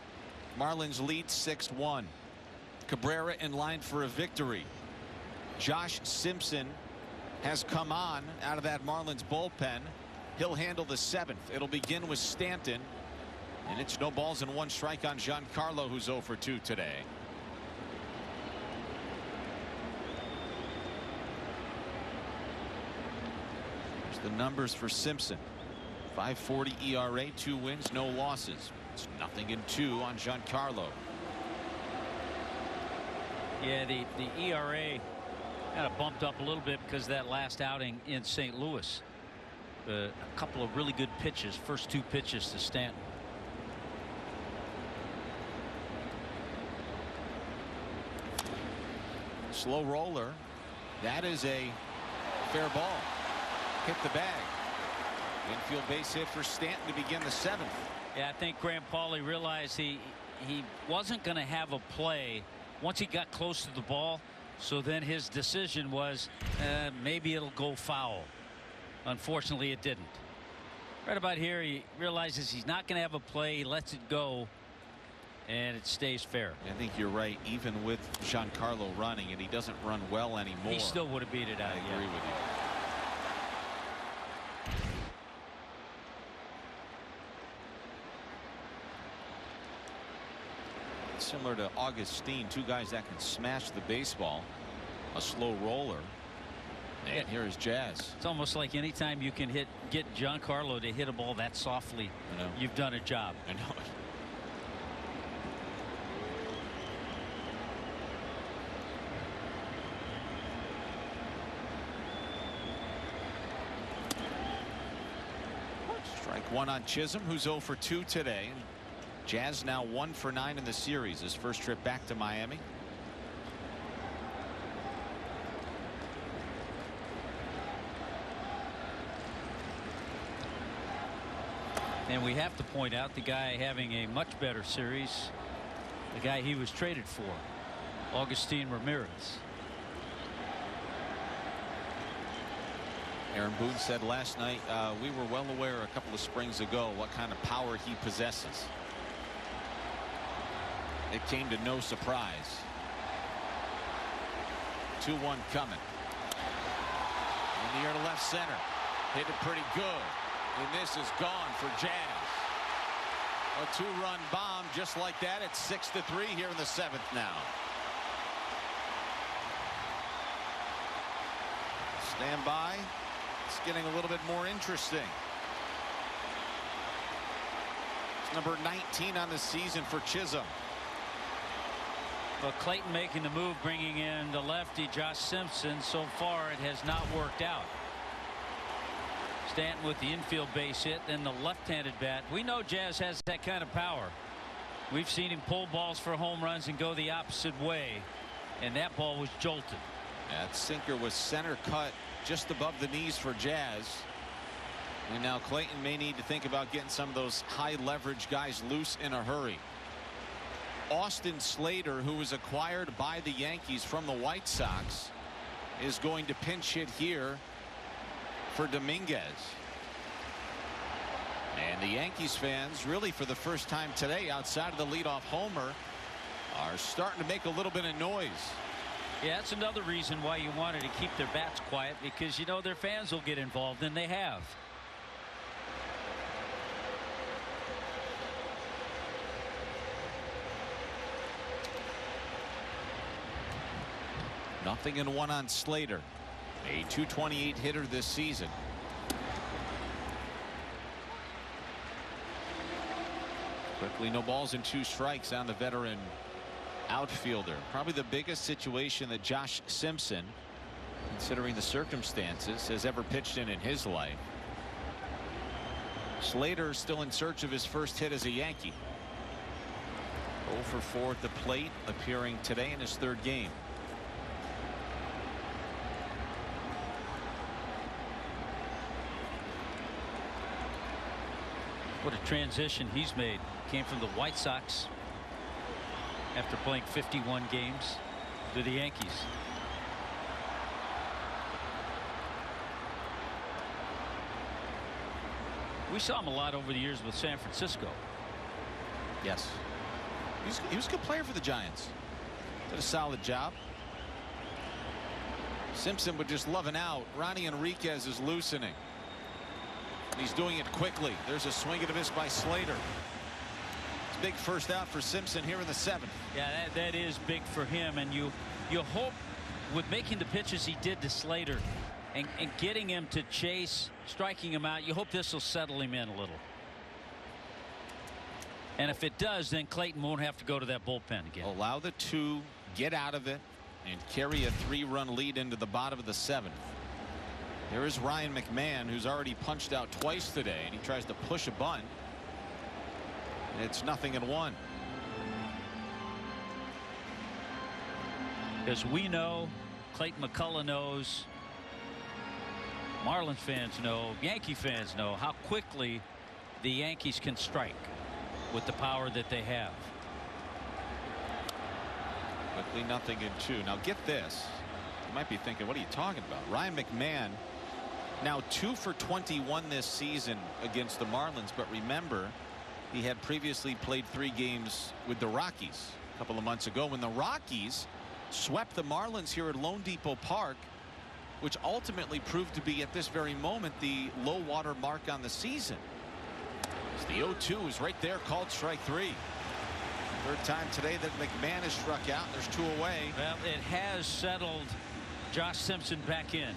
Marlins lead 6-1. Cabrera in line for a victory. Josh Simpson has come on out of that Marlins bullpen. He'll handle the 7th. It'll begin with Stanton. And it's no balls and 1 strike on Giancarlo, who's 0 for 2 today. The numbers for Simpson: 5.40 ERA, 2 wins, no losses. It's 0-2 on Giancarlo. Yeah, the ERA kind of bumped up a little bit because of that last outing in St. Louis. A couple of really good pitches, first 2 pitches to Stanton. Slow roller. That is a fair ball. Hit the bag. Infield base hit for Stanton to begin the 7th. Yeah, I think Graham Pauley realized he wasn't going to have a play once he got close to the ball. So then his decision was maybe it'll go foul. Unfortunately, it didn't. Right about here, he realizes he's not going to have a play. He lets it go, and it stays fair. I think you're right. Even with Giancarlo running, and he doesn't run well anymore. He still would have beat it out. I agree with you. Similar to Augustine, 2 guys that can smash the baseball. A slow roller. And here is Jazz. It's almost like anytime you can get Giancarlo to hit a ball that softly, you've done a job. I know it. Strike 1 on Chisholm, who's 0 for 2 today. Jazz now 1 for 9 in the series. His first trip back to Miami. And we have to point out the guy having a much better series, the guy he was traded for, Augustine Ramirez. Aaron Boone said last night, we were well aware a couple of springs ago what kind of power he possesses. It came to no surprise. 2-1 coming. In the air to left center. Hit it pretty good. And this is gone for Jazz. A 2-run bomb just like that. It's 6-3 here in the 7th now. Stand by. It's getting a little bit more interesting. It's number 19 on the season for Chisholm. Well, Clayton making the move, bringing in the lefty Josh Simpson. So far, it has not worked out. Stanton with the infield base hit, then the left-handed bat. We know Jazz has that kind of power. We've seen him pull balls for home runs and go the opposite way, and that ball was jolted. That sinker was center cut just above the knees for Jazz. And now Clayton may need to think about getting some of those high leverage guys loose in a hurry. Austin Slater, who was acquired by the Yankees from the White Sox, is going to pinch hit here for Dominguez. And the Yankees fans, really for the first time today, outside of the leadoff homer, are starting to make a little bit of noise. Yeah, that's another reason why you wanted to keep their bats quiet, because you know their fans will get involved, and they have. Nothing in 1 on Slater, a .228 hitter this season. Quickly, no balls and 2 strikes on the veteran outfielder. Probably the biggest situation that Josh Simpson, considering the circumstances, has ever pitched in his life. Slater still in search of his first hit as a Yankee. 0 for 4 at the plate, appearing today in his 3rd game. What a transition he's made. Came from the White Sox after playing 51 games to the Yankees. We saw him a lot over the years with San Francisco. Yes. He was a good player for the Giants. Did a solid job. Simpson would just love an out. Ronnie Enriquez is loosening. He's doing it quickly. There's a swing and a miss by Slater. It's big first out for Simpson here in the 7th. Yeah, that is big for him, and you hope with making the pitches he did to Slater and getting him to chase, striking him out, you hope this will settle him in a little. And if it does, then Clayton won't have to go to that bullpen again. Allow the 2, get out of it, and carry a 3-run lead into the bottom of the 7th. There is Ryan McMahon, who's already punched out twice today, and he tries to push a bunt. It's 0-1. Because we know, Clayton McCullough knows, Marlins fans know, Yankee fans know how quickly the Yankees can strike with the power that they have. Quickly 0-2. Now get this. You might be thinking, what are you talking about? Ryan McMahon now 2 for 21 this season against the Marlins. But remember, he had previously played 3 games with the Rockies a couple of months ago when the Rockies swept the Marlins here at loanDepot Park, which ultimately proved to be at this very moment the low water mark on the season. So the 0-2 is right there, called strike 3. 3rd time today that McMahon has struck out. There's 2 away. Well, it has settled Josh Simpson back in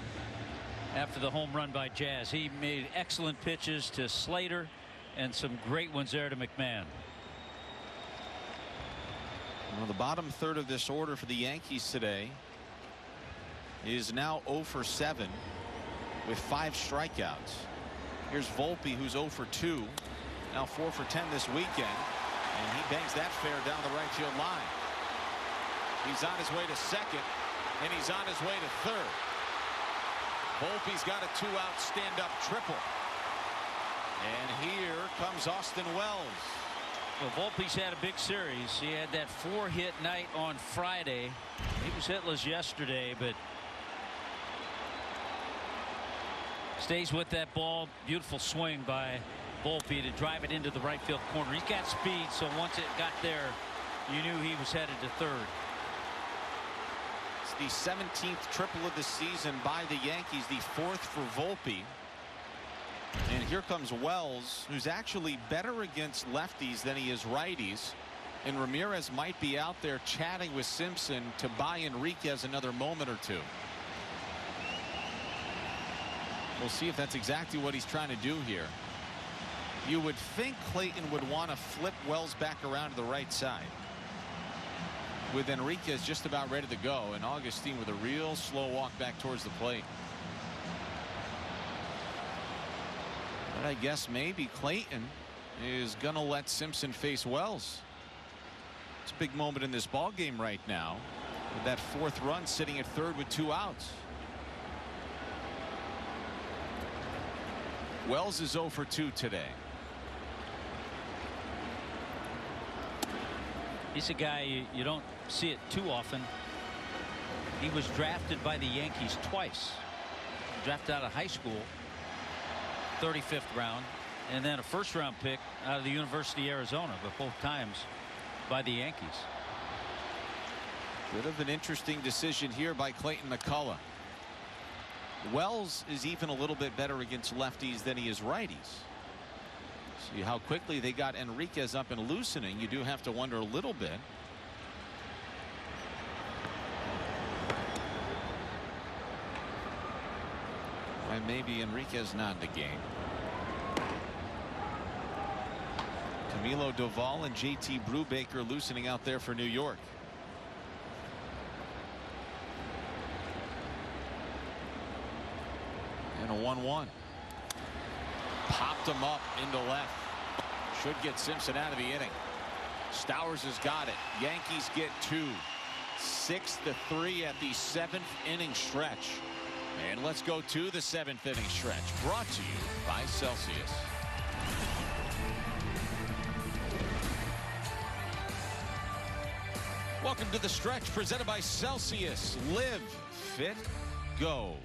after the home run by Jazz. He made excellent pitches to Slater and some great ones there to McMahon. Well, the bottom third of this order for the Yankees today is now 0 for 7 with 5 strikeouts. Here's Volpe, who's 0 for 2, now 4 for 10 this weekend, and he bangs that fair down the right field line. He's on his way to second, and he's on his way to third. Volpe's got a 2-out stand-up triple. And here comes Austin Wells. Well, Volpe's had a big series. He had that 4-hit night on Friday. He was hitless yesterday, but stays with that ball. Beautiful swing by Volpe to drive it into the right field corner. He's got speed, so once it got there, you knew he was headed to third. the 17th triple of the season by the Yankees, the 4th for Volpe. And here comes Wells, who's actually better against lefties than he is righties. And Ramirez might be out there chatting with Simpson to buy Enriquez another moment or two. We'll see if that's exactly what he's trying to do here. You would think Clayton would want to flip Wells back around to the right side, with Enriquez just about ready to go, and Augustine with a real slow walk back towards the plate. But I guess maybe Clayton is going to let Simpson face Wells. It's a big moment in this ball game right now, with that 4th run sitting at 3rd with 2 outs. Wells is 0 for 2 today. He's a guy you don't see it too often. He was drafted by the Yankees twice. Drafted out of high school, 35th round, and then a 1st round pick out of the University of Arizona, but both times by the Yankees. Bit of an interesting decision here by Clayton McCullough. Wells is even a little bit better against lefties than he is righties. See how quickly they got Enriquez up and loosening. You do have to wonder a little bit. Why maybe Enriquez not in the game. Camilo Doval and JT Brubaker loosening out there for New York. And a 1-1. Popped him up into left. Should get Simpson out of the inning. Stowers has got it. Yankees get 2. 6-3 at the 7th inning stretch. And let's go to the 7th inning stretch, brought to you by Celsius. Welcome to the stretch, presented by Celsius. Live, fit, go.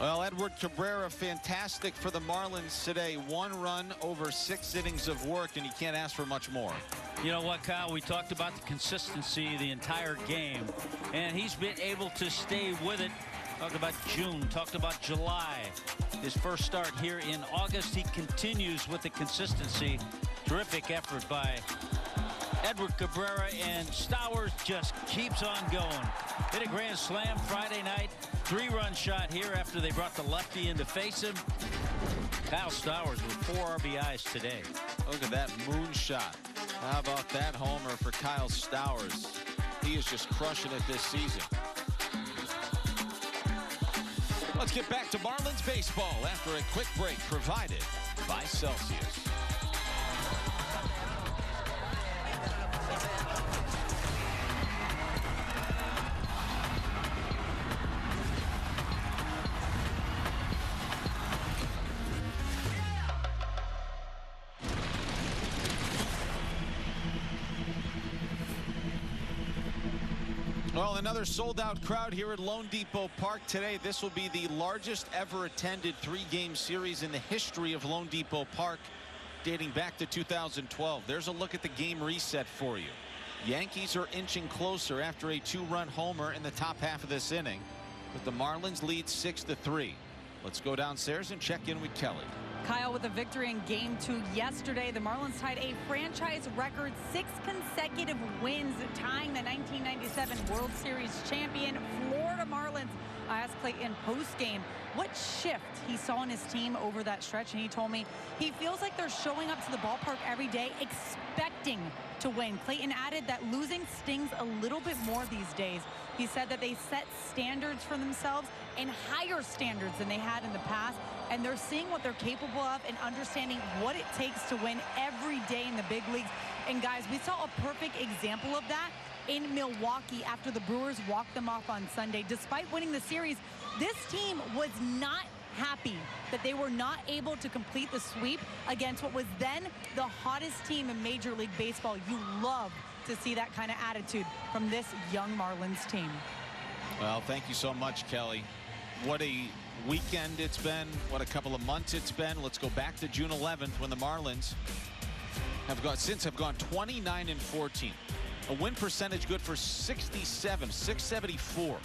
Well, Edward Cabrera, fantastic for the Marlins today. 1 run over 6 innings of work, and you can't ask for much more. You know what, Kyle? We talked about the consistency the entire game, and he's been able to stay with it. Talked about June, talked about July. His first start here in August, he continues with the consistency. Terrific effort by Edward Cabrera, and Stowers just keeps on going. Hit a grand slam Friday night. 3-run shot here after they brought the lefty in to face him. Kyle Stowers with 4 RBIs today. Look at that moonshot. How about that homer for Kyle Stowers? He is just crushing it this season. Let's get back to Marlins baseball after a quick break provided by Celsius. Well, another sold-out crowd here at loanDepot Park today. This will be the largest ever attended 3-game series in the history of loanDepot Park, dating back to 2012. There's a look at the game reset for you. Yankees are inching closer after a 2-run homer in the top half of this inning, but the Marlins lead 6-3. Let's go downstairs and check in with Kelly. Kyle, with a victory in Game 2 yesterday, the Marlins tied a franchise record 6 consecutive wins, tying the 1997 World Series champion Florida Marlins. I asked Clayton post-game what shift he saw in his team over that stretch, and he told me he feels like they're showing up to the ballpark every day expecting to win. Clayton added that losing stings a little bit more these days. He said that they set standards for themselves and higher standards than they had in the past, and they're seeing what they're capable of and understanding what it takes to win every day in the big leagues. And guys, we saw a perfect example of that in Milwaukee after the Brewers walked them off on Sunday. Despite winning the series, this team was not happy that they were not able to complete the sweep against what was then the hottest team in Major League Baseball. You love to see that kind of attitude from this young Marlins team. Well, thank you so much, Kelly. What a weekend it's been. What a couple of months it's been. Let's go back to June 11th when the Marlins have gone 29-14. A win percentage good for 67, 674.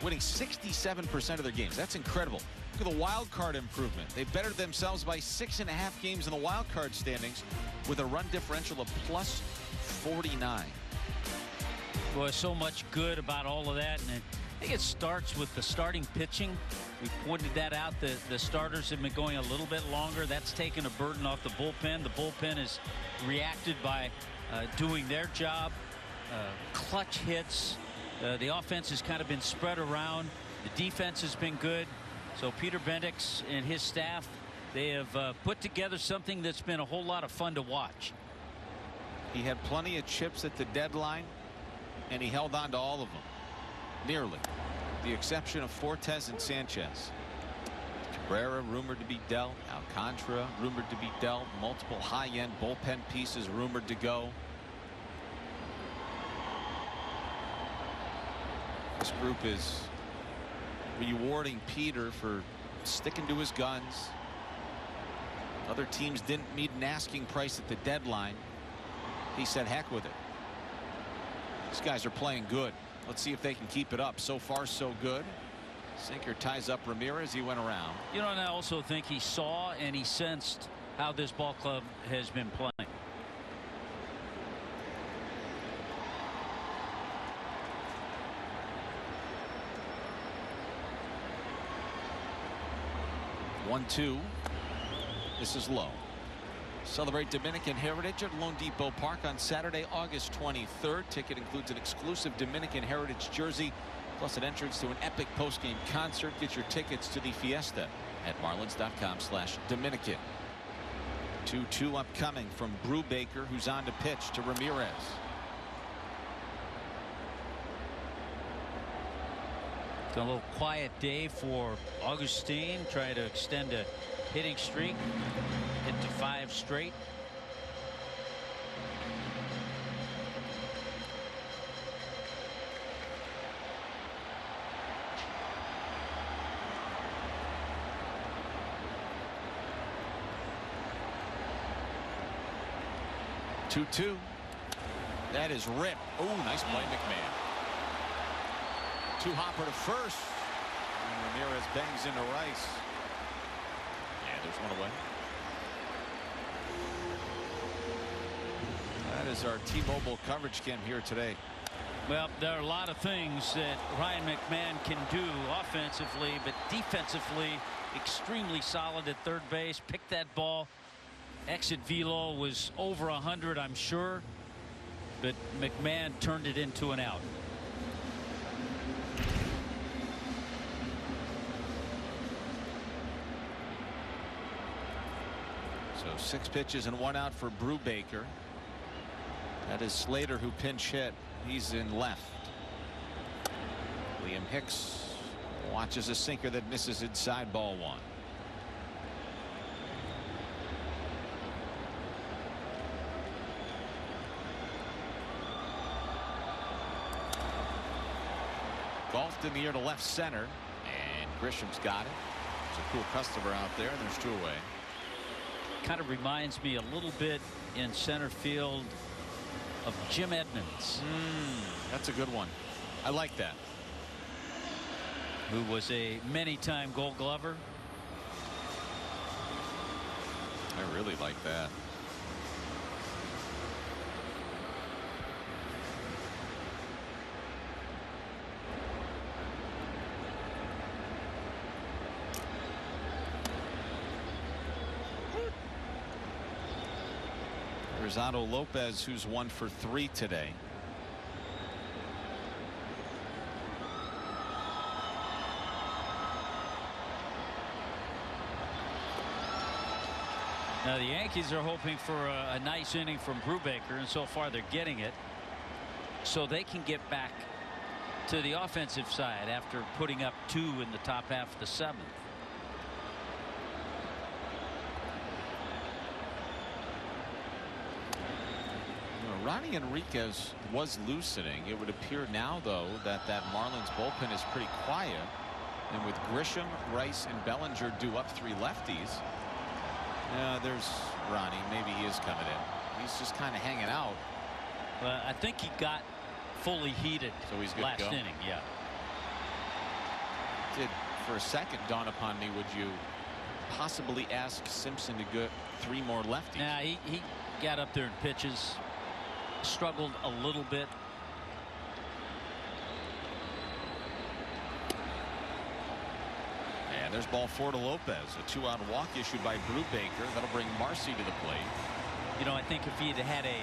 Winning 67% of their games. That's incredible. Look at the wild card improvement. They bettered themselves by 6.5 games in the wild card standings with a run differential of plus 49. Boy, so much good about all of that. And I think it starts with the starting pitching. We pointed that out. The starters have been going a little bit longer. That's taken a burden off the bullpen. The bullpen has reacted by doing their job. Clutch hits. The offense has kind of been spread around. The defense has been good. So Peter Bendix and his staff, they have put together something that's been a whole lot of fun to watch. He had plenty of chips at the deadline, and he held on to all of them. Nearly. The exception of Fortes and Sanchez. Cabrera rumored to be dealt. Alcantara rumored to be dealt. Multiple high-end bullpen pieces rumored to go. This group is rewarding Peter for sticking to his guns. Other teams didn't meet an asking price at the deadline. He said heck with it. These guys are playing good. Let's see if they can keep it up. So far so good. Sinker ties up Ramirez. He went around. You know, and I also think he saw and he sensed how this ball club has been playing. One, two. This is low. Celebrate Dominican Heritage at loanDepot Park on Saturday, August 23rd. Ticket includes an exclusive Dominican Heritage jersey, plus an entrance to an epic postgame concert. Get your tickets to the Fiesta at marlins.com/Dominican. 2-2 upcoming from Brubaker, who's on to pitch to Ramirez. It's a little quiet day for Augustine, trying to extend a hitting streak. Hit to 5 straight. Two. That is ripped. Oh, nice play, McMahon. Two-hopper to first. And Ramirez bangs into Rice. Yeah, there's one away. That is our T-Mobile coverage cam here today. Well, there are a lot of things that Ryan McMahon can do offensively, but defensively extremely solid at third base. Picked that ball. Exit velo was over 100, I'm sure, but McMahon turned it into an out. So 6 pitches and 1 out for Brubaker. That is Slater who pinch hit. He's in left. Liam Hicks watches a sinker that misses inside, ball 1. Golfed in the air to left center, and Grisham's got it. There's a cool customer out there, and there's 2 away. Kind of reminds me a little bit in center field of Jim Edmonds. That's a good one. I like that. Who was a many-time Gold Glover. I really like that. Rosado Lopez, who's 1 for 3 today. Now the Yankees are hoping for a nice inning from Brubaker, and so far they're getting it, so they can get back to the offensive side after putting up 2 in the top half of the 7th. Ronnie Enriquez was loosening. It would appear now, though, that Marlins bullpen is pretty quiet. And with Grisham, Rice, and Bellinger due up 3 lefties, there's Ronnie. Maybe he is coming in. He's just kind of hanging out. I think he got fully heated so he's good last to go. inning. Yeah. Did for a second dawn upon me, would you possibly ask Simpson to get 3 more lefties? Nah, he got up there in pitches, struggled a little bit. And there's ball 4 to Lopez. A 2-out walk issued by Brubaker. That'll bring Marcy to the plate. You know, I think if he had a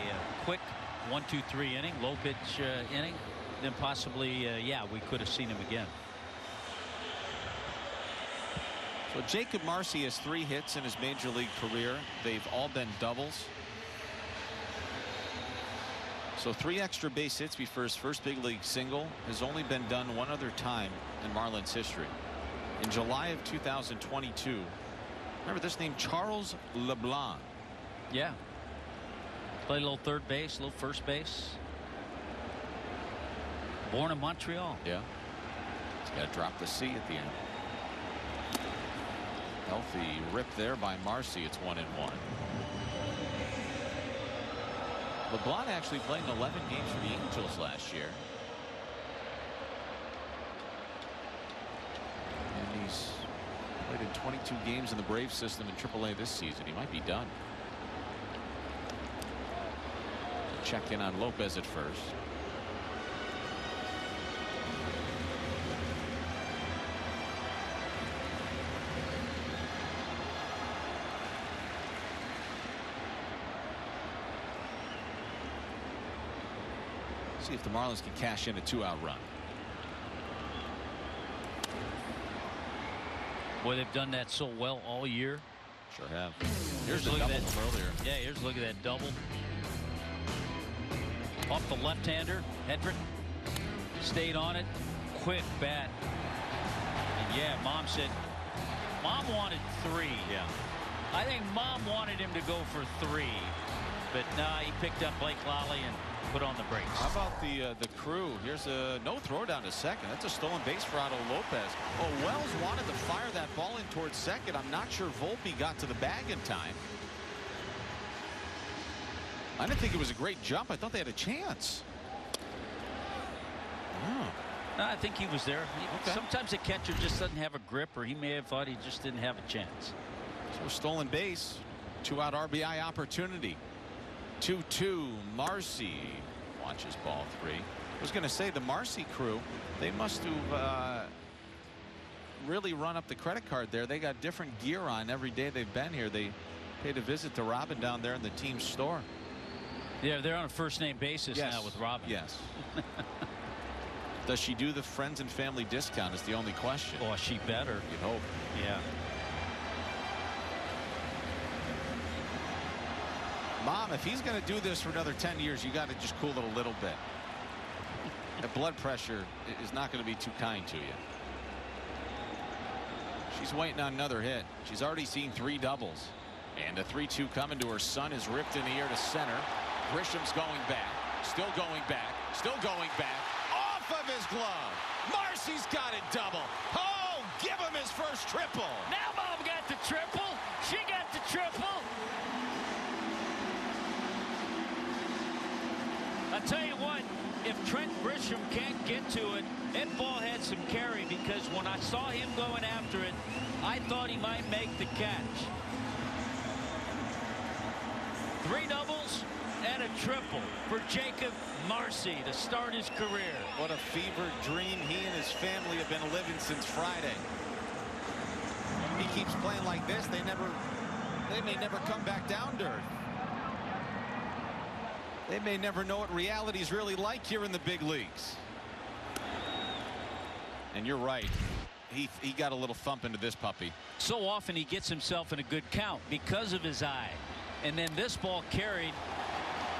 quick 1-2-3 inning, low pitch inning, then possibly, yeah, we could have seen him again. So Jacob Marcy has 3 hits in his major league career. They've all been doubles. So 3 extra base hits before his first big league single has only been done one other time in Marlins history. In July of 2022. Remember this name, Charles LeBlanc. Yeah. Played a little third base, a little first base. Born in Montreal. Yeah. He's got to drop the C at the end. Healthy rip there by Marcy. It's 1-1. LeBlanc actually played in 11 games for the Angels last year. And he's played in 22 games in the Braves system in AAA this season. He might be done. Check in on Lopez at first. See if the Marlins can cash in a 2-out run. Boy, they've done that so well all year. Sure have. Here's a double from earlier. Yeah, here's a look at that double. Off the left-hander, Hedrick stayed on it. Quick bat. And yeah, Mom said, Mom wanted 3. Yeah. I think Mom wanted him to go for 3. But nah, he picked up Blake Lally and put on the brakes. How about the crew? Here's a no throw down to second. That's a stolen base for Otto Lopez. Oh, Wells wanted to fire that ball in towards second. I'm not sure Volpe got to the bag in time. I didn't think it was a great jump. I thought they had a chance. Oh. No, I think he was there. Okay. Sometimes the catcher just doesn't have a grip, or he may have thought he just didn't have a chance. So stolen base. 2-out RBI opportunity. 2-2. Marcy watches ball 3. I was going to say the Marcy crew, they must have really run up the credit card there. They got different gear on every day they've been here. They paid a visit to Robin down there in the team store. Yeah, they're on a first name basis now with Robin. Yes. Does she do the friends and family discount is the only question. Oh, she better. You'd hope. Yeah. Mom, if he's going to do this for another 10 years, you got to just cool it a little bit. The blood pressure is not going to be too kind to you. She's waiting on another hit. She's already seen 3 doubles. And a 3-2 coming to her son is ripped in the air to center. Grisham's going back. Still going back. Still going back. Off of his glove. Marcy's got it double. Oh, give him his first triple. Now Mom got the triple. She got the triple. I'll tell you what, if Trent Grisham can't get to it, that ball had some carry, because when I saw him going after it, I thought he might make the catch. 3 doubles and a triple for Jacob Marcy to start his career. What a fevered dream he and his family have been living since Friday. He keeps playing like this, they may never come back down to earth. They may never know what reality is really like here in the big leagues. And you're right. He got a little thump into this puppy. So often he gets himself in a good count because of his eye. And then this ball carried.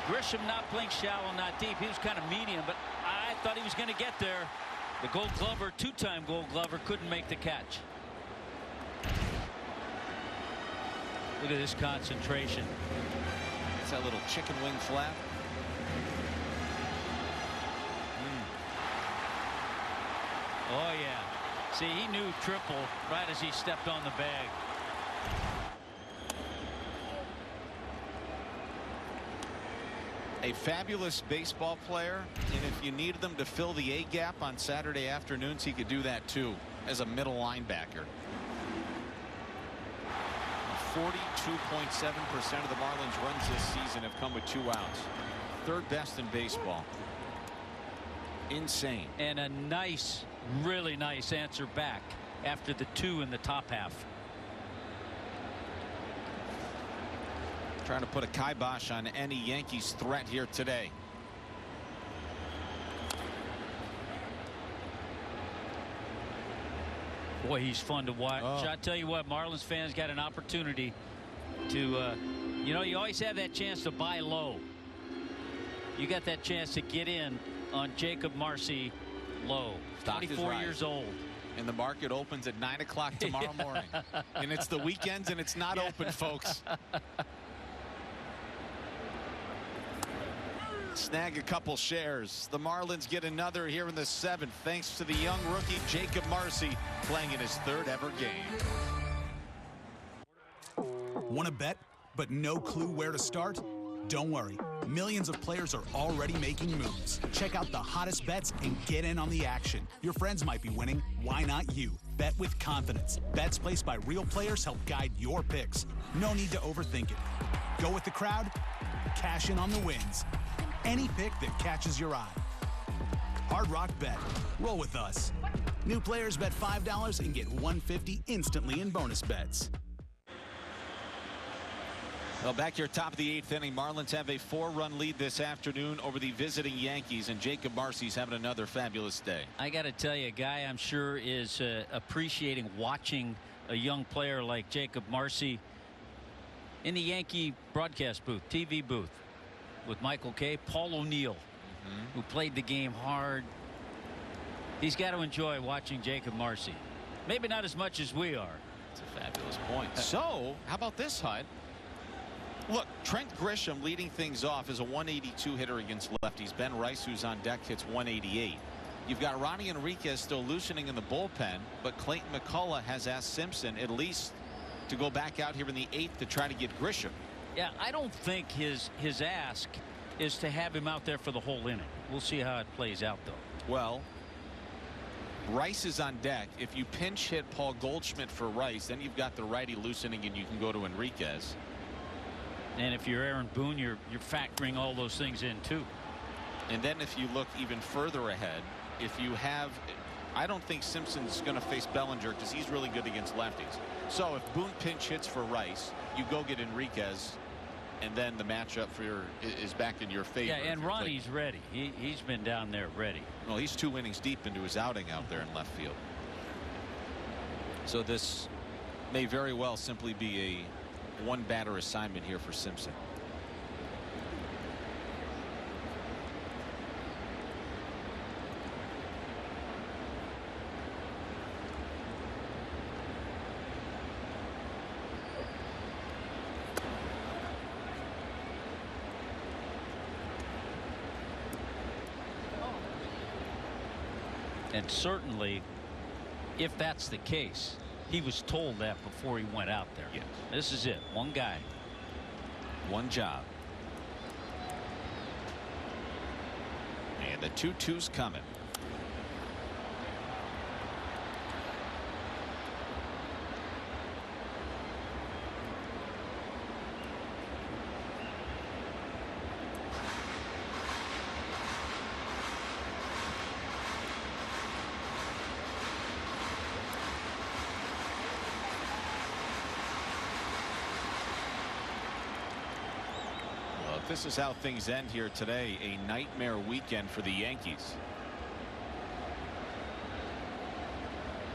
Grisham not playing shallow, not deep. He was kind of medium, but I thought he was going to get there. The Gold Glover, 2-time Gold Glover, couldn't make the catch. Look at this concentration. It's that little chicken wing flap. Oh, yeah. See, he knew triple right as he stepped on the bag. A fabulous baseball player, and if you needed them to fill the A gap on Saturday afternoons, he could do that too as a middle linebacker. 42.7% of the Marlins runs this season have come with 2 outs. 3rd best in baseball. Insane. And a nice, really nice answer back after the 2 in the top half. Trying to put a kibosh on any Yankees threat here today. Boy, he's fun to watch. I tell you what, Marlins fans got an opportunity to, you know, you always have that chance to buy low. You got that chance to get in on Jacob Marcy low. 24 years old. And the market opens at 9 o'clock tomorrow morning. And it's the weekends and it's not open, folks. Snag a couple shares. The Marlins get another here in the 7th, thanks to the young rookie Jacob Marcy playing in his 3rd ever game. Want to bet, but no clue where to start? Don't worry. Millions of players are already making moves. Check out the hottest bets and get in on the action. Your friends might be winning. Why not you? Bet with confidence. Bets placed by real players help guide your picks. No need to overthink it. Go with the crowd. Cash in on the wins. Any pick that catches your eye. Hard Rock Bet. Roll with us. New players bet $5 and get $150 instantly in bonus bets. Well, back here top of the 8th inning, Marlins have a 4-run lead this afternoon over the visiting Yankees, and Jacob Marcy's having another fabulous day. I got to tell you, a guy I'm sure is appreciating watching a young player like Jacob Marcy in the Yankee broadcast booth, TV booth, with Michael Kay, Paul O'Neill, who played the game hard. He's got to enjoy watching Jacob Marcy. Maybe not as much as we are. It's a fabulous point. So, how about this, Hud? Look, Trent Grisham leading things off is a 182 hitter against lefties. Ben Rice, who's on deck, hits 188. You've got Ronnie Enriquez still loosening in the bullpen, but Clayton McCullough has asked Simpson at least to go back out here in the 8th to try to get Grisham. Yeah, I don't think his ask is to have him out there for the whole inning. We'll see how it plays out, though. Well, Rice is on deck. If you pinch hit Paul Goldschmidt for Rice, then you've got the righty loosening and you can go to Enriquez. And if you're Aaron Boone, you're factoring all those things in too. And then if you look even further ahead, if you have, I don't think Simpson's going to face Bellinger because he's really good against lefties. So if Boone pinch hits for Rice, you go get Enriquez, and then the matchup is back in your favor. Yeah, and Ronnie's ready. He's been down there ready. Well, he's 2 innings deep into his outing out there in left field. So this may very well simply be a 1-batter assignment here for Simpson. And certainly, if that's the case, he was told that before he went out there. Yes. This is it. One guy. One job. And the 2-2's coming. This is how things end here today. A nightmare weekend for the Yankees.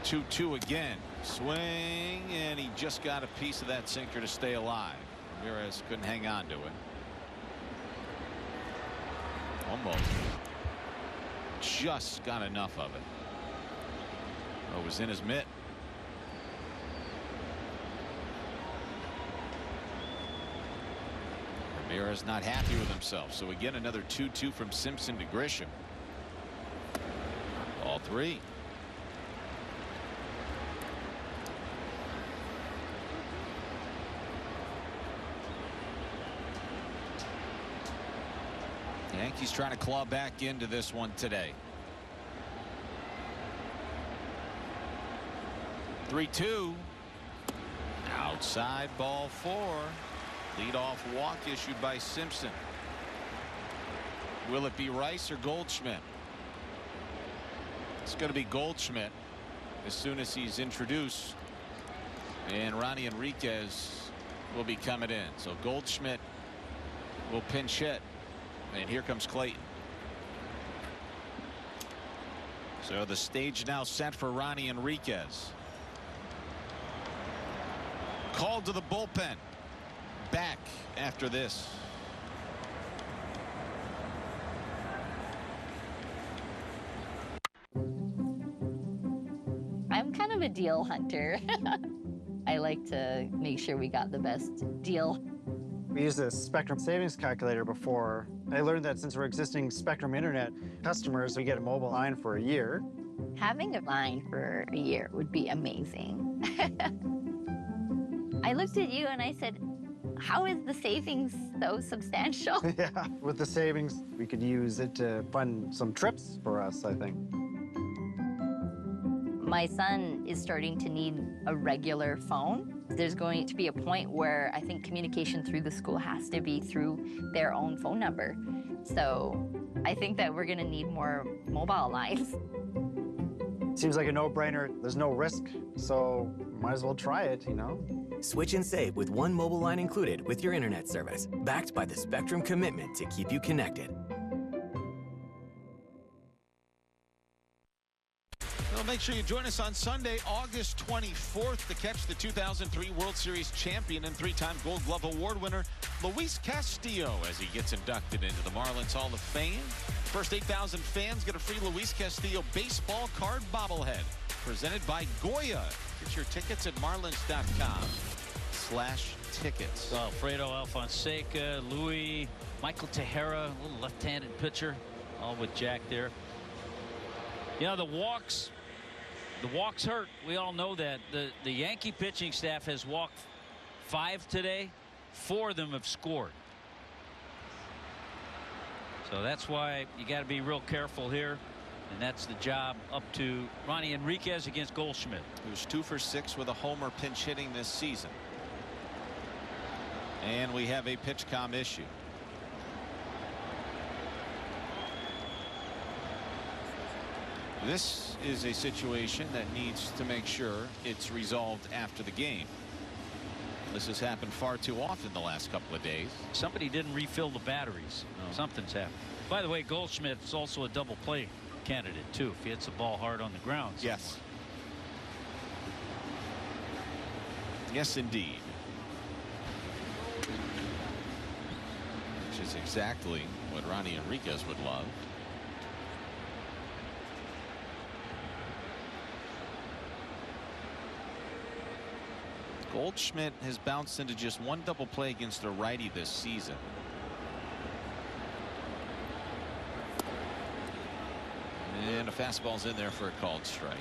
2-2 again. Swing, and he just got a piece of that sinker to stay alive. Ramirez couldn't hang on to it. Almost. Just got enough of it. Oh, it was in his mitt. Ramirez not happy with himself. So again, another 2-2 from Simpson to Grisham. All 3. Yankees trying to claw back into this one today. 3-2. Outside ball 4. Leadoff walk issued by Simpson. Will it be Rice or Goldschmidt? It's going to be Goldschmidt as soon as he's introduced. And Ronnie Enriquez will be coming in. So Goldschmidt will pinch hit. And here comes Clayton. So the stage now set for Ronnie Enriquez. Called to the bullpen. Back after this. I'm kind of a deal hunter. I like to make sure we got the best deal. We used a Spectrum savings calculator before. I learned that since we're existing Spectrum Internet customers, we get a mobile line for a year. Having a line for a year would be amazing. I looked at you and I said, how is the savings so substantial? Yeah, with the savings, we could use it to fund some trips for us, I think. My son is starting to need a regular phone. There's going to be a point where I think communication through the school has to be through their own phone number. So I think that we're going to need more mobile lines. Seems like a no-brainer. There's no risk, so might as well try it, you know? Switch and save with one mobile line included with your internet service, backed by the Spectrum commitment to keep you connected. Well, make sure you join us on Sunday, August 24th to catch the 2003 World Series champion and 3-time Gold Glove Award winner Luis Castillo as he gets inducted into the Marlins Hall of Fame. First 8,000 fans get a free Luis Castillo baseball card bobblehead presented by Goya. Get your tickets at marlins.com/tickets. Alfredo Alfonseca, Louis, Michael Tejera, a little left-handed pitcher, all with Jack there. You know, the walks hurt. We all know that. The Yankee pitching staff has walked 5 today. 4 of them have scored. So that's why you got to be real careful here. And that's the job up to Ronnie Enriquez against Goldschmidt, who's 2 for 6 with a homer pinch hitting this season. And we have a pitch comm issue. This is a situation that needs to make sure it's resolved after the game. This has happened far too often the last couple of days. Somebody didn't refill the batteries. No. Something's happened. By the way, Goldschmidt is also a double play candidate too if he hits the ball hard on the ground. Yes. Yes, indeed. Which is exactly what Ronnie Enriquez would love. Goldschmidt has bounced into just 1 double play against a righty this season. And a fastball's in there for a called strike.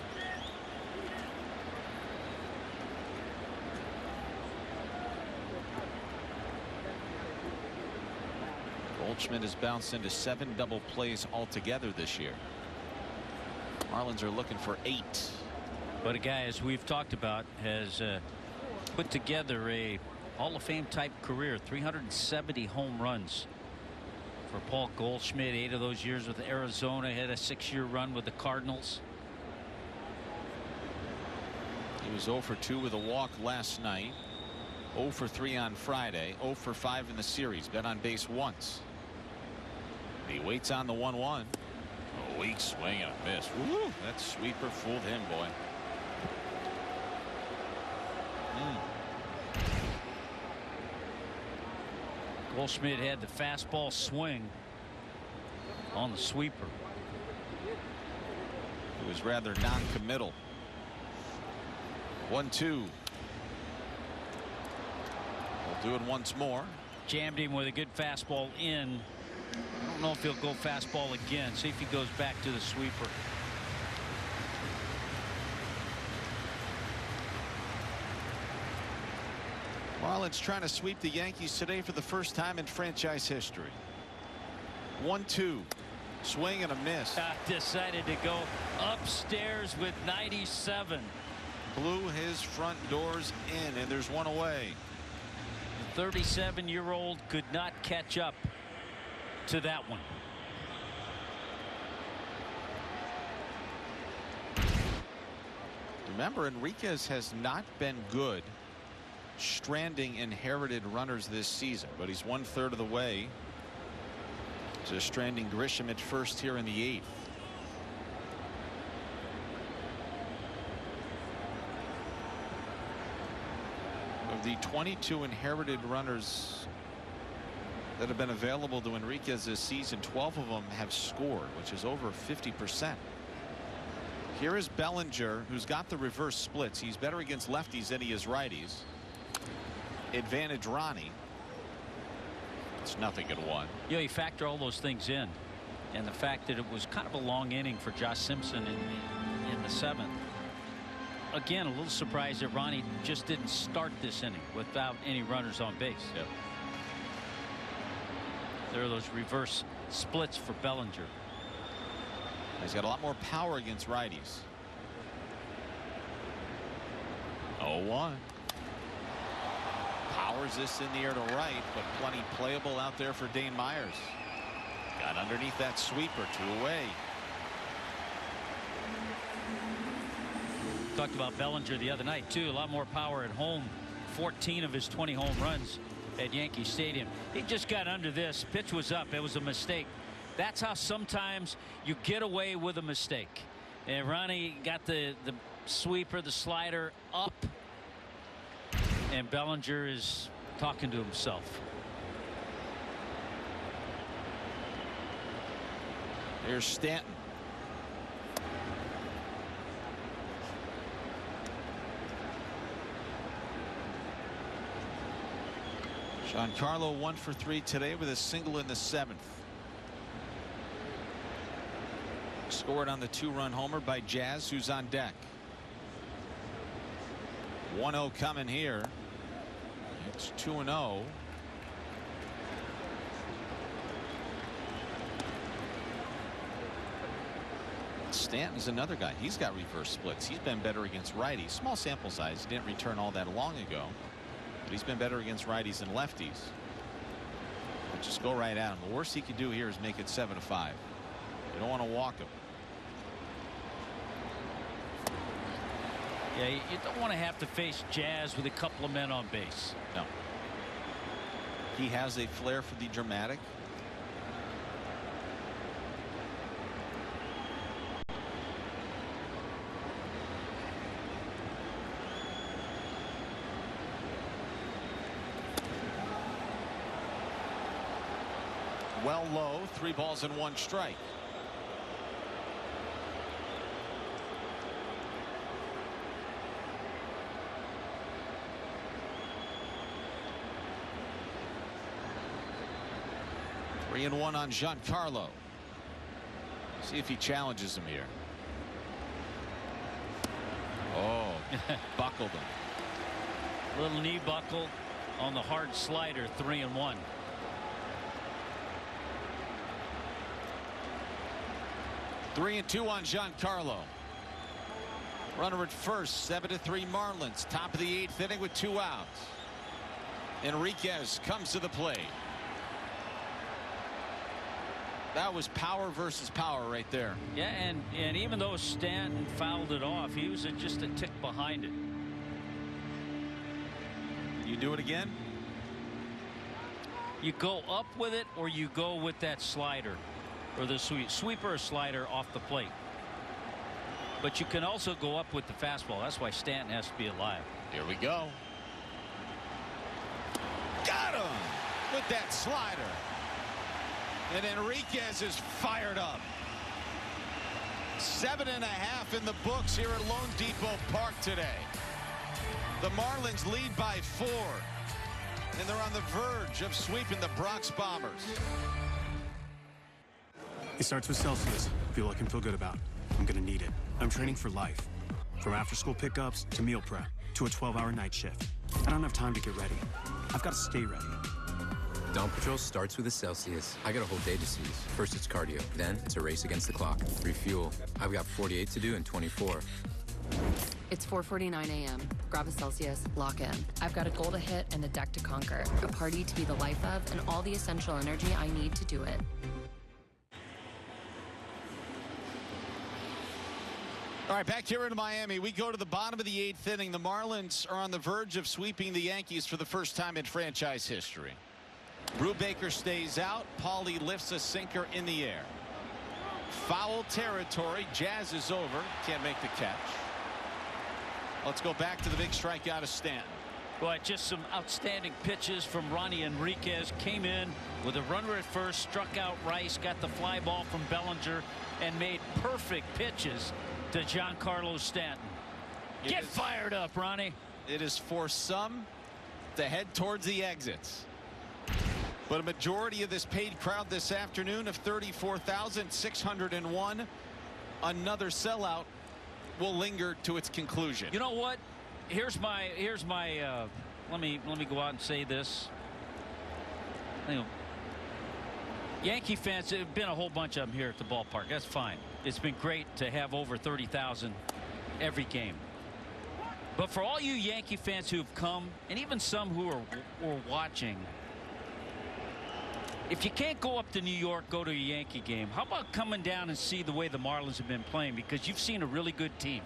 Goldschmidt has bounced into 7 double plays altogether this year. Marlins are looking for 8. But a guy, as we've talked about, has put together a Hall of Fame type career. 370 home runs for Paul Goldschmidt. 8 of those years with Arizona. Had a 6-year run with the Cardinals. He was 0 for 2 with a walk last night. 0 for 3 on Friday. 0 for 5 in the series. Been on base once. He waits on the 1-1. A weak swing and a miss. Woo! That sweeper fooled him, boy. Goldschmidt had the fastball swing on the sweeper. It was rather non-committal. 1-2. We'll do it once more. Jammed him with a good fastball in. I don't know if he'll go fastball again. See if he goes back to the sweeper. Marlins trying to sweep the Yankees today for the first time in franchise history. 1-2. Swing and a miss. Decided to go upstairs with 97. Blew his front doors in, and there's one away. The 37-year-old could not catch up to that one. Remember, Enriquez has not been good stranding inherited runners this season, but he's 1/3 of the way to stranding Grisham at first here in the 8th. Of the 22 inherited runners that have been available to Enriquez this season, 12 of them have scored, which is over 50%. Here is Bellinger, who's got the reverse splits. He's better against lefties than he is righties. Advantage Ronnie. It's nothing at 1. You know, you factor all those things in, and the fact that it was kind of a long inning for Josh Simpson in the 7th. Again, a little surprised that Ronnie just didn't start this inning without any runners on base. Yep. There are those reverse splits for Bellinger. He's got a lot more power against righties. 0-1. Powers this in the air to right, but plenty playable out there for Dane Myers. Got underneath that sweeper, 2 away. Talked about Bellinger the other night too. A lot more power at home. 14 of his 20 home runs at Yankee Stadium. He just got under this. Pitch was up. It was a mistake. That's how sometimes you get away with a mistake. And Ronnie got the sweeper, the slider up, and Bellinger is talking to himself. Here's Stanton. Giancarlo 1 for 3 today with a single in the 7th. Scored on the 2-run homer by Jazz, who's on deck. 1-0 coming here. It's 2-0. Stanton's another guy. He's got reverse splits. He's been better against righties. Small sample size. He didn't return all that long ago, but he's been better against righties and lefties. But just go right at him. The worst he could do here is make it 7-5. You don't want to walk him. Yeah, you don't want to have to face Jazz with a couple of men on base. No. He has a flair for the dramatic. Well low, 3 balls and 1 strike. Three and 1 on Giancarlo. See if he challenges him here. Oh, buckled him. Little knee buckle on the hard slider. 3-1. Three and 2 on Giancarlo. Runner at first. 7-3 Marlins. Top of the 8th inning with 2 outs. Enriquez comes to the plate. That was power versus power right there. Yeah, and even though Stanton fouled it off, he was just a tick behind it. You do it again? You go up with it, or you go with that slider, or the sweeper or slider off the plate. But you can also go up with the fastball. That's why Stanton has to be alive. Here we go. Got him with that slider. And Enriquez is fired up. 7.5 in the books here at loanDepot Park today. The Marlins lead by 4. And they're on the verge of sweeping the Bronx Bombers. It starts with Celsius. Fuel I can feel good about. I'm gonna need it. I'm training for life. From after-school pickups to meal prep to a 12-hour night shift. I don't have time to get ready. I've got to stay ready. Dawn Patrol starts with a Celsius. I got a whole day to seize. First it's cardio, then it's a race against the clock. Refuel. I've got 48 to do in 24. It's 4:49 a.m. Grab a Celsius, lock in. I've got a goal to hit and a deck to conquer. A party to be the life of and all the essential energy I need to do it. All right, back here in Miami, we go to the bottom of the 8th inning. The Marlins are on the verge of sweeping the Yankees for the first time in franchise history. Brubaker stays out. Paulie lifts a sinker in the air. Foul territory. Jazz is over. Can't make the catch. Let's go back to the big strikeout of Stanton. Boy, just some outstanding pitches from Ronnie Enriquez. Came in with a runner at first, struck out Rice, got the fly ball from Bellinger, and made perfect pitches to Giancarlo Stanton. Get fired up, Ronnie. It is for some to head towards the exits. But a majority of this paid crowd this afternoon of 34,601. Another sellout will linger to its conclusion. You know what? Here's my let me go out and say this. You know, Yankee fans, there have been a whole bunch of them here at the ballpark. That's fine. It's been great to have over 30,000 every game. But for all you Yankee fans who've come, and even some who are watching, if you can't go up to New York, go to a Yankee game, how about coming down and see the way the Marlins have been playing? Because you've seen a really good team.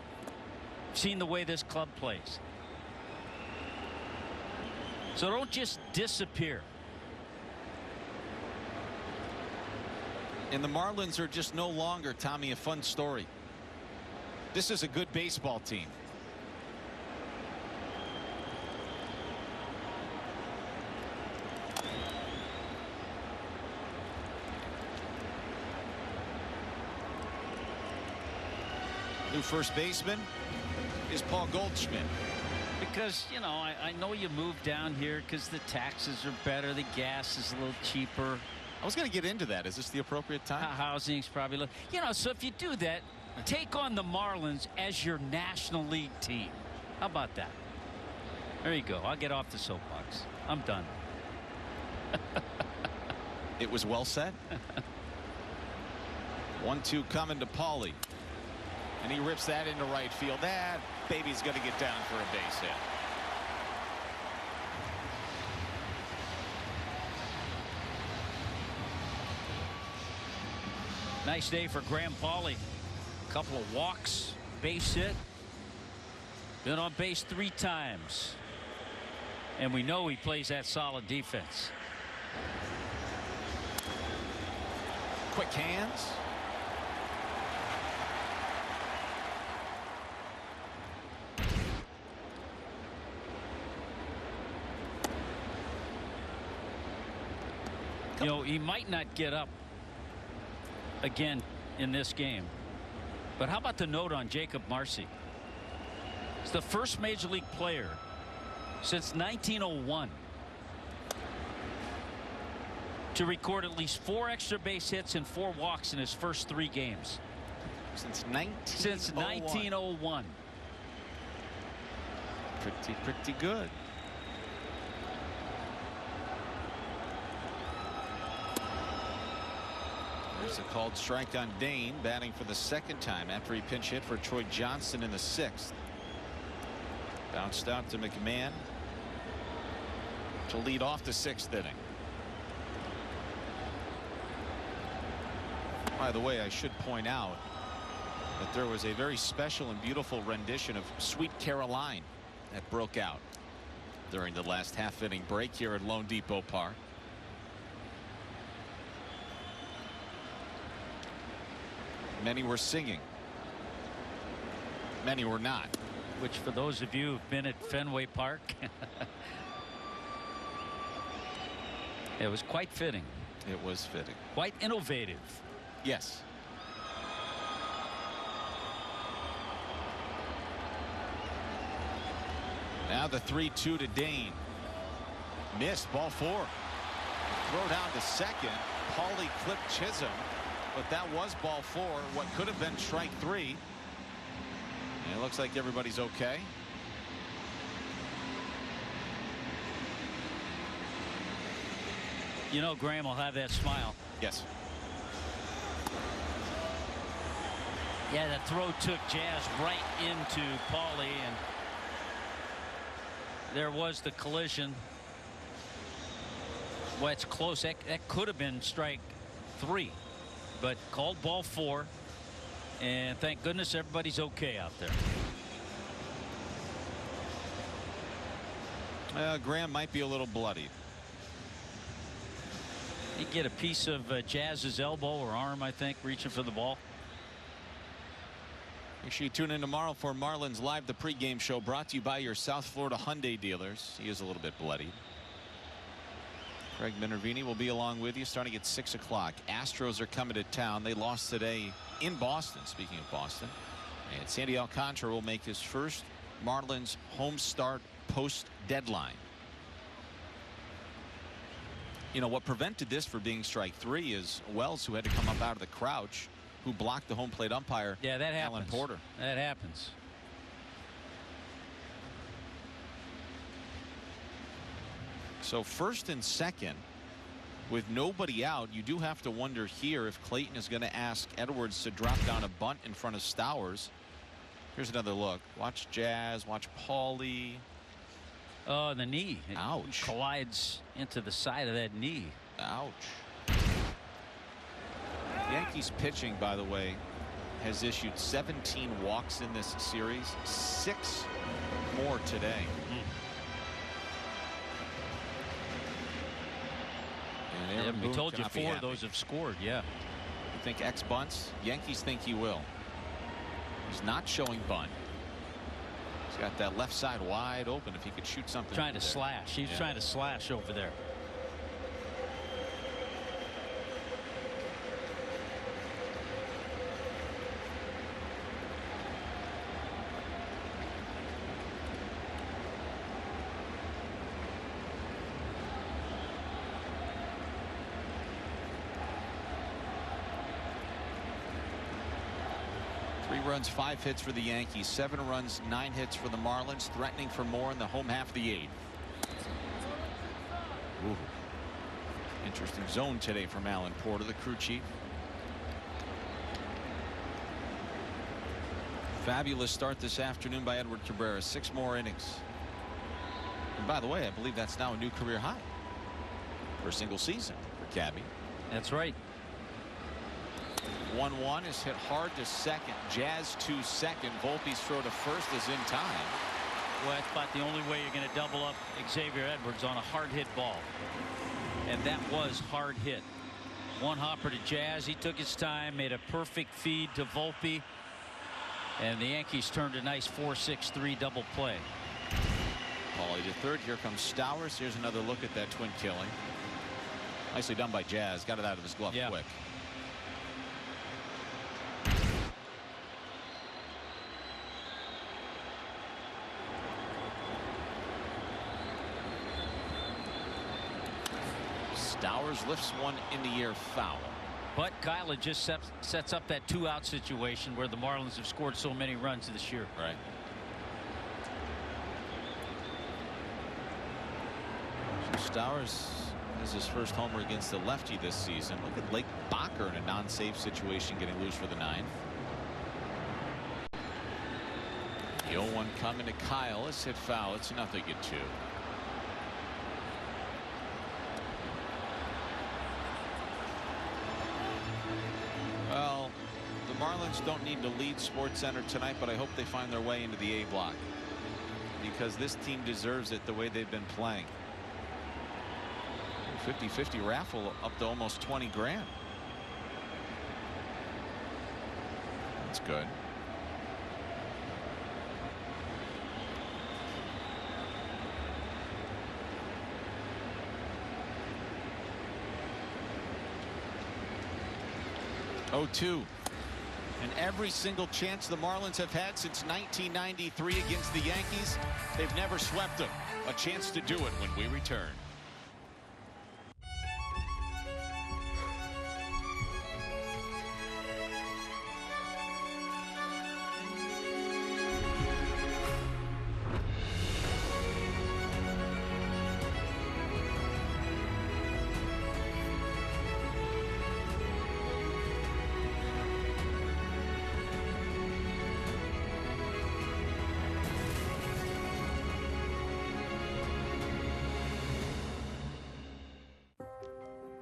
You've seen the way this club plays. So don't just disappear. And the Marlins are just no longer, Tommy, a fun story. This is a good baseball team. New first baseman is Paul Goldschmidt. Because, you know, I know you moved down here because the taxes are better, the gas is a little cheaper. I was going to get into that. Is this the appropriate time? Housing's probably low. You know, so if you do that, take on the Marlins as your National League team. How about that? There you go. I'll get off the soapbox. I'm done. It was well said. 1-2 coming to Paulie. And he rips that into right field. That baby's going to get down for a base hit. Nice day for Graham Paulie. A couple of walks, base hit. Been on base 3 times. And we know he plays that solid defense. Quick hands. You know, he might not get up again in this game. But how about the note on Jacob Marcy? He's the first major league player since 1901 to record at least 4 extra base hits and 4 walks in his first 3 games. Since 1901. Pretty good. There's a called strike on Dane, batting for the 2nd time after he pinch hit for Troy Johnson in the 6th. Bounced out to McMahon to lead off the 6th inning. By the way, I should point out that there was a very special and beautiful rendition of Sweet Caroline that broke out during the last half-inning break here at loanDepot Park. Many were singing. Many were not. Which, for those of you who've been at Fenway Park, it was quite fitting. It was fitting. Quite innovative. Yes. Now the 3-2 to Dane. Missed, ball 4. Throw down to second. Paulie clipped Chisholm. But that was ball 4, what could have been strike 3. And it looks like everybody's okay. You know Graham will have that smile. Yes. Yeah, that throw took Jazz right into Paulie, and there was the collision. Well, it's close. That could have been strike 3, but called ball 4, and thank goodness everybody's okay out there. Graham might be a little bloodied. He get a piece of Jazz's elbow or arm, I think, reaching for the ball. Make sure you tune in tomorrow for Marlins Live, the pregame show brought to you by your South Florida Hyundai dealers. He is a little bit bloodied. Craig Minervini will be along with you starting at 6 o'clock. Astros are coming to town. They lost today in Boston. Speaking of Boston, and Sandy Alcantara will make his first Marlins home start post deadline. You know what prevented this from being strike 3 is Wells, who had to come up out of the crouch, who blocked the home plate umpire. Yeah, that happens. Alan Porter. That happens. So first and second with nobody out, you do have to wonder here if Clayton is going to ask Edwards to drop down a bunt in front of Stowers. Here's another look. Watch Jazz, watch Paulie. Oh, the knee. Ouch. It collides into the side of that knee. Ouch. Yankees pitching, by the way, has issued 17 walks in this series, 6 more today. And we told you 4 of those have scored. Yeah. You think X bunts? Yankees think he will. He's not showing bunt. He's got that left side wide open. If he could shoot something. Trying to slash. He's trying to slash over there. Runs, 5 hits for the Yankees, 7 runs, 9 hits for the Marlins, threatening for more in the home half of the 8th. Ooh. Interesting zone today from Alan Porter, the crew chief. Fabulous start this afternoon by Edward Cabrera, 6 more innings. And by the way, I believe that's now a new career high for a single season for Cabby. That's right. 1-1 is hit hard to second. Jazz to second. Volpe's throw to first is in time. Well, that's about the only way you're going to double up Xavier Edwards on a hard hit ball. And that was hard hit. One hopper to Jazz. He took his time, made a perfect feed to Volpe. And the Yankees turned a nice 4-6-3 double play. Paulie to third. Here comes Stowers. Here's another look at that twin killing. Nicely done by Jazz. Got it out of his glove quick. Stowers lifts one in the air foul. But Kyle, it just sets up that 2-out situation where the Marlins have scored so many runs this year. Right. Stowers has his first homer against the lefty this season. Look at Lake Bacher in a non-save situation getting loose for the 9th. The 0-1 coming to Kyle. It's hit foul. It's 0-2. Well, the Marlins don't need to lead SportsCenter tonight, but I hope they find their way into the A block because this team deserves it the way they've been playing. 50-50 raffle up to almost 20 grand. That's good. Oh, 2. And every single chance the Marlins have had since 1993 against the Yankees, they've never swept them. A chance to do it when we return.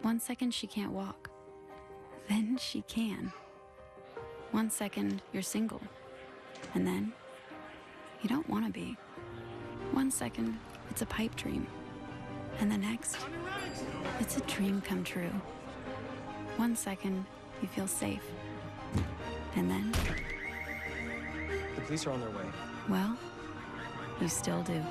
1 second she can't walk. Then she can. 1 second you're single. And then you don't want to be. 1 second it's a pipe dream. And the next, it's a dream come true. 1 second you feel safe. And then, The police are on their way. well, you still do.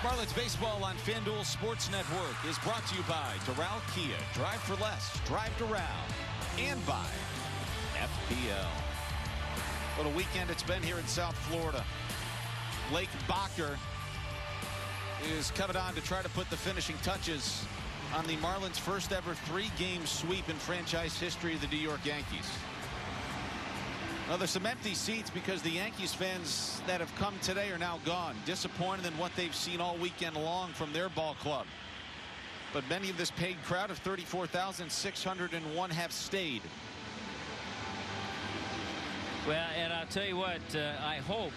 Marlins baseball on FanDuel Sports Network is brought to you by Doral Kia. Drive for less. Drive Doral. And by FPL. What a weekend it's been here in South Florida. Blake Bacher is coming on to try to put the finishing touches on the Marlins' first ever 3-game sweep in franchise history of the New York Yankees. Well, there's some empty seats because the Yankees fans that have come today are now gone, disappointed in what they've seen all weekend long from their ball club. But many of this paid crowd of 34,601 have stayed. Well, and I'll tell you what, I hope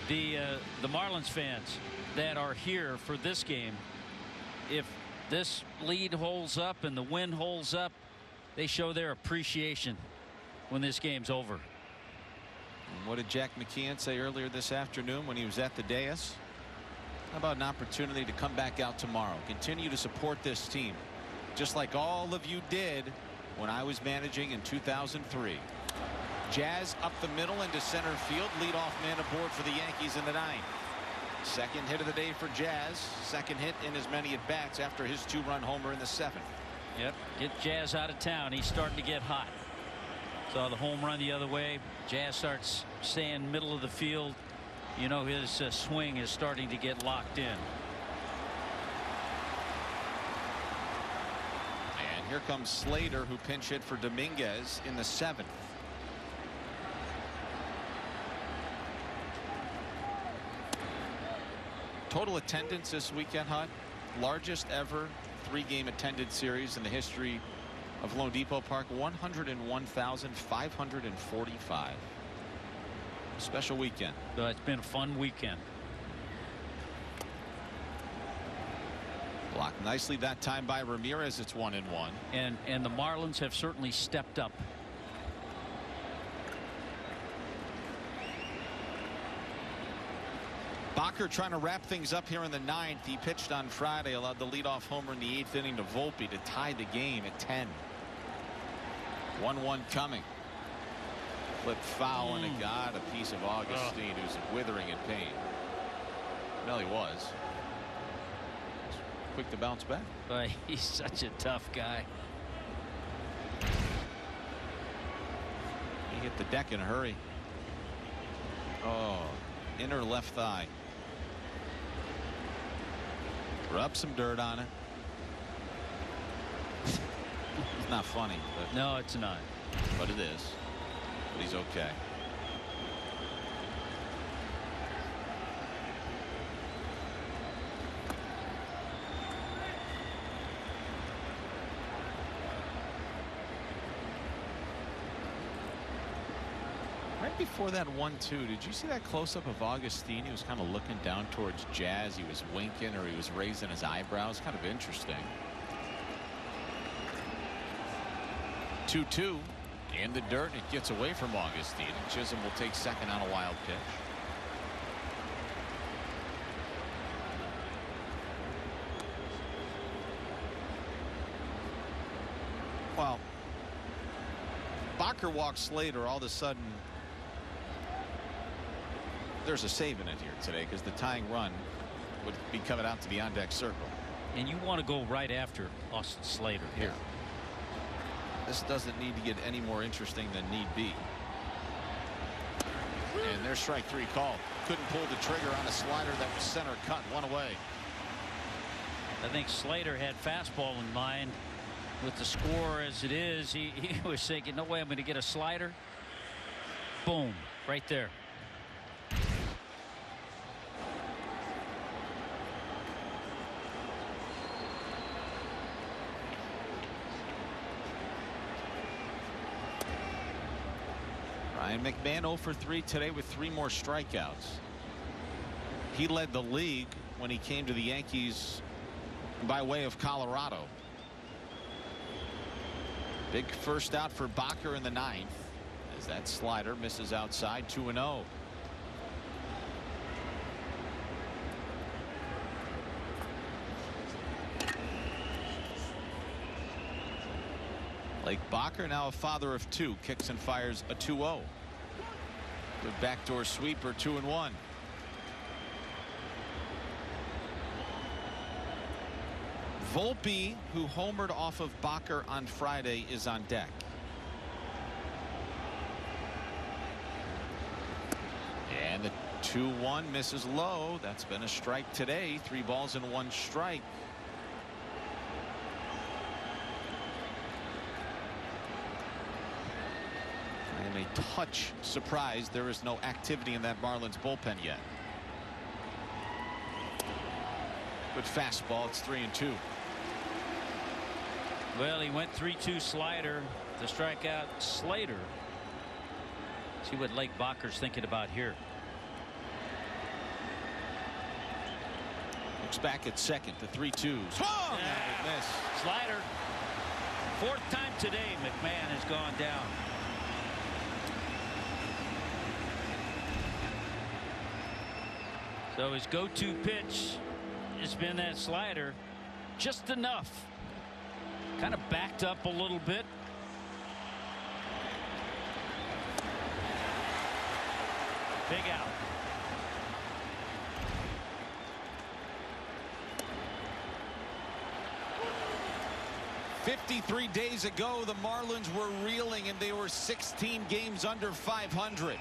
the Marlins fans that are here for this game, if this lead holds up and the wind holds up, they show their appreciation when this game's over. And what did Jack McKeon say earlier this afternoon when he was at the dais? How about an opportunity to come back out tomorrow, continue to support this team, just like all of you did when I was managing in 2003. Jazz up the middle into center field. Leadoff man aboard for the Yankees in the ninth. Second hit of the day for Jazz. Second hit in as many at bats after his 2-run homer in the 7th. Yep, get Jazz out of town. He's starting to get hot. Saw the home run the other way. Jazz starts staying middle of the field. You know, his swing is starting to get locked in. And here comes Slater, who pinch hit for Dominguez in the 7th. Total attendance this weekend, Hut, largest ever 3-game attended series in the history of loanDepot Park, 101,545. Special weekend. It's been a fun weekend. Blocked nicely that time by Ramirez. It's 1-1. And the Marlins have certainly stepped up. Bacher trying to wrap things up here in the 9th. He pitched on Friday, allowed the leadoff homer in the 8th inning to Volpe to tie the game at 10. 1-1 coming. Flip foul and it got a piece of Augustine, who's withering in pain. Well, he was. Quick to bounce back. But he's such a tough guy. He hit the deck in a hurry. Oh, inner left thigh. Rub some dirt on it. It's not funny, but no, it's not. But it is. But he's okay. Right before that 1-2, did you see that close-up of Augustine? He was kind of looking down towards Jazz. He was winking, or he was raising his eyebrows. Kind of interesting. 2-2 in the dirt. It gets away from Augustine. And Chisholm will take second on a wild pitch. Well, Bacher walks Slater. All of a sudden, there's a save in it here today because the tying run would be coming out to the on-deck circle. And you want to go right after Austin Slater here. This doesn't need to get any more interesting than need be. And there's strike 3 called. Couldn't pull the trigger on a slider that was center cut. 1 away. I think Slater had fastball in mind. With the score as it is, he was thinking, no way I'm going to get a slider. Boom, right there. Ryan McMahon 0 for 3 today with 3 more strikeouts. He led the league when he came to the Yankees by way of Colorado. Big first out for Bakker in the 9th as that slider misses outside. 2-0. Blake Bakker, now a father of 2, kicks and fires a 2-0. Good backdoor sweeper, 2-1. Volpe, who homered off of Bakker on Friday, is on deck. And the 2-1 misses low. That's been a strike today. 3 balls and 1 strike. I am a touch surprised there is no activity in that Marlins bullpen yet. Good fastball. It's 3-2. Well, he went 3-2 slider to strike out Slater. See what Blake Bakker's thinking about here. Looks back at second. The 3-2. Swung! Yeah. Miss. Slider. 4th time today McMahon has gone down. So his go-to pitch has been that slider. Just enough. Kind of backed up a little bit. Big out. "53 days ago, the Marlins were reeling and they were 16 games under 500.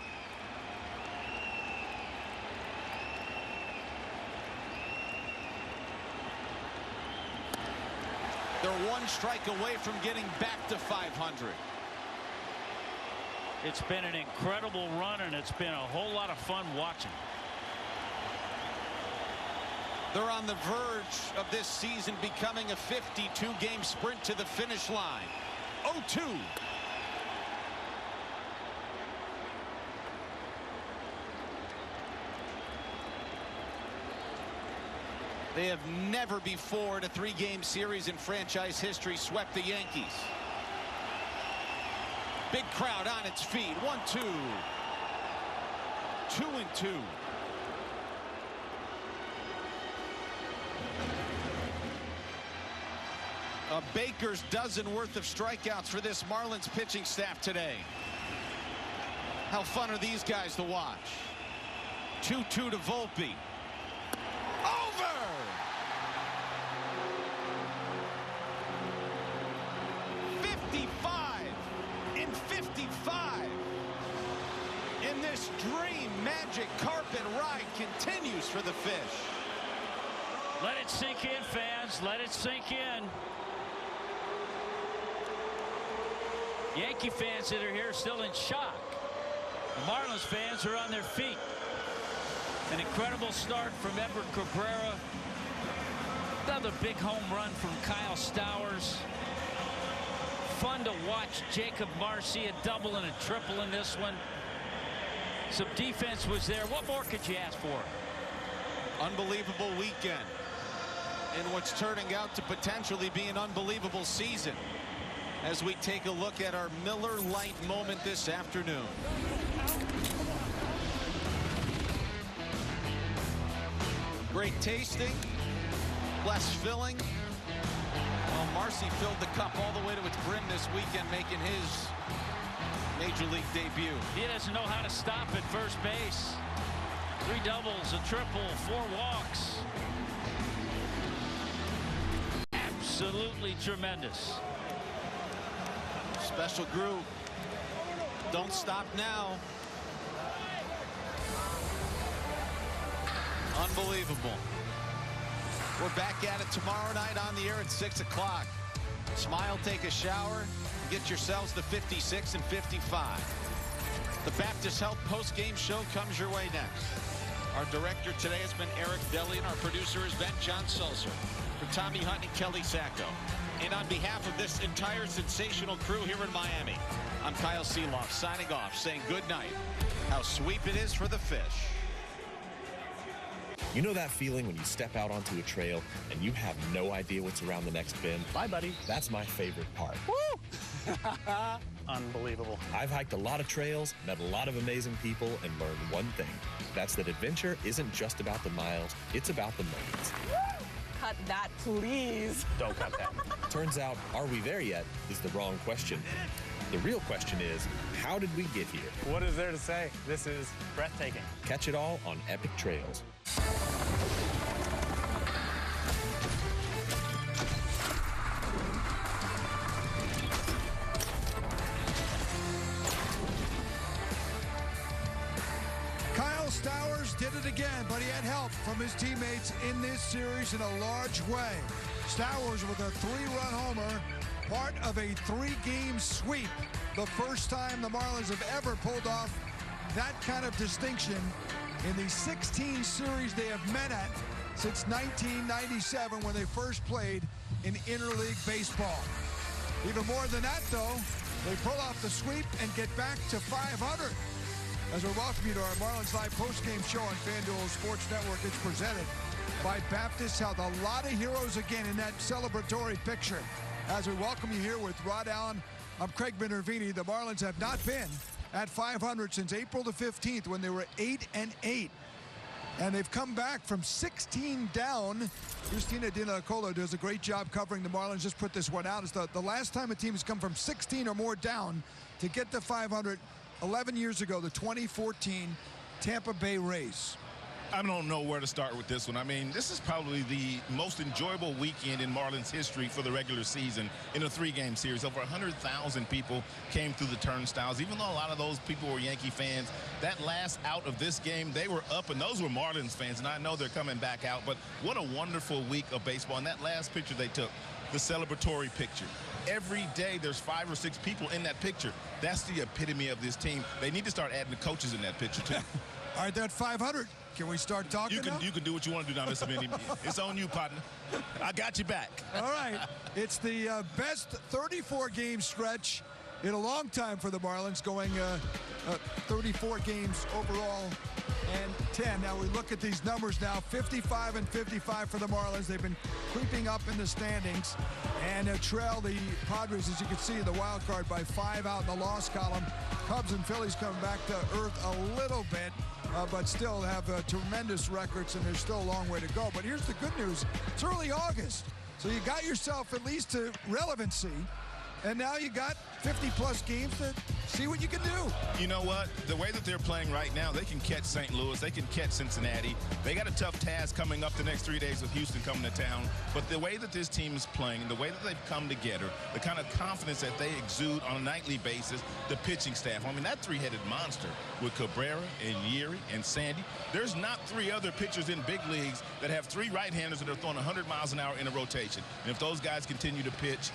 They're 1 strike away from getting back to 500. It's been an incredible run, and it's been a whole lot of fun watching. They're on the verge of this season becoming a 52-game sprint to the finish line. 0-2. They have never before in a 3-game series in franchise history swept the Yankees. Big crowd on its feet. 1-2. 2-2. A baker's dozen worth of strikeouts for this Marlins pitching staff today. How fun are these guys to watch? 2-2 to Volpe. Over! In 55. And this dream magic carpet ride continues for the Fish. Let it sink in, fans. Let it sink in. Yankee fans that are here still in shock. The Marlins fans are on their feet. An incredible start from Edward Cabrera. Another big home run from Kyle Stowers. Fun to watch Jacob Marcy, a double and a triple in this one. Some defense was there. What more could you ask for? Unbelievable weekend in what's turning out to potentially be an unbelievable season as we take a look at our Miller Lite moment this afternoon. Great tasting, less filling. Well, Marcy filled the cup all the way to its brim this weekend, making his Major League debut. He doesn't know how to stop at first base. 3 doubles, a triple, 4 walks. Absolutely tremendous. Special group. Don't stop now. Unbelievable. We're back at it tomorrow night on the air at 6 o'clock. Smile, take a shower, and get yourselves to 56 and 55. The Baptist Health post-game show comes your way next. Our director today has been Eric Deli, and our producer has been John Sulzer. For Tommy Hunt and Kelly Sacco. And on behalf of this entire sensational crew here in Miami, I'm Kyle Seeloff signing off, saying good night. How sweet it is for the Fish. You know that feeling when you step out onto a trail and you have no idea what's around the next bend? Bye, buddy. That's my favorite part. Woo! Unbelievable. I've hiked a lot of trails, met a lot of amazing people, and learned one thing. That's that adventure isn't just about the miles, it's about the moments. Cut that, please. Don't cut that. Turns out, are we there yet is the wrong question. The real question is, how did we get here? What is there to say? This is breathtaking. Catch it all on Epic Trails. Kyle Stowers did it again, but he had help from his teammates in this series in a large way. Stowers with a 3-run homer, part of a 3-game sweep. The first time the Marlins have ever pulled off that kind of distinction in the 16 series they have met at since 1997 when they first played in interleague baseball. Even more than that, though, they pull off the sweep and get back to 500. As we welcome you to our Marlins Live postgame show on FanDuel Sports Network, it's presented by Baptist Health. A lot of heroes again in that celebratory picture. As we welcome you here with Rod Allen, I'm Craig Minervini. The Marlins have not been at 500 since April the 15th when they were 8-8. And they've come back from 16 down. Christina Dinacolo does a great job covering the Marlins. Just put this one out. It's the last time a team has come from 16 or more down to get to 500, 11 years ago, the 2014 Tampa Bay Rays. I don't know where to start with this one. I mean, this is probably the most enjoyable weekend in Marlins history for the regular season in a 3-game series. Over 100,000 people came through the turnstiles. Even though a lot of those people were Yankee fans, that last out of this game, they were up, and those were Marlins fans, and I know they're coming back out. But what a wonderful week of baseball. And that last picture they took, the celebratory picture. Every day there's 5 or 6 people in that picture. That's the epitome of this team. They need to start adding the coaches in that picture, too. All right, that 500. Can we start talking now? You can do what you want to do now, Mr. Benny. It's on you, partner. I got you back. All right. It's the best 34-game stretch in a long time for the Marlins, going 34 games overall and 10. Now we look at these numbers now, 55 and 55 for the Marlins. They've been creeping up in the standings and trail the Padres, as you can see, in the wild card by 5 out in the loss column. Cubs and Phillies coming back to earth a little bit, but still have tremendous records, and there's still a long way to go. But here's the good news. It's early August, so you got yourself at least to relevancy, and now you got 50-plus games to see what you can do. You know what? The way that they're playing right now, they can catch St. Louis. They can catch Cincinnati. They got a tough task coming up the next 3 days with Houston coming to town. But the way that this team is playing, the way that they've come together, the kind of confidence that they exude on a nightly basis, the pitching staff. I mean, that 3-headed monster with Cabrera and Yeri and Sandy. There's not 3 other pitchers in big leagues that have 3 right-handers that are throwing 100 miles an hour in a rotation. And if those guys continue to pitch,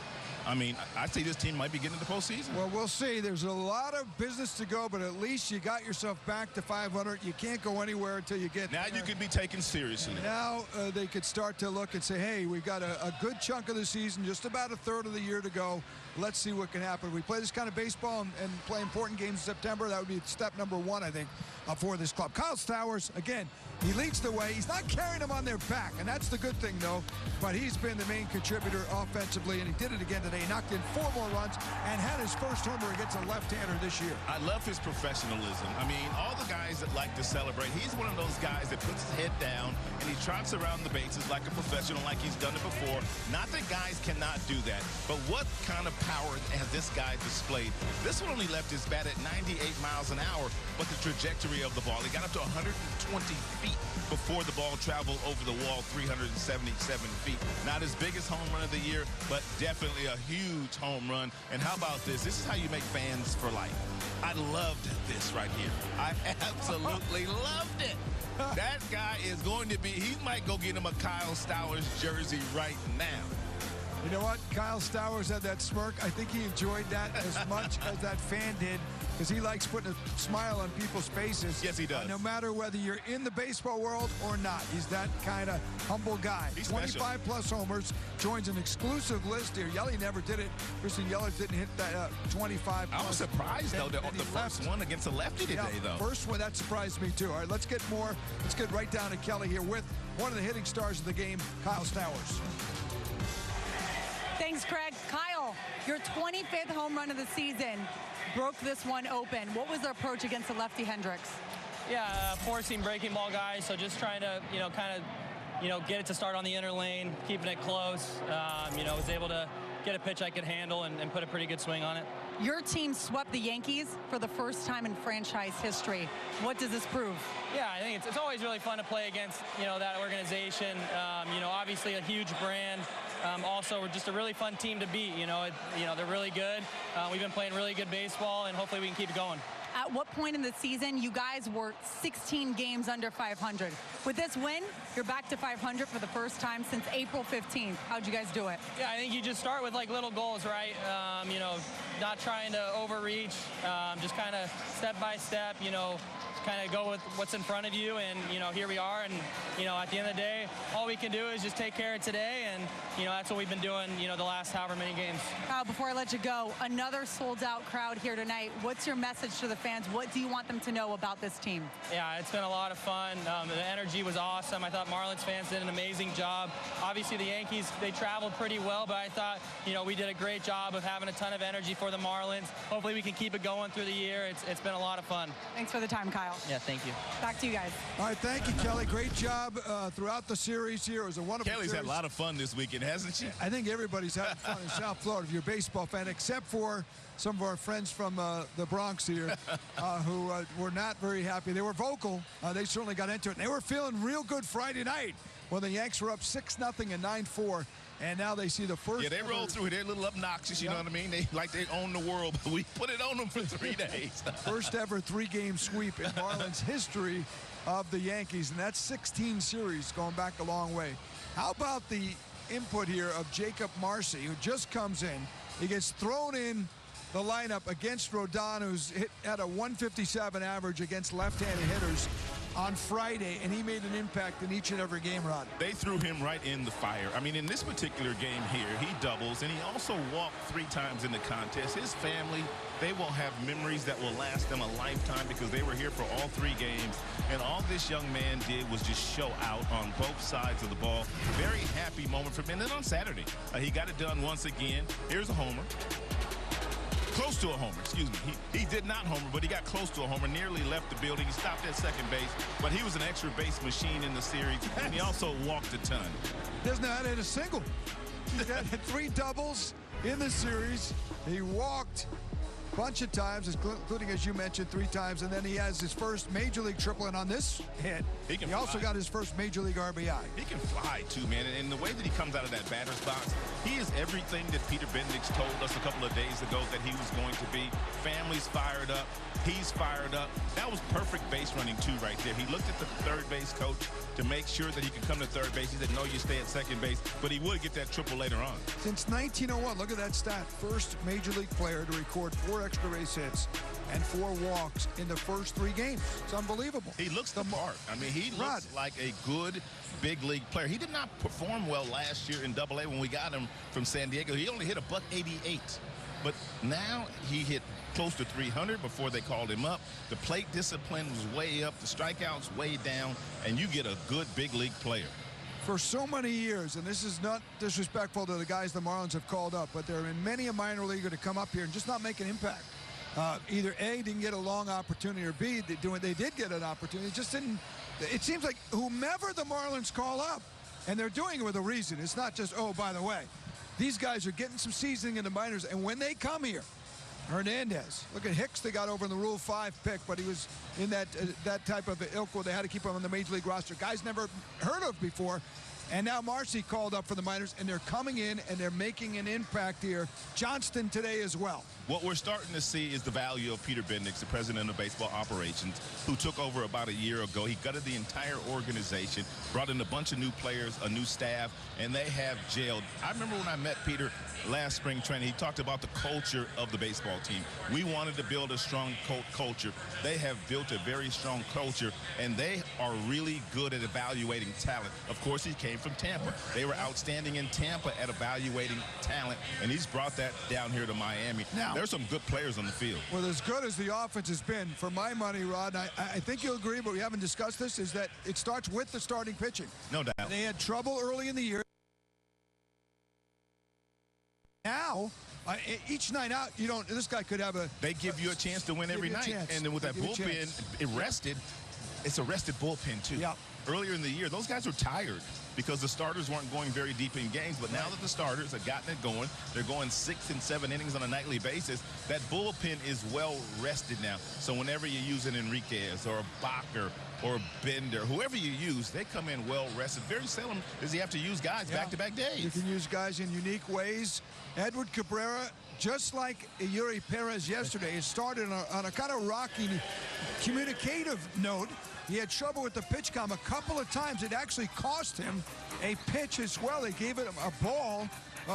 I mean, I see this team might be getting to the postseason. Well, we'll see. There's a lot of business to go, but at least you got yourself back to 500. You can't go anywhere until you get now there. You could be taken seriously. Now they could start to look and say, hey, we've got a good chunk of the season, just about a third of the year to go. Let's see what can happen. We play this kind of baseball and play important games in September. That would be step number 1, I think, for this club. Kyle Stowers, again, he leads the way. He's not carrying them on their back, and that's the good thing, though. But he's been the main contributor offensively, and he did it again today. He knocked in 4 more runs and had his first homer against a left-hander this year. I love his professionalism. I mean, all the guys that like to celebrate, he's one of those guys that puts his head down and he trots around the bases like a professional, like he's done it before. Not that guys cannot do that, but what kind of power has this guy displayed? This one only left his bat at 98 miles an hour, but the trajectory of the ball, he got up to 120 feet before the ball traveled over the wall, 377 feet. Not his biggest home run of the year, but definitely a huge home run. And how about this? This is how you make fans for life. I loved this right here. I absolutely loved it. That guy is going to be, he might go get him a Kyle Stowers jersey right now. You know what? Kyle Stowers had that smirk. I think he enjoyed that as much as that fan did, because he likes putting a smile on people's faces. Yes, he does. No matter whether you're in the baseball world or not. He's that kind of humble guy. He's 25-plus homers, joins an exclusive list here. Yelly never did it. Christian Yelich didn't hit that 25. I was surprised, though, the first one against a lefty today, though. First one, that surprised me, too. All right, let's get right down to Kelly here with one of the hitting stars of the game, Kyle Stowers. Thanks, Craig. Kyle, your 25th home run of the season broke this one open. What was the approach against the lefty Hendricks? Yeah, four-seam breaking ball guy, so just trying to, get it to start on the inner lane, keeping it close. Was able to get a pitch I could handle and put a pretty good swing on it. Your team swept the Yankees for the first time in franchise history. What does this prove? Yeah, I think it's always really fun to play against, that organization. Obviously a huge brand. Also, we're just a really fun team to beat. They're really good. We've been playing really good baseball, and hopefully we can keep it going. At what point in the season, you guys were 16 games under 500? With this win, you're back to 500 for the first time since April 15th. How'd you guys do it? Yeah, I think you just start with little goals, right? Not trying to overreach, just kind of step by step, kind of go with what's in front of you, and here we are, and at the end of the day, all we can do is just take care of today, and that's what we've been doing the last however many games. Before I let you go, another sold-out crowd here tonight. What's your message to the fans? What do you want them to know about this team? Yeah, it's been a lot of fun. The energy was awesome. I thought Marlins fans did an amazing job. Obviously the Yankees, they traveled pretty well, but I thought we did a great job of having a ton of energy for the Marlins. Hopefully we can keep it going through the year. It's been a lot of fun. Thanks for the time, Kyle. Yeah, thank you. Back to you guys. All right, thank you, Kelly. Great job throughout the series here. It was a wonderful Kelly's series. had a lot of fun this weekend, hasn't she? I think everybody's having fun in South Florida if you're a baseball fan, except for some of our friends from the Bronx here who were not very happy. They were vocal. They certainly got into it. And they were feeling real good Friday night when the Yanks were up 6-0 and 9-4. And now they see the first. Yeah, they rolled through. They're a little obnoxious, you know what I mean? They own the world, but we put it on them for 3 days. First ever 3-game sweep in Marlins history of the Yankees, and that's 16 series going back a long way. How about the input here of Jacob Marcy, who just comes in? He gets thrown in the lineup against Rodon, who's had a 157 average against left-handed hitters on Friday, and he made an impact in each and every game, Rod. They threw him right in the fire. I mean, in this particular game here, he doubles, and he also walked 3 times in the contest. His family, they will have memories that will last them a lifetime because they were here for all 3 games. And all this young man did was just show out on both sides of the ball. Very happy moment for him. And then on Saturday, he got it done once again. Here's a homer. Close to a homer, excuse me. He did not homer, but he got close to a homer, nearly left the building. He stopped at second base, but he was an extra base machine in the series, and he also walked a ton. Doesn't know how to hit a single. He had 3 doubles in the series. He walked a bunch of times, including, as you mentioned, 3 times, and then he has his first major league triple, and on this hit, he also got his first major league RBI. He can fly, too, man, and the way that he comes out of that batter's box, he is everything that Peter Bendix told us a couple of days ago that he was going to be. Family's fired up. He's fired up. That was perfect base running, too, right there. He looked at the third base coach to make sure that he could come to third base. He said, no, you stay at second base, but he would get that triple later on. Since 1901, look at that stat. First major league player to record 4 extra base hits and 4 walks in the first 3 games. It's unbelievable. He looks the part. I mean, he looks like a good big league player. He did not perform well last year in AA when we got him from San Diego. He only hit a .188, but now he hit close to 300 before they called him up. The plate discipline was way up, the strikeouts way down, and you get a good big league player. For so many years, and this is not disrespectful to the guys the Marlins have called up, but there have been many a minor leaguer to come up here and just not make an impact. Either A, didn't get a long opportunity, or B, they did get an opportunity, just didn't. It seems like whomever the Marlins call up, and they're doing it with a reason. It's not just, oh, by the way, these guys are getting some seasoning in the minors, and when they come here, Hernandez. Look at Hicks, they got over in the Rule 5 pick, but he was in that type of ilk where they had to keep him on the Major League roster. Guys never heard of before. And now Marcy called up for the minors, and they're coming in, and they're making an impact here. Johnston today as well. What we're starting to see is the value of Peter Bendix, the president of baseball operations, who took over about a year ago. He gutted the entire organization, brought in a bunch of new players, a new staff, and they have gelled. I remember when I met Peter last spring training, he talked about the culture of the baseball team. We wanted to build a strong culture. They have built a very strong culture, and they are really good at evaluating talent. Of course, he came from Tampa. They were outstanding in Tampa at evaluating talent, and he's brought that down here to Miami. Now, there's some good players on the field. Well, as good as the offense has been, for my money, Rod, I think you'll agree, but we haven't discussed this, is that it starts with the starting pitching. No doubt. They had trouble early in the year. Now, each night out, you don't. This guy could have a. They give you a chance to win every night, and then with that bullpen, it's a rested bullpen too. Yeah. Earlier in the year, those guys were tired because the starters weren't going very deep in games. But now that the starters have gotten it going, they're going 6 and 7 innings on a nightly basis. That bullpen is well rested now. So whenever you use an Enriquez or a Bacher or a Bender, whoever you use, they come in well rested. Very seldom does he have to use guys back-to-back days. You can use guys in unique ways. Edward Cabrera, just like Yuri Perez yesterday, it started on a kind of rocky communicative note. He had trouble with the pitch count a couple of times. It actually cost him a pitch as well. They gave him a ball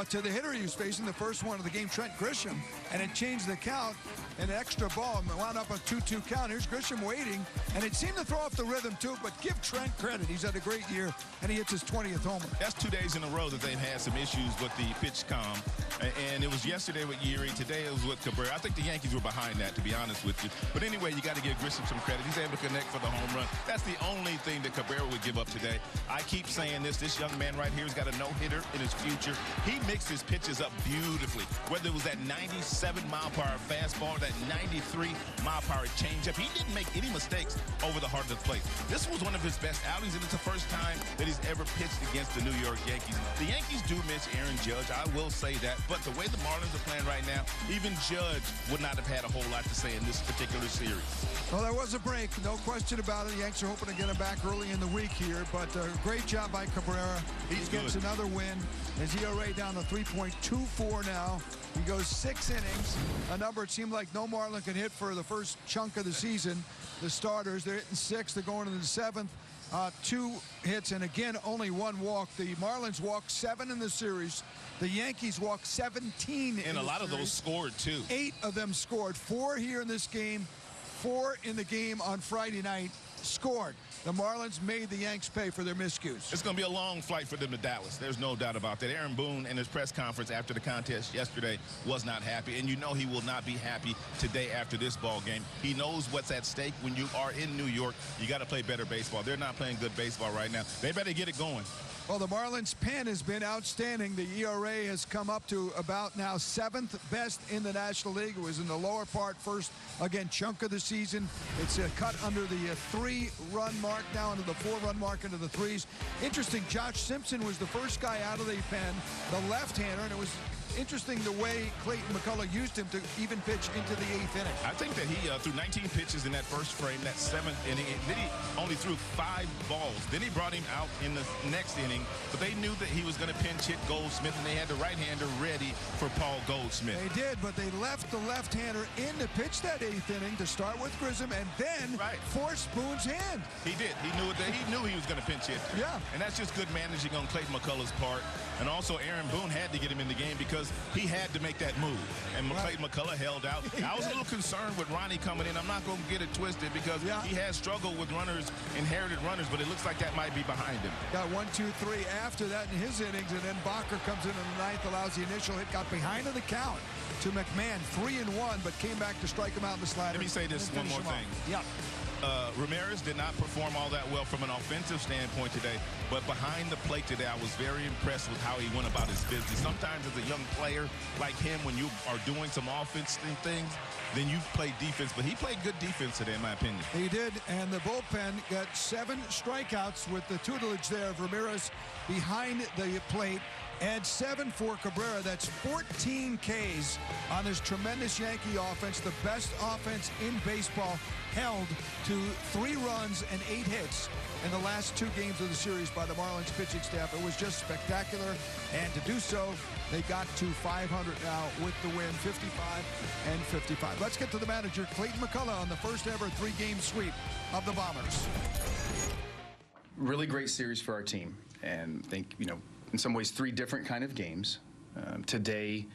to the hitter he was facing, the first one of the game, Trent Grisham, and it changed the count. An extra ball and wound up a 2-2 count. Here's Grisham waiting, and it seemed to throw off the rhythm too, but give Trent credit. He's had a great year, and he hits his 20th homer. That's 2 days in a row that they've had some issues with the pitch comm, and it was yesterday with Yuri. Today it was with Cabrera. I think the Yankees were behind that, to be honest with you. But anyway, you got to give Grisham some credit. He's able to connect for the home run. That's the only thing that Cabrera would give up today. I keep saying this young man right here has got a no-hitter in his future. He mixed his pitches up beautifully, whether it was that 97-mile-per-hour fastball, that 93-mile-per-hour changeup. He didn't make any mistakes over the heart of the plate. This was one of his best outings, and it's the first time that he's ever pitched against the New York Yankees. The Yankees do miss Aaron Judge, I will say that, but the way the Marlins are playing right now, even Judge would not have had a whole lot to say in this particular series. Well, there was a break, no question about it. The Yankees are hoping to get him back early in the week here, but great job by Cabrera. He gets another win. His ERA down to 3.24 now. He goes 6 innings, a number it seemed like no Marlin could hit for the first chunk of the season. The starters, they're hitting 6, they're going into the 7th. 2 hits, and again, only 1 walk. The Marlins walked 7 in the series. The Yankees walked 17 and a lot of those scored, too. 8 of them scored. 4 here in this game, 4 in the game on Friday night scored. The Marlins made the Yanks pay for their miscues. It's going to be a long flight for them to Dallas. There's no doubt about that. Aaron Boone in his press conference after the contest yesterday was not happy, and you know he will not be happy today after this ball game. He knows what's at stake. When you are in New York, you got to play better baseball. They're not playing good baseball right now. They better get it going. Well, the Marlins' pen has been outstanding. The ERA has come up to about now 7th best in the National League. It was in the lower part first, again, chunk of the season. It's cut under the 3-run mark now, into the 4-run mark, into the 3s. Interesting, Josh Simpson was the first guy out of the pen, the left-hander, and it was interesting the way Clayton McCullough used him to even pitch into the 8th inning. I think that he threw 19 pitches in that first frame, that 7th inning. Then he only threw 5 balls. Then he brought him out in the next inning, but they knew that he was going to pinch hit Goldsmith, and they had the right-hander ready for Paul Goldsmith. They did, but they left the left-hander in to pitch that 8th inning to start with Grissom, and then force Boone's hand. He did. He knew he was going to pinch hit. Yeah. And that's just good managing on Clayton McCullough's part. And also Aaron Boone had to get him in the game because he had to make that move. And Clayton McCullough held out. I was a little concerned with Ronnie coming in. I'm not going to get it twisted because he has struggled with runners, inherited runners, but it looks like that might be behind him. Got 1, 2, 3 after that in his innings, and then Bacher comes in the 9th, allows the initial hit, got behind of the count to McMahon, 3-1, but came back to strike him out in the slider. Let me say this one more thing. Yeah. Ramirez did not perform all that well from an offensive standpoint today, but behind the plate today, I was very impressed with how he went about his business. Sometimes as a young player like him, when you are doing some offensive things, then you play defense, but he played good defense today, in my opinion. He did, and the bullpen got 7 strikeouts with the tutelage there of Ramirez behind the plate. and 7 for Cabrera. That's 14 Ks on this tremendous Yankee offense, the best offense in baseball, held to 3 runs and 8 hits in the last 2 games of the series by the Marlins pitching staff. It was just spectacular, and to do so, they got to 500 now with the win, 55-55. Let's get to the manager, Clayton McCullough, on the first ever 3-game sweep of the Bombers. Really great series for our team, and I think, in some ways 3 different kind of games. Today,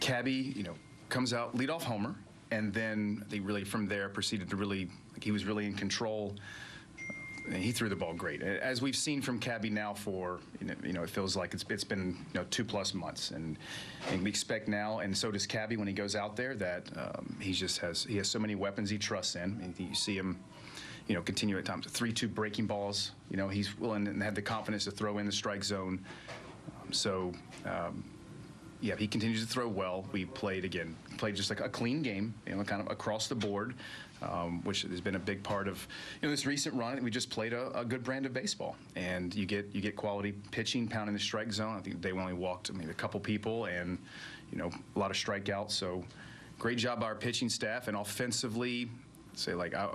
Cabby, comes out leadoff homer, and then they really from there proceeded to really, he was really in control. And he threw the ball great, as we've seen from Cabby now for it feels like it's been 2+ months, and we expect now, and so does Cabby when he goes out there, that he has so many weapons he trusts in. And you see him continue at times 3-2 breaking balls. He's willing and have the confidence to throw in the strike zone. Yeah, he continues to throw well. We played just like a clean game, kind of across the board, which has been a big part of this recent run. We just played a good brand of baseball, and you get quality pitching, pounding the strike zone. I think they only walked maybe a couple people, and a lot of strikeouts. So great job by our pitching staff, and offensively, I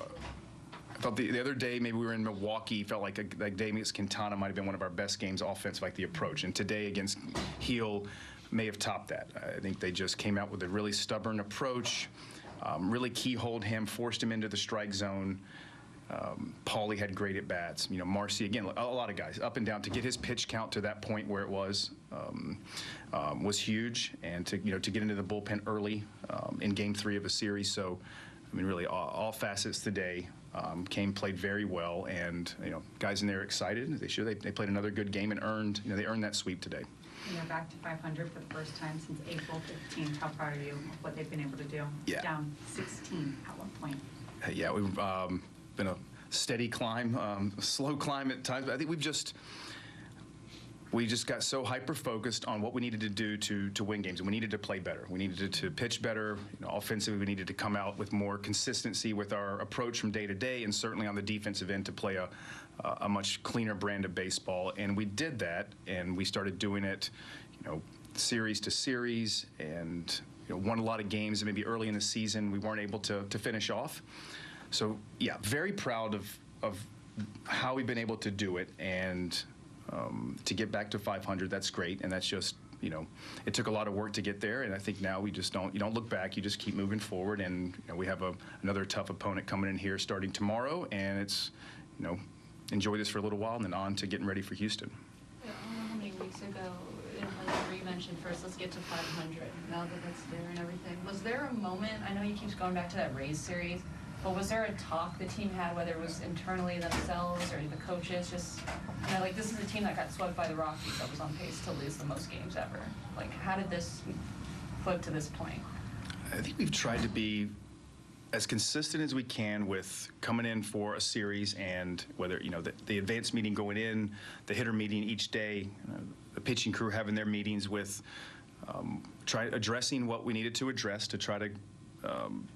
thought the other day maybe we were in Milwaukee, felt like day against Quintana might have been one of our best games offense, like the approach. And today against Heel may have topped that. I think they just came out with a really stubborn approach, really keyholed him, forced him into the strike zone. Paulie had great at bats. Marcy, again, a lot of guys up and down. To get his pitch count to that point where it was huge, and to get into the bullpen early in Game 3 of a series. So, really all facets today. Played very well, and guys in there excited. They played another good game and earned that sweep today. And they're back to 500 for the first time since April 15th. How proud are you of what they've been able to do? Yeah. Down 16 at one point. Yeah, we've been a steady climb, a slow climb at times, but I think we just got so hyper-focused on what we needed to do to win games, and we needed to play better. We needed to pitch better. Offensively, we needed to come out with more consistency with our approach from day to day, and certainly on the defensive end to play a much cleaner brand of baseball. And we did that, and we started doing it, series to series, and won a lot of games. And maybe early in the season, we weren't able to finish off. So yeah, very proud of how we've been able to do it, and to get back to 500, that's great, and that's just, it took a lot of work to get there, and I think now we just you don't look back, you just keep moving forward, and we have another tough opponent coming in here starting tomorrow, and it's, enjoy this for a little while, and then on to getting ready for Houston. I don't know how many weeks ago in where you mentioned first, let's get to 500, now that that's there and everything. Was there a moment, I know you keep going back to that Rays series, but was there a talk the team had, whether it was internally themselves or the coaches, just, this is a team that got swept by the Rockies that was on pace to lose the most games ever. How did this flip to this point? I think we've tried to be as consistent as we can with coming in for a series, and whether, the advanced meeting going in, the hitter meeting each day, the pitching crew having their meetings with, addressing what we needed to address to try to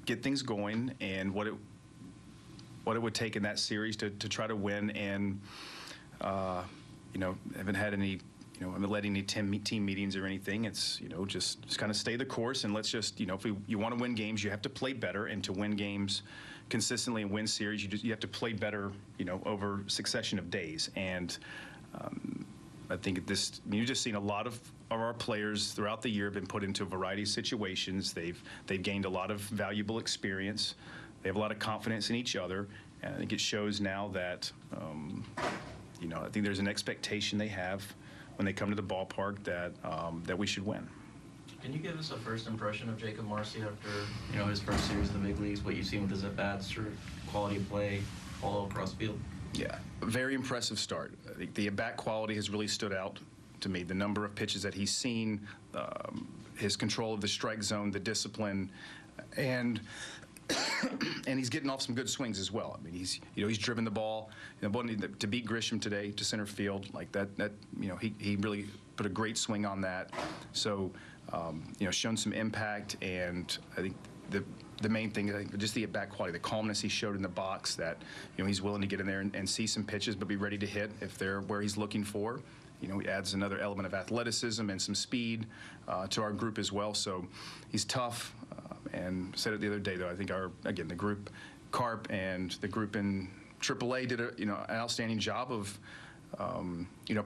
get things going, and what it would take in that series to try to win. And haven't had any, haven't led any team meetings or anything. It's just kind of stay the course, and let's just if you want to win games, you have to play better, and to win games consistently and win series, you have to play better over succession of days. And I think you've just seen a lot of our players throughout the year have been put into a variety of situations. They've gained a lot of valuable experience. They have a lot of confidence in each other, and I think it shows now that I think there's an expectation they have when they come to the ballpark that we should win. Can you give us a first impression of Jacob Marcy after his first series in the big leagues? What you've seen with his at-bats, or quality of play all across the field? Yeah, very impressive start. I think the at-bat quality has really stood out to me. The number of pitches that he's seen, his control of the strike zone, the discipline, and he's getting off some good swings as well. He's driven the ball. To beat Grisham today to center field like that. He really put a great swing on that. So shown some impact, and I think the main thing, I think, just the at-bat quality, the calmness he showed in the box, that he's willing to get in there and see some pitches, but be ready to hit if they're where he's looking for. You know, he adds another element of athleticism and some speed to our group as well. So he's tough. And said it the other day, though, I think the group, Carp and the group in AAA did an outstanding job of,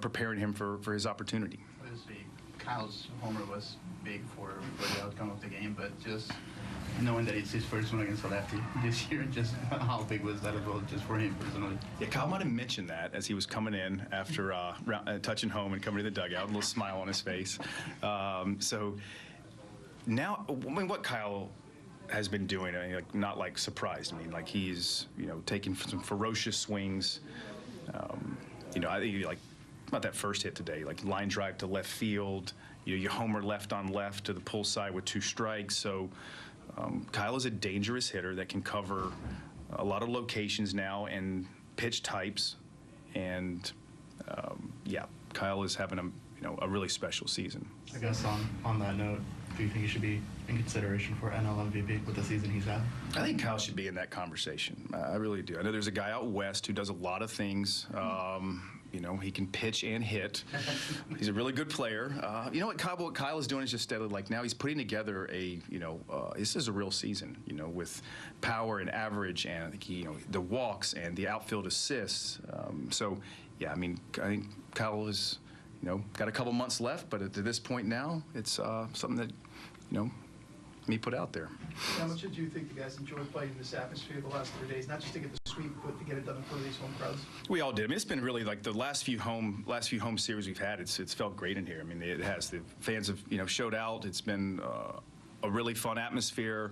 preparing him for his opportunity. Obviously, Kyle's homer was big for the outcome of the game, but just knowing that it's his first one against a lefty this year, just how big was that as well, just for him personally? Yeah, Kyle might have mentioned that as he was coming in after touching home and coming to the dugout, a little smile on his face. So now, I mean, what Kyle has been doing, I mean, not like surprised. I mean, like he's, taking some ferocious swings. I think like about that first hit today, like line drive to left field. You homer left on left to the pull side with 2 strikes. So Kyle is a dangerous hitter that can cover a lot of locations now and pitch types. And Kyle is having a really special season. I guess on that note, do you think he should be in consideration for NL MVP with the season he's had? I think Kyle should be in that conversation. I really do. I know there's a guy out west who does a lot of things. He can pitch and hit. He's a really good player. What Kyle is doing is just steadily, like now he's putting together this is a real season, with power and average, and I think the walks and the outfield assists. I think Kyle is, got a couple months left, but at this point now, it's something that, me put out there. How much did you think the guys enjoyed playing in this atmosphere the last 3 days, not just to get the sweep, but to get it done in front of these home crowds? We all did. I mean, it's been really like the last few home series we've had. It's felt great in here. I mean, it has. The fans have showed out. It's been a really fun atmosphere.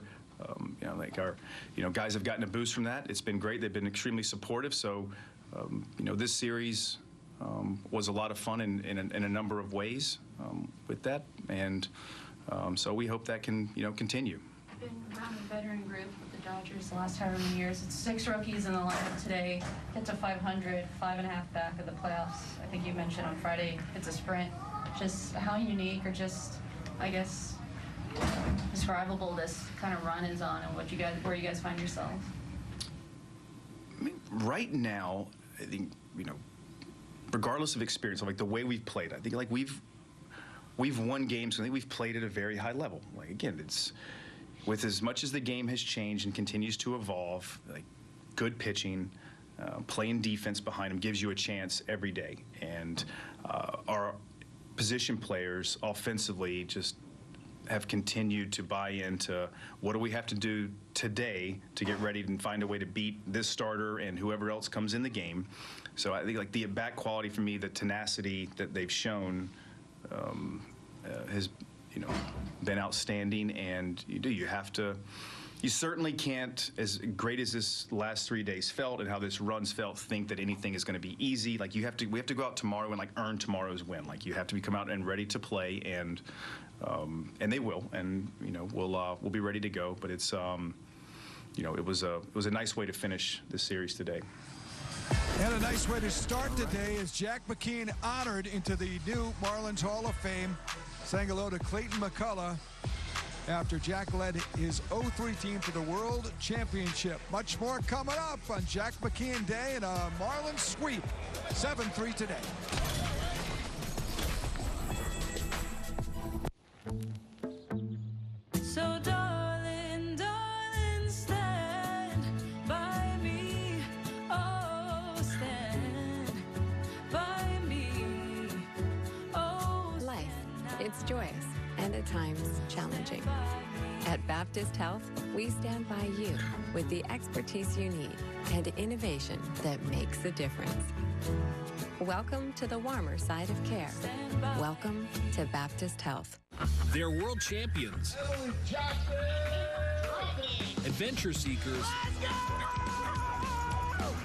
Guys have gotten a boost from that. It's been great. They've been extremely supportive. So, this series was a lot of fun in a number of ways with that, and so we hope that can continue. Been around a veteran group with the Dodgers the last however many years. It's 6 rookies in the lineup today. Hit to 500, 5.5 back of the playoffs. I think you mentioned on Friday it's a sprint. Just how unique, or just, I guess, describable this kind of run is on, and where you guys find yourselves? I mean, right now, I think regardless of experience, like the way we've played, I think like we've won games. I think we've played at a very high level. Like again, it's with as much as the game has changed and continues to evolve. Like good pitching, playing defense behind them gives you a chance every day. And our position players offensively just have continued to buy into what do we have to do today to get ready and find a way to beat this starter and whoever else comes in the game. So I think like the at-bat quality for me, the tenacity that they've shown has been outstanding. And you certainly can't, as great as this last 3 days felt and how this run's felt, think that anything is going to be easy. Like we have to go out tomorrow and like earn tomorrow's win. Like you have to come out and ready to play, and they will, and we'll be ready to go. But it's it was a nice way to finish this series today. And a nice way to start the day is Jack McKeon honored into the new Marlins Hall of Fame. Saying hello to Clayton McCullough after Jack led his 03 team to the World Championship. Much more coming up on Jack McKeon Day and a Marlins sweep. 7-3 today. So darling, darling, stand by me. Oh, stand by me. Oh, life, it's joyous and at times challenging. At Baptist Health, we stand by you with the expertise you need and innovation that makes a difference. Welcome to the warmer side of care. Welcome to Baptist Health. They're world champions, adventure seekers,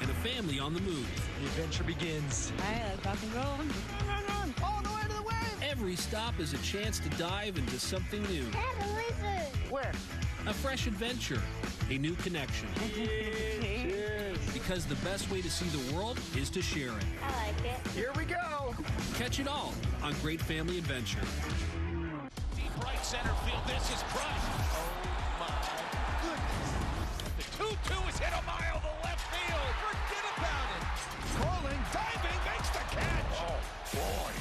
and a family on the move. The adventure begins. All right, let's rock and roll. Run, all the way to the wave. Every stop is a chance to dive into something new. There's a lizard. Where? A fresh adventure, a new connection. Cheers. Because the best way to see the world is to share it. I like it. Here we go. Catch it all on Great Family Adventure. Deep right center field. This is crushed. Oh, my goodness. The 2-2 is hit a mile to left field. Forget about it. Rolling, diving, makes the catch. Oh, boy.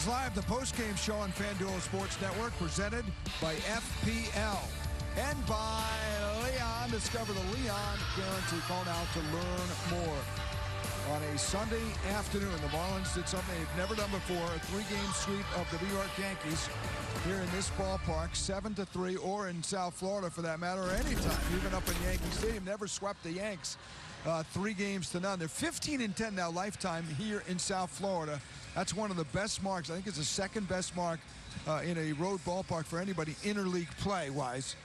Marlins Live, the post-game show on FanDuel Sports Network, presented by FPL and by Leon. Discover the Leon Guarantee. Call now to learn more. On a Sunday afternoon, the Marlins did something they've never done before, a 3-game sweep of the New York Yankees here in this ballpark, 7-3, or in South Florida for that matter, or anytime, even up in Yankee Stadium. Never swept the Yanks 3-0. They're 15-10 now lifetime here in South Florida. That's one of the best marks. I think it's the second best mark in a road ballpark for anybody interleague play-wise.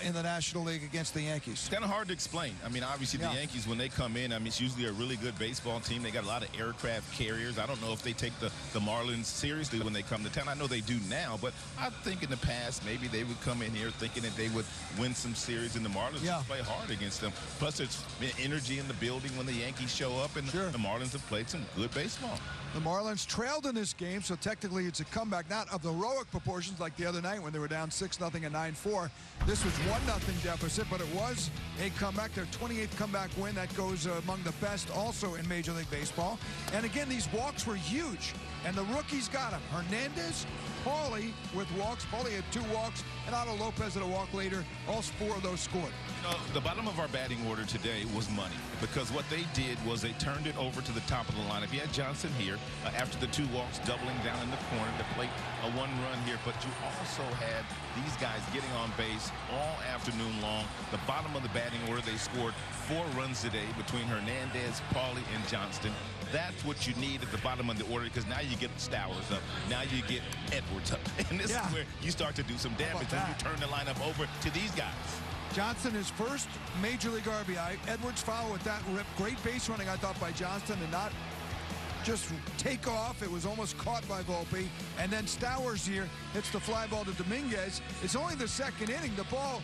In the National League against the Yankees. It's kind of hard to explain. I mean, obviously the Yankees, when they come in, I mean, it's usually a really good baseball team. They got a lot of aircraft carriers. I don't know if they take the Marlins seriously when they come to town. I know they do now, but I think in the past maybe they would come in here thinking that they would win some series, and the Marlins would play hard against them. Plus, there's been energy in the building when the Yankees show up, and the Marlins have played some good baseball. The Marlins trailed in this game, so technically it's a comeback, not of the heroic proportions like the other night when they were down 6-0 and 9-4. This was 1-0 deficit, but it was a comeback. Their 28th comeback win. That goes among the best also in Major League Baseball. And again, these walks were huge, and the rookies got them. Hernandez, Paulie with walks. Paulie had 2 walks, and Otto Lopez had a walk later. All 4 of those scored. You know, the bottom of our batting order today was money, because what they did was they turned it over to the top of the lineup. You had Johnson here after the 2 walks, doubling down in the corner to plate a 1 run here, but you also had these guys getting on base all afternoon long. The bottom of the batting order, they scored 4 runs today between Hernandez, Paulie, and Johnston. That's what you need at the bottom of the order, because now you get Stowers up. Now you get Edwards up. And this is where you start to do some damage when you turn the lineup over to these guys. Johnson, his first Major League RBI. Edwards fouled with that rip. Great base running, I thought, by Johnston, and not just take off. It was almost caught by Volpe. And then Stowers here hits the fly ball to Dominguez. It's only the 2nd inning. The ball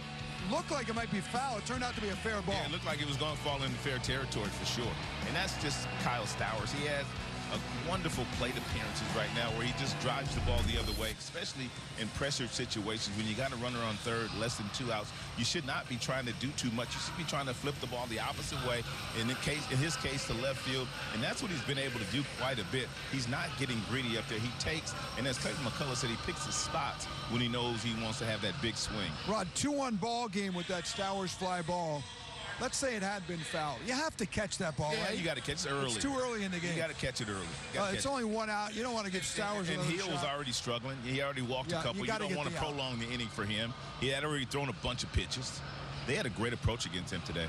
looked like it might be foul. It turned out to be a fair ball. Yeah, it looked like it was going to fall into fair territory for sure. And that's just Kyle Stowers. He has a wonderful plate appearances right now where he just drives the ball the other way, especially in pressure situations when you got a runner on third, less than 2 outs. You should not be trying to do too much. You should be trying to flip the ball the opposite way, in his case, to left field. And that's what he's been able to do quite a bit. He's not getting greedy up there. He takes, and as Clayton McCullough said, he picks his spots when he knows he wants to have that big swing. Rod, 2-1 ball game with that Stowers fly ball. Let's say it had been fouled. You have to catch that ball, right? You got to catch it early. It's too early in the game. You got to catch it early. It's only 1 out. You don't want to give Stowers another Hill was shot. already struggling. He already walked a couple. You don't want to prolong the inning for him. He had already thrown a bunch of pitches. They had a great approach against him today.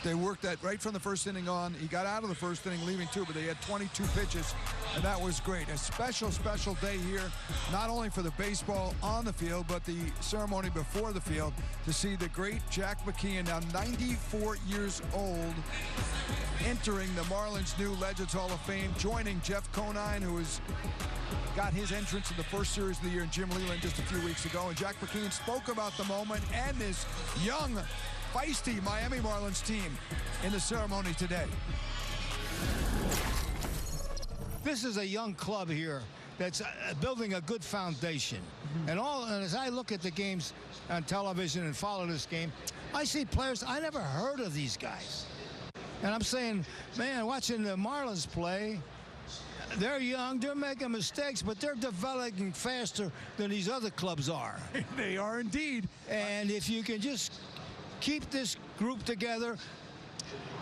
They worked that right from the first inning on. He got out of the first inning, leaving 2, but they had 22 pitches, and that was great. A special, special day here, not only for the baseball on the field, but the ceremony before the field to see the great Jack McKeon, now 94 years old, entering the Marlins' new Legends Hall of Fame, joining Jeff Conine, who has got his entrance in the first series of the year, and Jim Leland just a few weeks ago. And Jack McKeon spoke about the moment and this young, feisty Miami Marlins team in the ceremony today. This is a young club here that's building a good foundation. And as I look at the games on television and follow this game, I see players I never heard of these guys. And I'm saying, man, watching the Marlins play, they're young, they're making mistakes, but they're developing faster than these other clubs are. They are indeed. And if you can just keep this group together,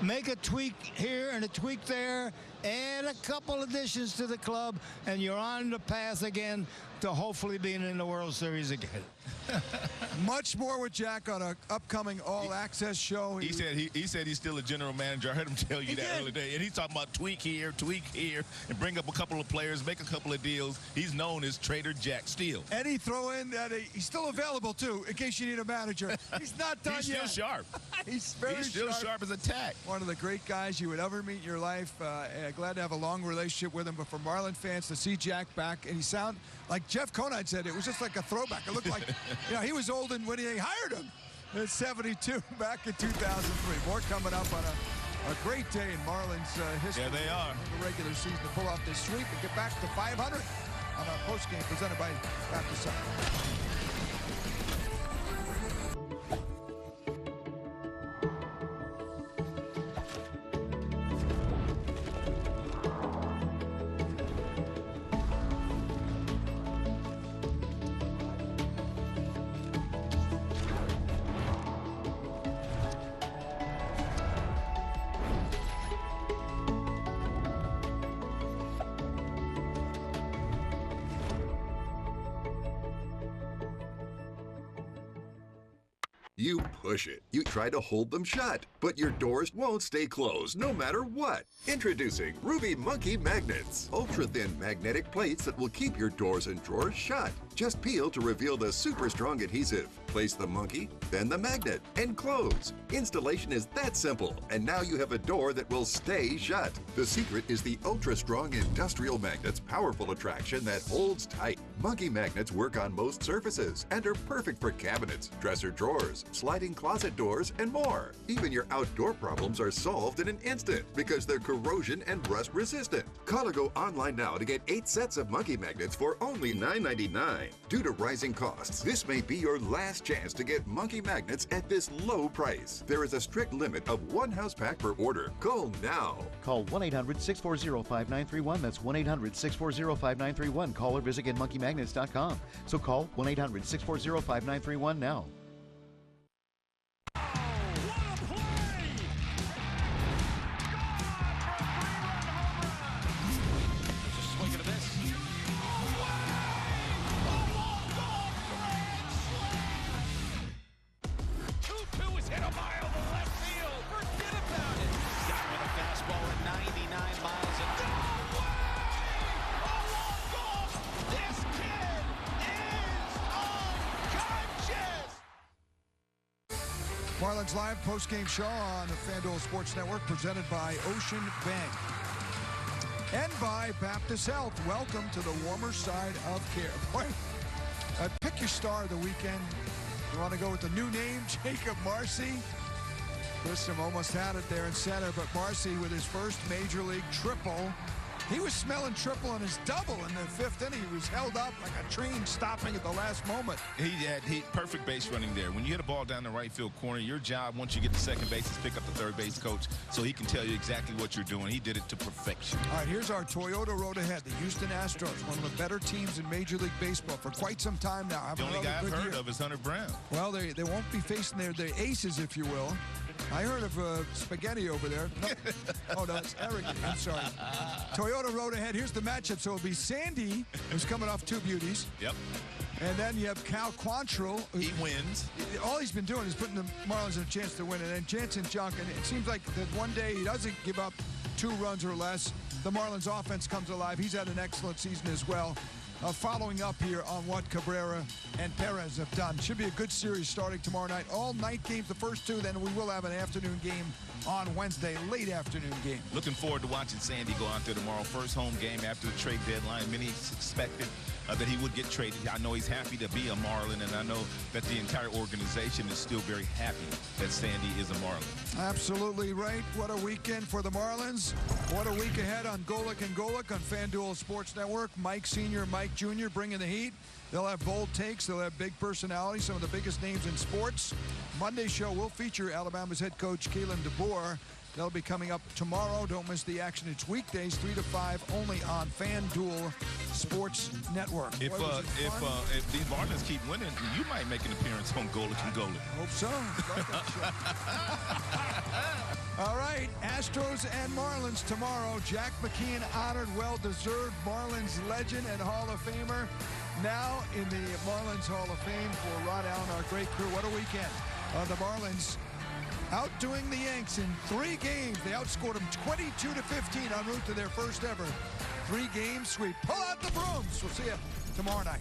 make a tweak here and a tweak there, add a couple additions to the club, and you're on the path again to hopefully being in the World Series again. Much more with Jack on an upcoming all-access show. He said he's still a general manager. I heard him tell you that earlier today. And he's talking about tweak here, and bring up a couple of players, make a couple of deals. He's known as Trader Jack still. And he throw in that he's still available, too, in case you need a manager. He's not done yet. He's still sharp. He's still sharp as a tack. One of the great guys you would ever meet in your life. Glad to have a long relationship with him. But for Marlin fans to see Jack back, and he sound like Jeff Conine said, it was just like a throwback. It looked like, he was old when they hired him at 72 back in 2003. More coming up on a great day in Marlins history. Yeah, they are. In the regular season to pull off this sweep and get back to 500 on our postgame presented by Baptist Health. You push it. You try to hold them shut, but your doors won't stay closed no matter what. Introducing Ruby Monkey Magnets. Ultra-thin magnetic plates that will keep your doors and drawers shut. Just peel to reveal the super strong adhesive. Place the monkey, then the magnet, and close. Installation is that simple, and now you have a door that will stay shut. The secret is the ultra-strong industrial magnet's powerful attraction that holds tight. Monkey magnets work on most surfaces and are perfect for cabinets, dresser drawers, sliding closet doors, and more. Even your outdoor problems are solved in an instant because they're corrosion and rust resistant. Call or go online now to get 8 sets of monkey magnets for only $9.99. Due to rising costs, this may be your last chance to get monkey magnets at this low price. There is a strict limit of 1 house pack per order. Call now. Call 1-800-640-5931. That's 1-800-640-5931. Call or visit getmonkeymagnets.com. So call 1-800-640-5931 now. Marlins Live post-game show on the FanDuel Sports Network presented by Ocean Bank and by Baptist Health. Welcome to the warmer side of care. Boy, pick your star of the weekend. You want to go with the new name, Jacob Marcy? Grissom almost had it there in center, but Marcy with his first major league triple. He was smelling triple on his double in the 5th inning. He was held up like a train stopping at the last moment. He had perfect base running there. When you hit a ball down the right field corner, your job once you get to second base is pick up the third base coach so he can tell you exactly what you're doing. He did it to perfection. All right, here's our Toyota road ahead. The Houston Astros, one of the better teams in Major League Baseball for quite some time now. The only guy I've heard of is Hunter Brown. Well, they won't be facing their aces, if you will. I heard of spaghetti over there. No. Oh, no, it's arrogant. I'm sorry. Toyota road ahead. Here's the matchup. So it'll be Sandy, who's coming off 2 beauties. Yep. And then you have Cal Quantrill. He wins. All he's been doing is putting the Marlins in a chance to win. And then Jansen Junk. And it seems like that one day he doesn't give up 2 runs or less. The Marlins offense comes alive. He's had an excellent season as well. Following up here on what Cabrera and Perez have done. Should be a good series starting tomorrow night. All night games, the first 2, then we will have an afternoon game on Wednesday, late afternoon game. Looking forward to watching Sandy go out there tomorrow. First home game after the trade deadline. Many expected that he would get traded. I know he's happy to be a Marlin, and I know that the entire organization is still very happy that Sandy is a Marlin. Absolutely right. What a weekend for the Marlins. What a week ahead on Golic and Golic on FanDuel Sports Network. Mike Sr., Mike Jr. bringing the heat. They'll have bold takes. They'll have big personalities, some of the biggest names in sports. Monday's show will feature Alabama's head coach, Kalen DeBoer. They'll be coming up tomorrow. Don't miss the action. It's weekdays, 3 to 5, only on FanDuel Sports Network. If these Marlins keep winning, you might make an appearance on Golic and Golic. Hope so. All right, Astros and Marlins tomorrow. Jack McKeon honored, well-deserved Marlins legend and Hall of Famer. Now in the Marlins Hall of Fame for Rod Allen, our great crew. What a weekend. The Marlins outdoing the Yanks in 3 games. They outscored them 22-15 en route to their first ever 3-game sweep. Pull out the brooms. We'll see you tomorrow night.